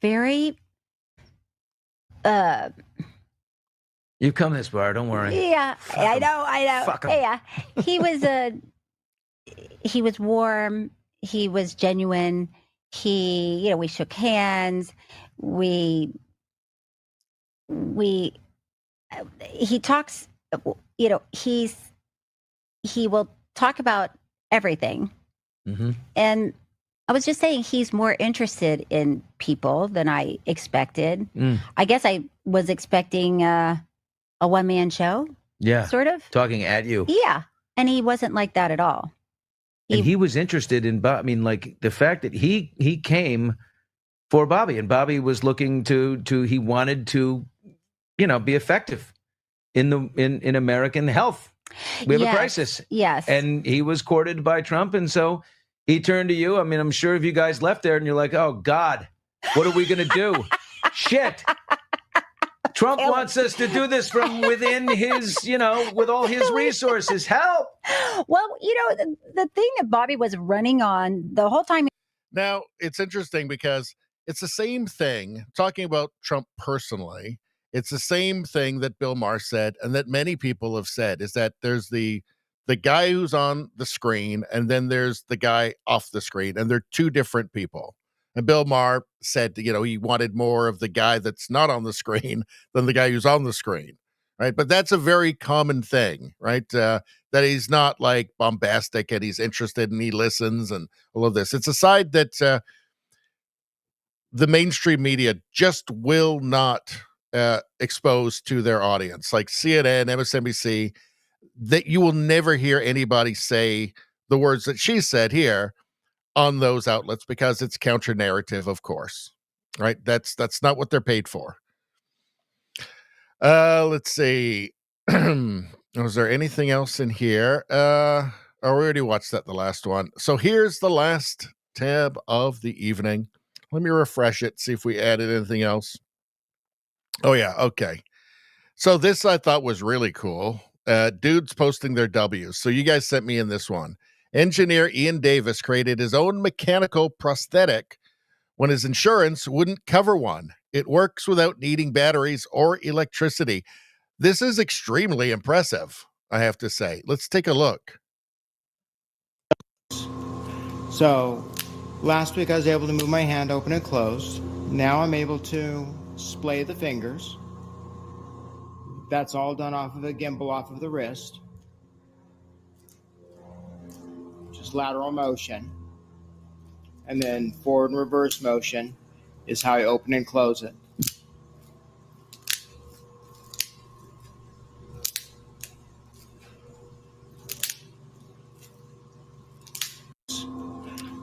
very You've come this far. Don't worry. Yeah, I know. Fuck 'em. Yeah, he was warm. He was genuine. We shook hands. He talks, he will talk about everything. Mm-hmm. And I was just saying he's more interested in people than I expected. I guess I was expecting a one-man show. Yeah. Sort of. Talking at you. Yeah. And he wasn't like that at all. And he was interested in Bob. I mean, like the fact that he came for Bobby, and Bobby was looking to he wanted to, be effective in American health. We have a crisis. Yes. And he was courted by Trump, and so he turned to you. I mean, I'm sure if you guys left there and you're like, oh God, what are we gonna do? Shit. Trump wants us to do this from within his, with all his resources. Help. Well, the thing that Bobby was running on the whole time. Now, it's interesting because it's the same thing, talking about Trump personally, it's the same thing that Bill Maher said and that many people have said, is that there's the guy who's on the screen and then there's the guy off the screen, and they're two different people. And Bill Maher said, he wanted more of the guy that's not on the screen than the guy who's on the screen, right? But that's a very common thing, right? That he's not like bombastic and he's interested and he listens and all of this. It's a side that the mainstream media just will not expose to their audience, like CNN, MSNBC, that you will never hear anybody say the words that she said here on those outlets because it's counter narrative, of course, right? That's not what they're paid for. Let's see. Was there anything else in here? We already watched that, the last one. So here's the last tab of the evening. Let me refresh it, see if we added anything else. Oh yeah, okay. So this I thought was really cool. Dudes posting their W's. So you guys sent me in this one. Engineer Ian Davis created his own mechanical prosthetic when his insurance wouldn't cover one. It works without needing batteries or electricity. This is extremely impressive, I have to say. Let's take a look. So last week I was able to move my hand open and closed. Now I'm able to splay the fingers. That's all done off of a gimbal off of the wrist. Just lateral motion. And then forward and reverse motion is how I open and close it.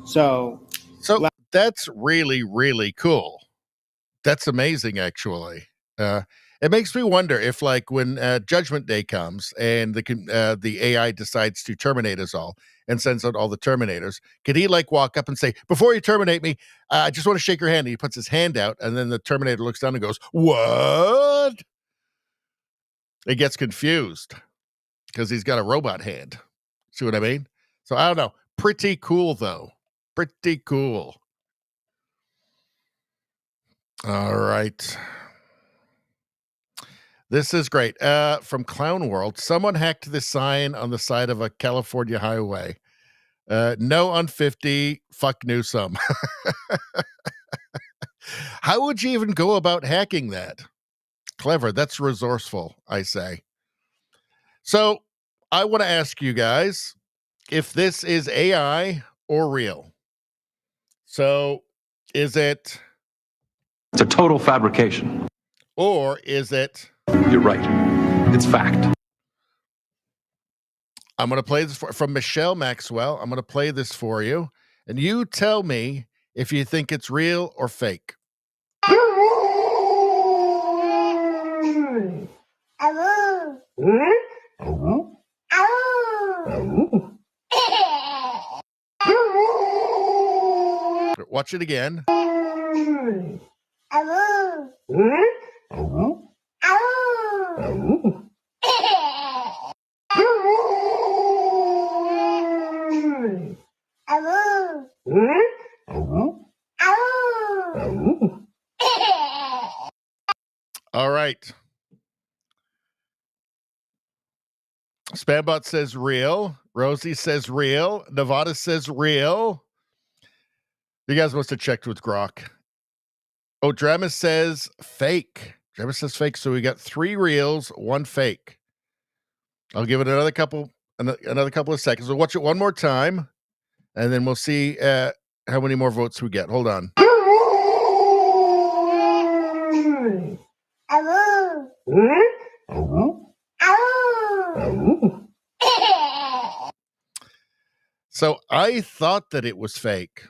So that's really, really cool. That's amazing, actually. It makes me wonder if, like, when Judgment Day comes and the AI decides to terminate us all and sends out all the Terminators, could he, like, walk up and say, before you terminate me, I just want to shake your hand? And he puts his hand out, and then the Terminator looks down and goes, what? It gets confused because he's got a robot hand. See what I mean? So I don't know. Pretty cool, though. Pretty cool. All right. This is great. From Clown World, someone hacked the sign on the side of a California highway. No on 50, fuck Newsom. How would you even go about hacking that? Clever. That's resourceful, I say. So I want to ask you guys if this is AI or real. So is it? It's a total fabrication. Or is it? You're right. It's fact. I'm going to play this from Michelle Maxwell. I'm going to play this for you. And you tell me if you think it's real or fake. Watch it again. All right. Spambot says real. Rosie says real. Nevada says real. You guys must have checked with Grok. Oh, Drama says fake. Drama says fake. So we got 3 reals, 1 fake. I'll give it another couple of seconds. We'll watch it one more time, and then we'll see how many more votes we get. Hold on. So I thought that it was fake,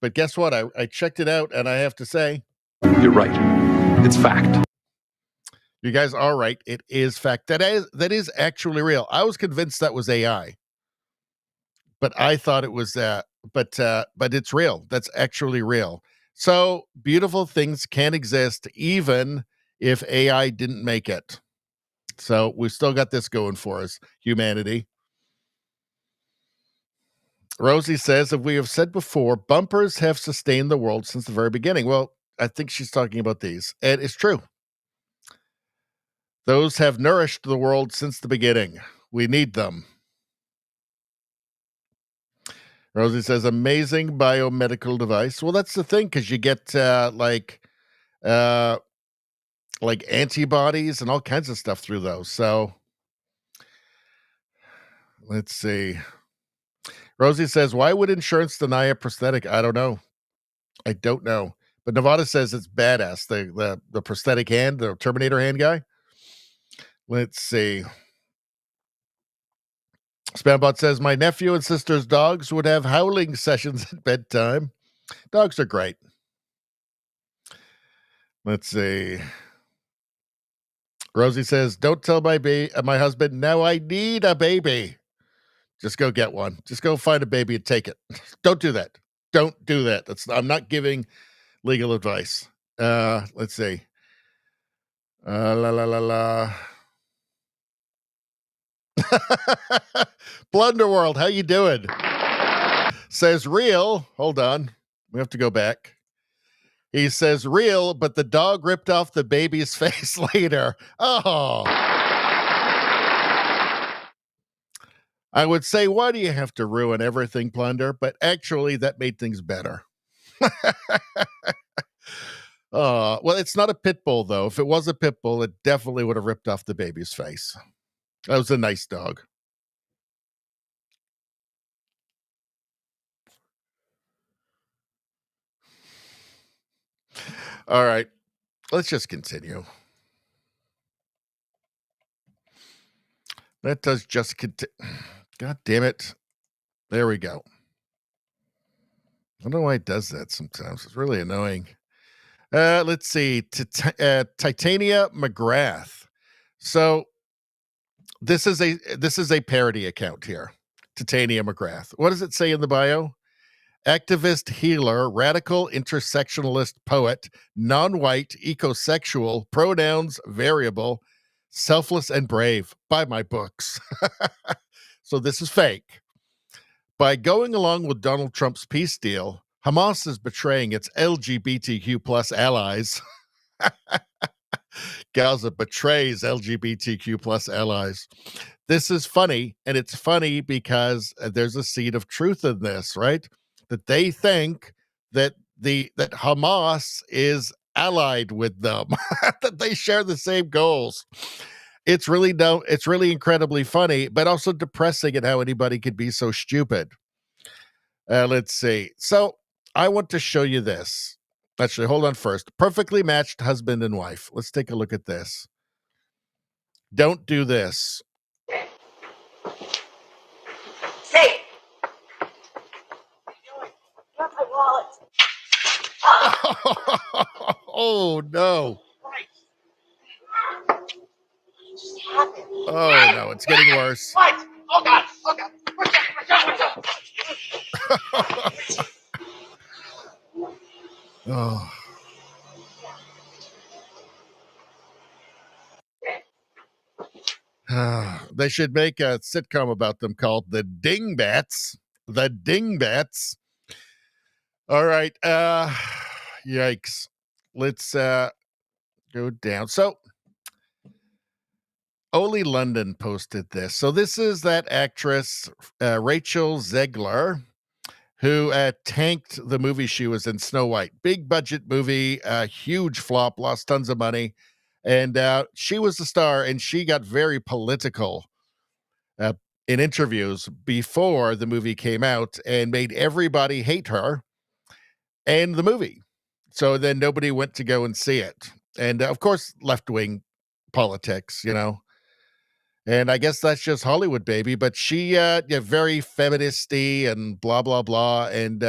but guess what? I checked it out, and I have to say, You're right. It's fact. You guys are right. It is fact. That is actually real. I was convinced that was AI, but I thought it was but it's real. That's actually real. So beautiful things can exist even if AI didn't make it. So we've still got this going for us, humanity. Rosie says, as we have said before, bumpers have sustained the world since the very beginning. Well, I think she's talking about these. And it's true. Those have nourished the world since the beginning. We need them. Rosie says, amazing biomedical device. Well, that's the thing, because you get like antibodies and all kinds of stuff through those. So let's see. Rosie says, why would insurance deny a prosthetic? I don't know. But Nevada says it's badass. The prosthetic hand, the Terminator hand guy. Let's see. Spambot says, my nephew and sister's dogs would have howling sessions at bedtime. Dogs are great. Let's see. Rosie says, don't tell my husband, now I need a baby. Just go get one. Just go find a baby and take it. Don't do that. Don't do that. I'm not giving legal advice. Let's see. Blunderworld, how you doing? Says real. Hold on. We have to go back. He says real, but the dog ripped off the baby's face later. Oh. I would say, why do you have to ruin everything, Plunder? But actually, that made things better. Well, it's not a pit bull, though. If it was a pit bull, it definitely would have ripped off the baby's face. That was a nice dog. All right. Let's just continue. That does just continue. God damn it. There we go. I don't know why it does that sometimes. It's really annoying. Let's see. Titania McGrath. So this is a parody account here. Titania McGrath. What does it say in the bio? Activist, healer, radical, intersectionalist poet, non-white, ecosexual, pronouns variable, selfless and brave. Buy my books. So this is fake. By going along with Donald Trump's peace deal, Hamas is betraying its LGBTQ plus allies. Gaza betrays LGBTQ plus allies. This is funny, and it's funny because there's a seed of truth in this, right? That they think that that Hamas is allied with them, that they share the same goals. It's really incredibly funny, but also depressing at how anybody could be so stupid. Let's see. So I want to show you this. Actually, hold on first. Perfectly matched husband and wife. Let's take a look at this. Don't do this. Say, where's my wallet? Oh no. Oh no, it's getting worse. What? Oh God! Oh God! Watch out! Oh. They should make a sitcom about them called The Dingbats. The Dingbats. All right. Yikes. Let's go down. So Oli London posted this. So this is that actress, Rachel Zegler, who tanked the movie she was in, Snow White. Big budget movie, huge flop, lost tons of money. And she was the star, and she got very political in interviews before the movie came out and made everybody hate her and the movie. So then nobody went to go and see it. And of course, left-wing politics, you know. And I guess that's just Hollywood, baby. But she, very feministy and blah, blah, blah. And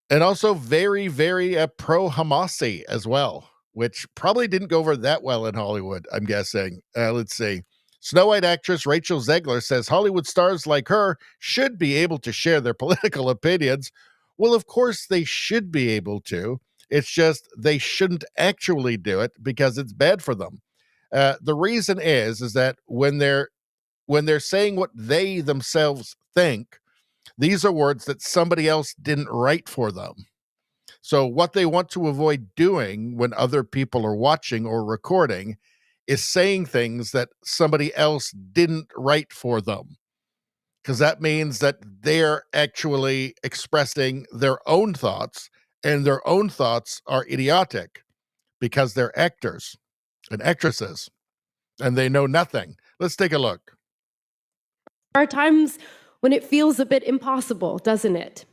also very, very pro-Hamasi as well, which probably didn't go over that well in Hollywood, I'm guessing. Let's see. Snow White actress Rachel Zegler says Hollywood stars like her should be able to share their political opinions. Well, of course they should be able to. It's just they shouldn't actually do it because it's bad for them. The reason is that when they're saying what they themselves think, these are words that somebody else didn't write for them. So what they want to avoid doing when other people are watching or recording is saying things that somebody else didn't write for them. Because that means that they're actually expressing their own thoughts, and their own thoughts are idiotic because they're actors and actresses, and they know nothing. Let's take a look. There are times when it feels a bit impossible, doesn't it?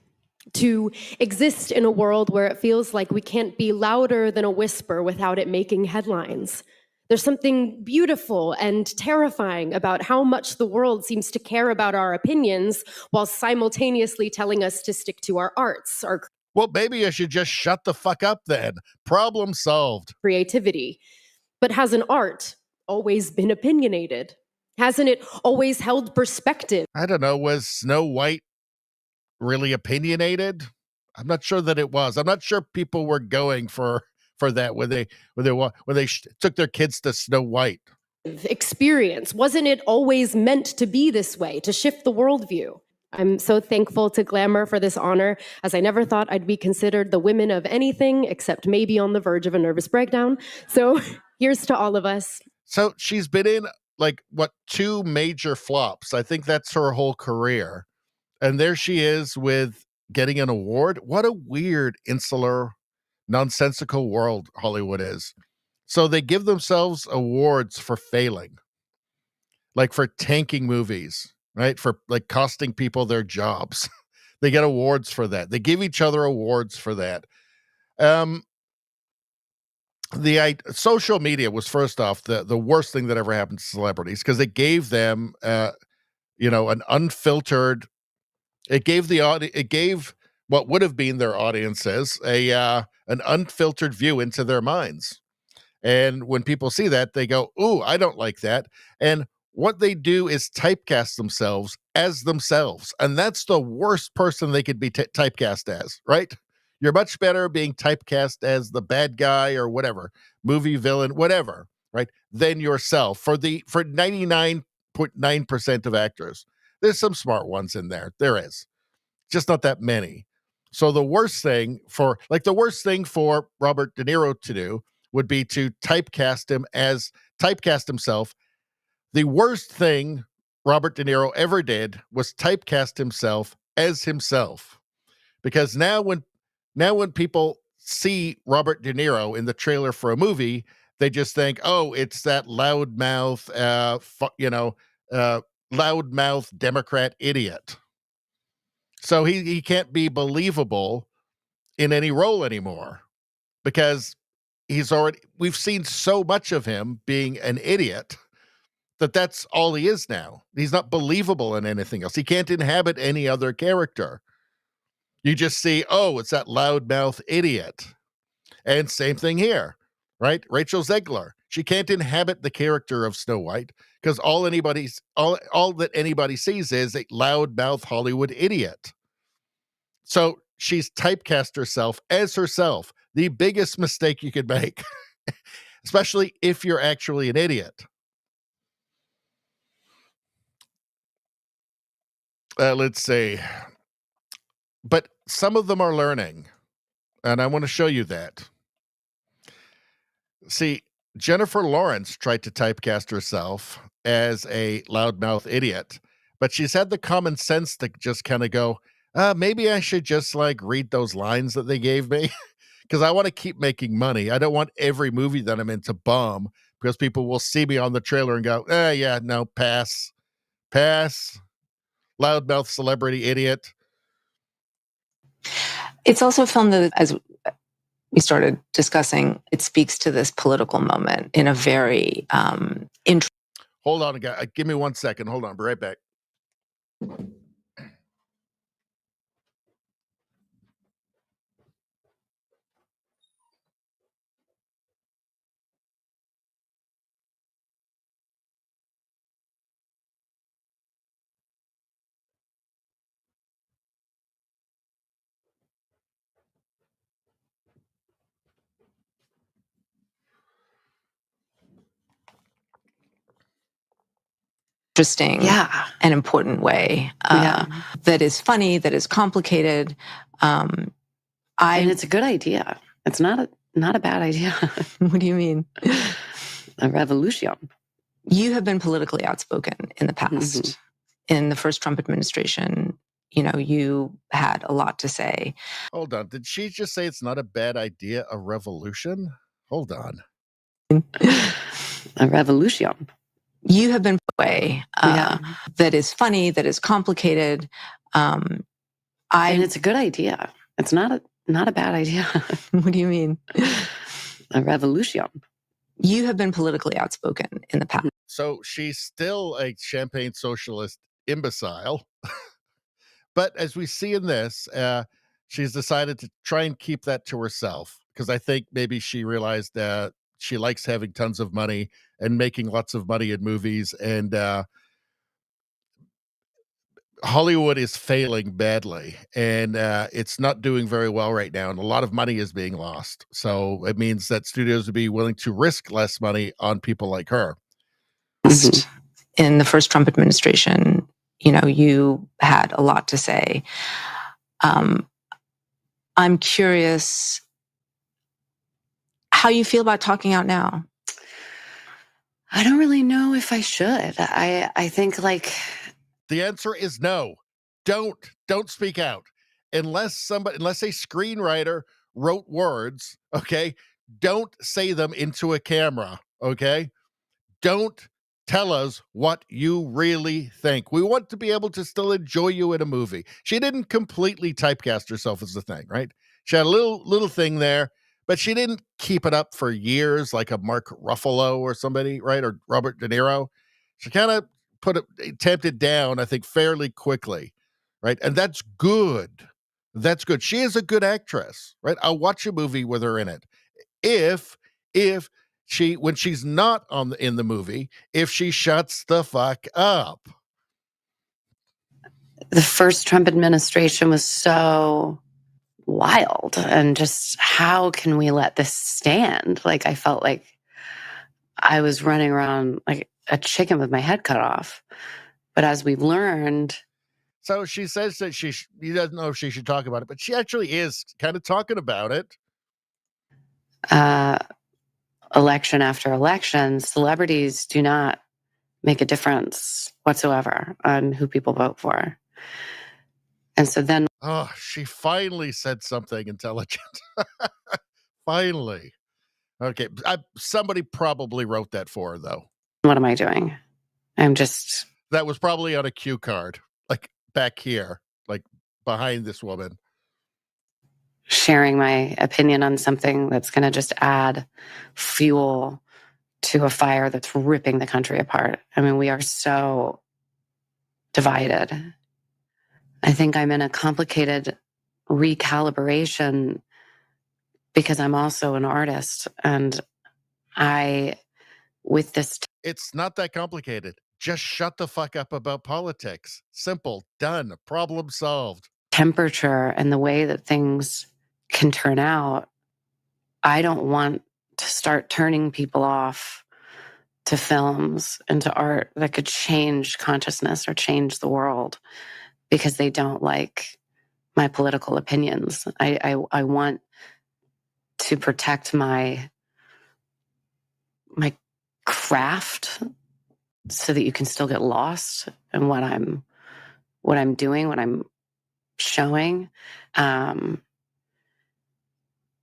To exist in a world where it feels like we can't be louder than a whisper without it making headlines. There's something beautiful and terrifying about how much the world seems to care about our opinions while simultaneously telling us to stick to our arts, our Well, maybe I should just shut the fuck up then. Problem solved. creativity. But has an art always been opinionated? Hasn't it always held perspective? I don't know. Was Snow White really opinionated? I'm not sure that it was. I'm not sure people were going for that when they took their kids to Snow White. Experience. Wasn't it always meant to be this way, to shift the worldview? I'm so thankful to Glamour for this honor, as I never thought I'd be considered the women of anything except maybe on the verge of a nervous breakdown. So here's to all of us. So she's been in two major flops. I think that's her whole career. And there she is with getting an award. What a weird, insular, nonsensical world Hollywood is. So they give themselves awards for failing, like for tanking movies, right? For like costing people their jobs. They get awards for that. They give each other awards for that. Social media was, first off, the worst thing that ever happened to celebrities, because it gave them, an unfiltered. It gave what would have been their audiences an unfiltered view into their minds. And when people see that, they go, "Ooh, I don't like that." And what they do is typecast themselves as themselves. And that's the worst person they could be typecast as, right? You're much better being typecast as the bad guy or whatever, movie villain, whatever, right? Than yourself. For 99.9% of actors. There's some smart ones in there. There is. Just not that many. So the worst thing for Robert De Niro to do would be to typecast himself. The worst thing Robert De Niro ever did was typecast himself as himself. Because now when people see Robert De Niro in the trailer for a movie, they just think, "Oh, it's that loudmouth, loudmouth Democrat idiot." So he can't be believable in any role anymore because we've seen so much of him being an idiot that's all he is now. He's not believable in anything else. He can't inhabit any other character. You just see, oh, it's that loudmouth idiot. And same thing here, right? Rachel Zegler. She can't inhabit the character of Snow White because all that anybody sees is a loudmouth Hollywood idiot. So she's typecast herself as herself. The biggest mistake you could make, especially if you're actually an idiot. Let's see. But some of them are learning, and I want to show you that. See, Jennifer Lawrence tried to typecast herself as a loudmouth idiot, but she's had the common sense to just kind of go, maybe I should just like read those lines that they gave me because I want to keep making money. I don't want every movie that I'm in to bomb because people will see me on the trailer and go, yeah, no, pass, loudmouth celebrity idiot. It's also a film that, as we started discussing, it speaks to this political moment in a very Hold on, guy. Give me 1 second. Hold on. Be right back. interesting and important way that is funny, that is complicated. And it's a good idea. It's not a bad idea. What do you mean? A revolution. You have been politically outspoken in the past. In the first Trump administration, you had a lot to say. Hold on. Did she just say it's not a bad idea, a revolution? Hold on. A revolution. You have been way that is funny, that is complicated. And it's a good idea. It's not a bad idea. What do you mean? A revolution. You have been politically outspoken in the past. So she's still a champagne socialist imbecile. But as we see in this, she's decided to try and keep that to herself because I think maybe she realized that she likes having tons of money and making lots of money in movies. And Hollywood is failing badly and it's not doing very well right now. And a lot of money is being lost. So it means that studios would be willing to risk less money on people like her. In the first Trump administration, you had a lot to say. I'm curious how you feel about talking out now. I don't really know if I should. I think the answer is no. Don't speak out unless a screenwriter wrote words. Okay, don't say them into a camera. Okay, don't tell us what you really think. We want to be able to still enjoy you in a movie. She didn't completely typecast herself as the thing, right? She had a little thing there, but she didn't keep it up for years like a Mark Ruffalo or somebody, right? Or Robert De Niro. She kind of tamped it down, I think, fairly quickly, right? And that's good. That's good. She is a good actress, right? I'll watch a movie with her in it. If when she's not in the movie, if she shuts the fuck up. The first Trump administration was so wild, and just how can we let this stand? Like, I felt like I was running around like a chicken with my head cut off. But as we've learned, so she says that she doesn't know if she should talk about it, but she actually is kind of talking about it. Election after election, celebrities do not make a difference whatsoever on who people vote for. And so then... Oh, she finally said something intelligent. Finally. Okay. Somebody probably wrote that for her, though. What am I doing? That was probably on a cue card, like back here, like behind this woman. Sharing my opinion on something that's going to just add fuel to a fire that's ripping the country apart. I mean, we are so divided. I think I'm in a complicated recalibration because I'm also an artist, and it's not that complicated. Just shut the fuck up about politics. Simple, done, problem solved. Temperature and the way that things can turn out, I don't want to start turning people off to films and to art that could change consciousness or change the world because they don't like my political opinions. I want to protect my my craft so that you can still get lost in what I'm doing, what I'm showing. And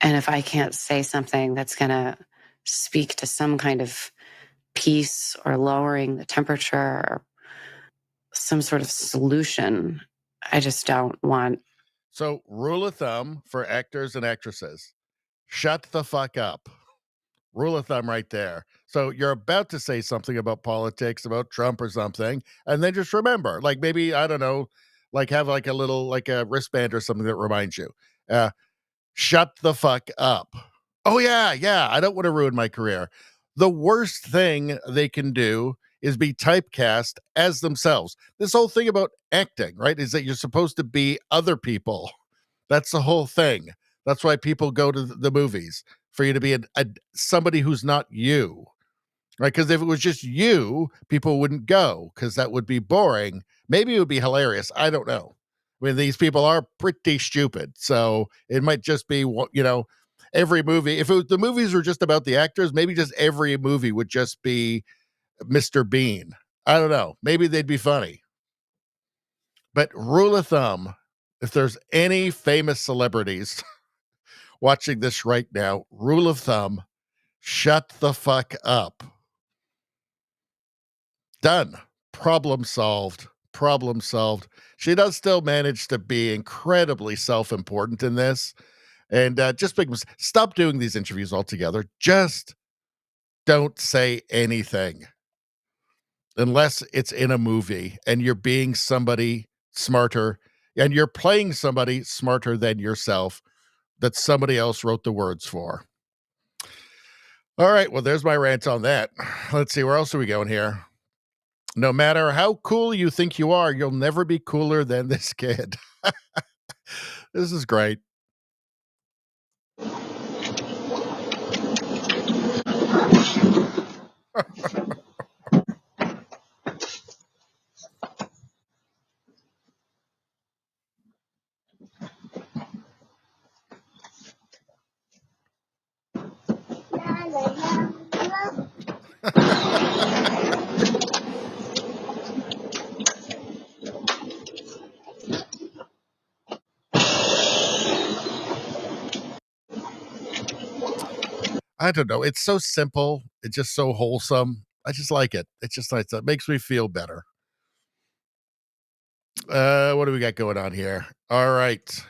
if I can't say something that's going to speak to some kind of peace or lowering the temperature or some sort of solution, I just don't want. So, rule of thumb for actors and actresses: shut the fuck up. Rule of thumb right there. So you're about to say something about politics, about Trump or something, and then just remember, like maybe, I don't know, like have like a little, like a wristband or something that reminds you, shut the fuck up. Oh yeah, I don't want to ruin my career. The worst thing they can do is be typecast as themselves. This whole thing about acting, right, is that you're supposed to be other people. That's the whole thing. That's why people go to the movies, for you to be somebody who's not you, right? Because if it was just you, people wouldn't go because that would be boring. Maybe it would be hilarious. I don't know. I mean, these people are pretty stupid, so it might just be, every movie. If the movies were just about the actors, maybe just every movie would just be Mr. Bean. I don't know. Maybe they'd be funny. But rule of thumb, if there's any famous celebrities watching this right now, rule of thumb, shut the fuck up. Done. Problem solved. Problem solved. She does still manage to be incredibly self-important in this. And just stop doing these interviews altogether. Just don't say anything unless it's in a movie and you're being somebody smarter and you're playing somebody smarter than yourself that somebody else wrote the words for. All right, well, there's my rant on that. Let's see, where else are we going here? No matter how cool you think you are, you'll never be cooler than this kid. This is great. I don't know. It's so simple. It's just so wholesome. I just like it. It's just nice. It makes me feel better. What do we got going on here? All right.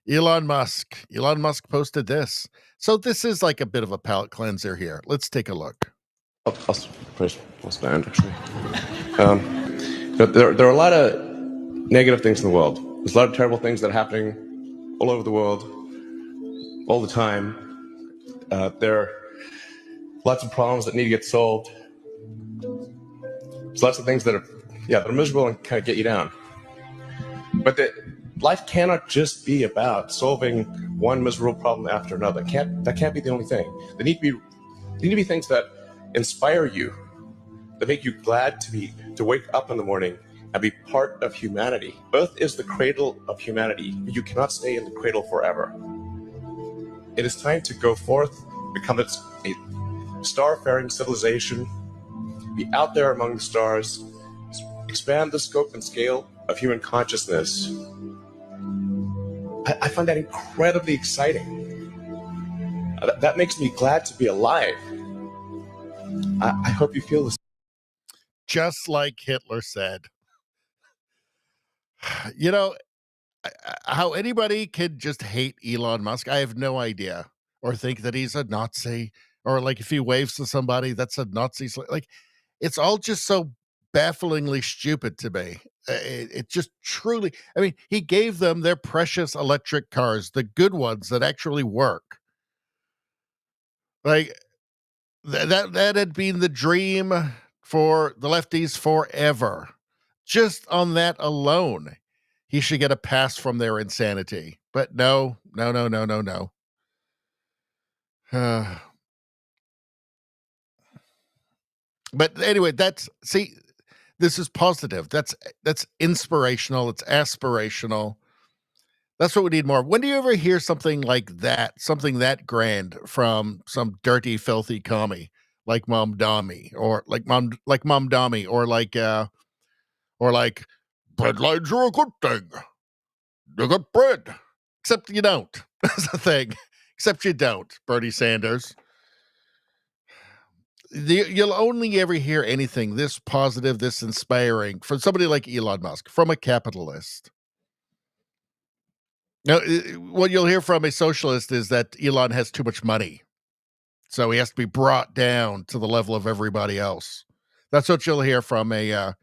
Elon Musk. Elon Musk posted this. So this is like a bit of a palate cleanser here. Let's take a look. I'll stand, actually. There are a lot of negative things in the world. There's a lot of terrible things that are happening all over the world, all the time. There are lots of problems that need to get solved. There's lots of things that are miserable and kind of get you down. But life cannot just be about solving one miserable problem after another. That can't be the only thing. There need to be things that inspire you, that make you glad to wake up in the morning and be part of humanity. Earth is the cradle of humanity, but you cannot stay in the cradle forever. It is time to go forth, become a star-faring civilization, be out there among the stars, expand the scope and scale of human consciousness. I find that incredibly exciting. That makes me glad to be alive. I hope you feel this. Just like Hitler said. How anybody could just hate Elon Musk, I have no idea. Or think that he's a Nazi. Or like if he waves to somebody, that's a Nazi. Like, it's all just so bafflingly stupid to me. It just truly, I mean, he gave them their precious electric cars, the good ones that actually work. Like, that had been the dream for the lefties forever. Just on that alone, he should get a pass from their insanity. But no. But anyway, this is positive. That's inspirational. It's aspirational. That's what we need more. When do you ever hear something like that, something that grand from some dirty, filthy commie like Mom Dami, or like Mom Dami, or like bread lines are a good thing. You got bread. Except you don't. That's the thing. Except you don't, Bernie Sanders. You'll only ever hear anything this positive, this inspiring from somebody like Elon Musk, from a capitalist. Now, what you'll hear from a socialist is that Elon has too much money, so he has to be brought down to the level of everybody else. That's what you'll hear from a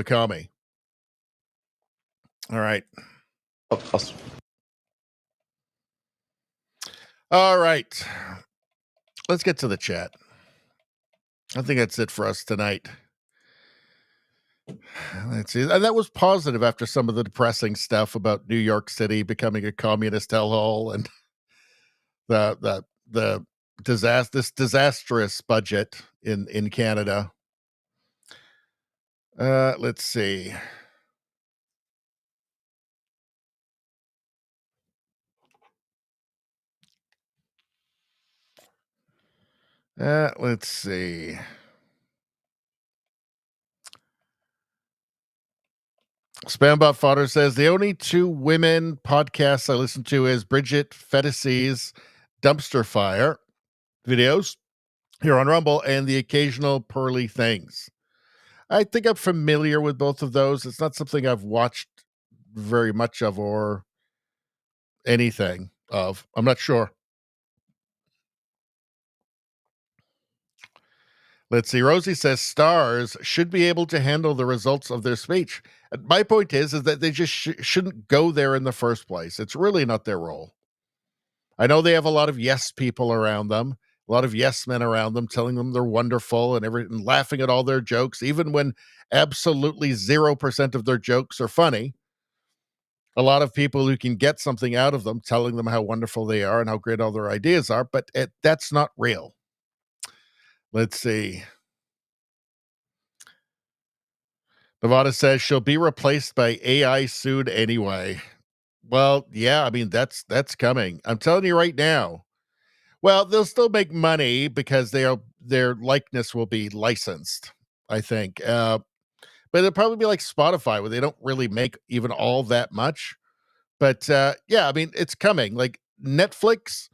commie. All right. All right. Let's get to the chat. I think that's it for us tonight. Let's see. And that was positive after some of the depressing stuff about New York City becoming a communist hellhole and the disastrous budget in Canada. Let's see. Let's see. Spambot Fodder says the only two women podcasts I listen to is Bridget Fettice's Dumpster Fire videos here on Rumble and the occasional Pearly Things. I think I'm familiar with both of those. It's not something I've watched very much of or anything of. I'm not sure. Let's see. Rosie says stars should be able to handle the results of their speech. My point is that they just shouldn't go there in the first place. It's really not their role. I know they have a lot of yes people around them, a lot of yes men around them, telling them they're wonderful and laughing at all their jokes, even when absolutely 0% of their jokes are funny. A lot of people who can get something out of them, telling them how wonderful they are and how great all their ideas are, but that's not real. Let's see. Nevada says she'll be replaced by AI soon anyway. Well, yeah, I mean, that's coming. I'm telling you right now. Well, they'll still make money because their likeness will be licensed, I think. But it'll probably be like Spotify, where they don't really make even all that much. But yeah, I mean, it's coming. Like Netflix,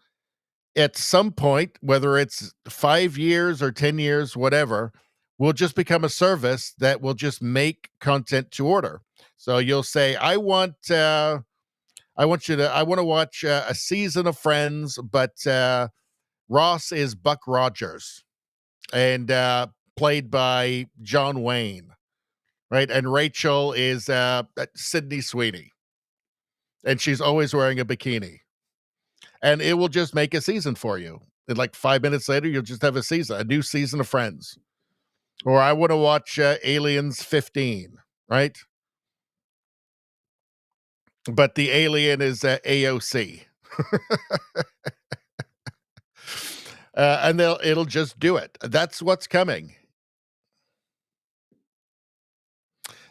at some point, whether it's 5 years or 10 years, whatever, will just become a service that will just make content to order. So you'll say, I want to watch a season of Friends, but Ross is Buck Rogers and played by John Wayne, right? And Rachel is Sydney Sweeney, and she's always wearing a bikini. And it will just make a season for you. And like 5 minutes later, you'll just have a new season of Friends. Or I want to watch Aliens 15, right? But the alien is AOC. And it'll just do it. That's what's coming.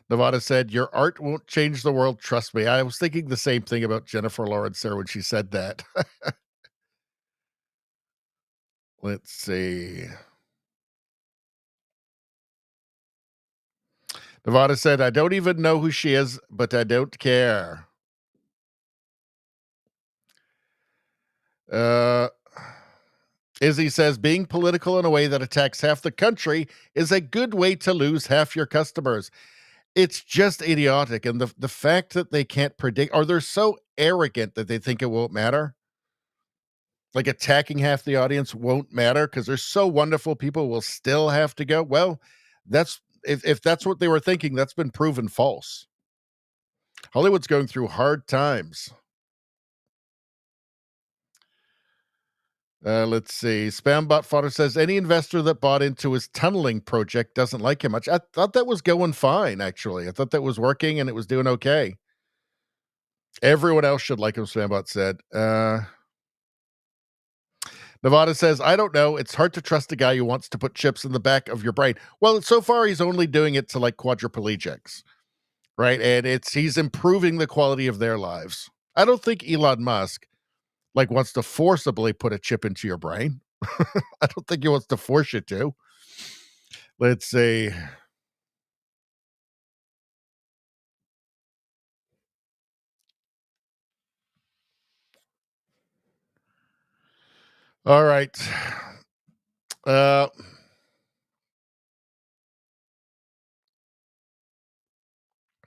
Nevada said, your art won't change the world. Trust me. I was thinking the same thing about Jennifer Lawrence there when she said that. Let's see. Nevada said, I don't even know who she is, but I don't care. Izzy says, being political in a way that attacks half the country is a good way to lose half your customers. It's just idiotic. And the fact that they can't predict, or they're so arrogant that they think it won't matter. Like attacking half the audience won't matter because they're so wonderful, people will still have to go. Well, if that's what they were thinking, that's been proven false. Hollywood's going through hard times. Let's see. Spambot Fodder says, any investor that bought into his tunneling project doesn't like him much. I thought that was going fine, actually. I thought that was working and it was doing okay. Everyone else should like him, Spambot said. Nevada says, I don't know. It's hard to trust a guy who wants to put chips in the back of your brain. Well, so far, he's only doing it to like quadriplegics, right? And he's improving the quality of their lives. I don't think Elon Musk wants to forcibly put a chip into your brain. I don't think he wants to force you to. Let's see. All right. All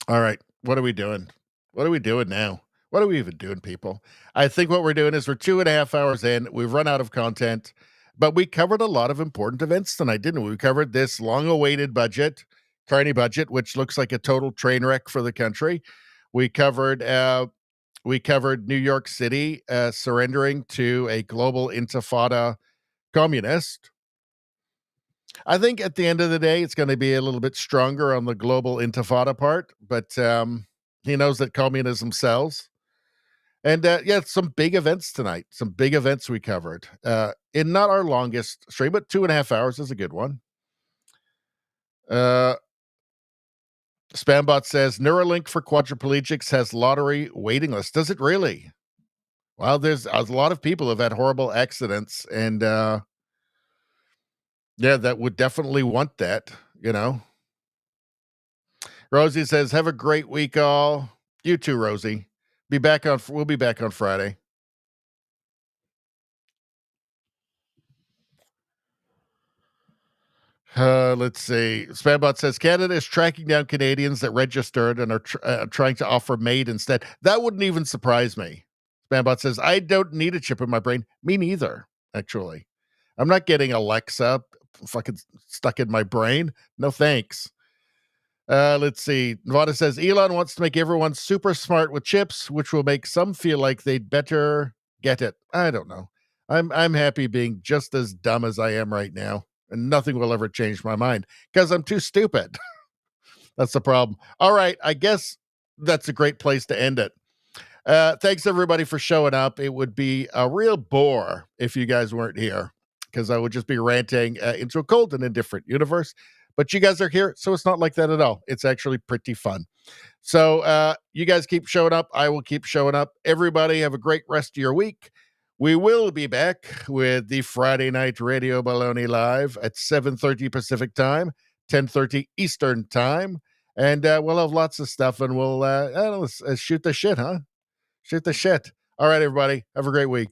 right. What are we doing? What are we doing now? What are we even doing, people? I think what we're doing is we're 2.5 hours in. We've run out of content, but we covered a lot of important events tonight, didn't we? We covered this long-awaited budget, Carney budget, which looks like a total train wreck for the country. We covered New York City surrendering to a global intifada communist. I think at the end of the day, it's going to be a little bit stronger on the global intifada part, but he knows that communism sells. And yeah, some big events tonight. Some big events we covered. In not our longest stream, but 2.5 hours is a good one. Spambot says Neuralink for quadriplegics has lottery waiting list. Does it really? Well, there's a lot of people who've had horrible accidents, and yeah, that would definitely want that, you know. Rosie says, have a great week, all. You too, Rosie. We'll be back on Friday. Let's see. Spambot says Canada is tracking down Canadians that registered and are trying to offer MAID instead. That wouldn't even surprise me. Spambot says, I don't need a chip in my brain. Me neither, actually. I'm not getting Alexa fucking stuck in my brain. No thanks. Let's see. Nevada says Elon wants to make everyone super smart with chips, which will make some feel like they'd better get it. I don't know. I'm happy being just as dumb as I am right now, and nothing will ever change my mind because I'm too stupid. That's the problem. All right, I guess that's a great place to end it. Thanks everybody for showing up. It would be a real bore if you guys weren't here because I would just be ranting into a cold and indifferent universe. But you guys are here, so it's not like that at all. It's actually pretty fun. So you guys keep showing up. I will keep showing up. Everybody have a great rest of your week. We will be back with the Friday Night Radio Baloney Live at 7:30 Pacific Time, 10:30 Eastern Time. And we'll have lots of stuff, and we'll shoot the shit, huh? Shoot the shit. All right, everybody. Have a great week.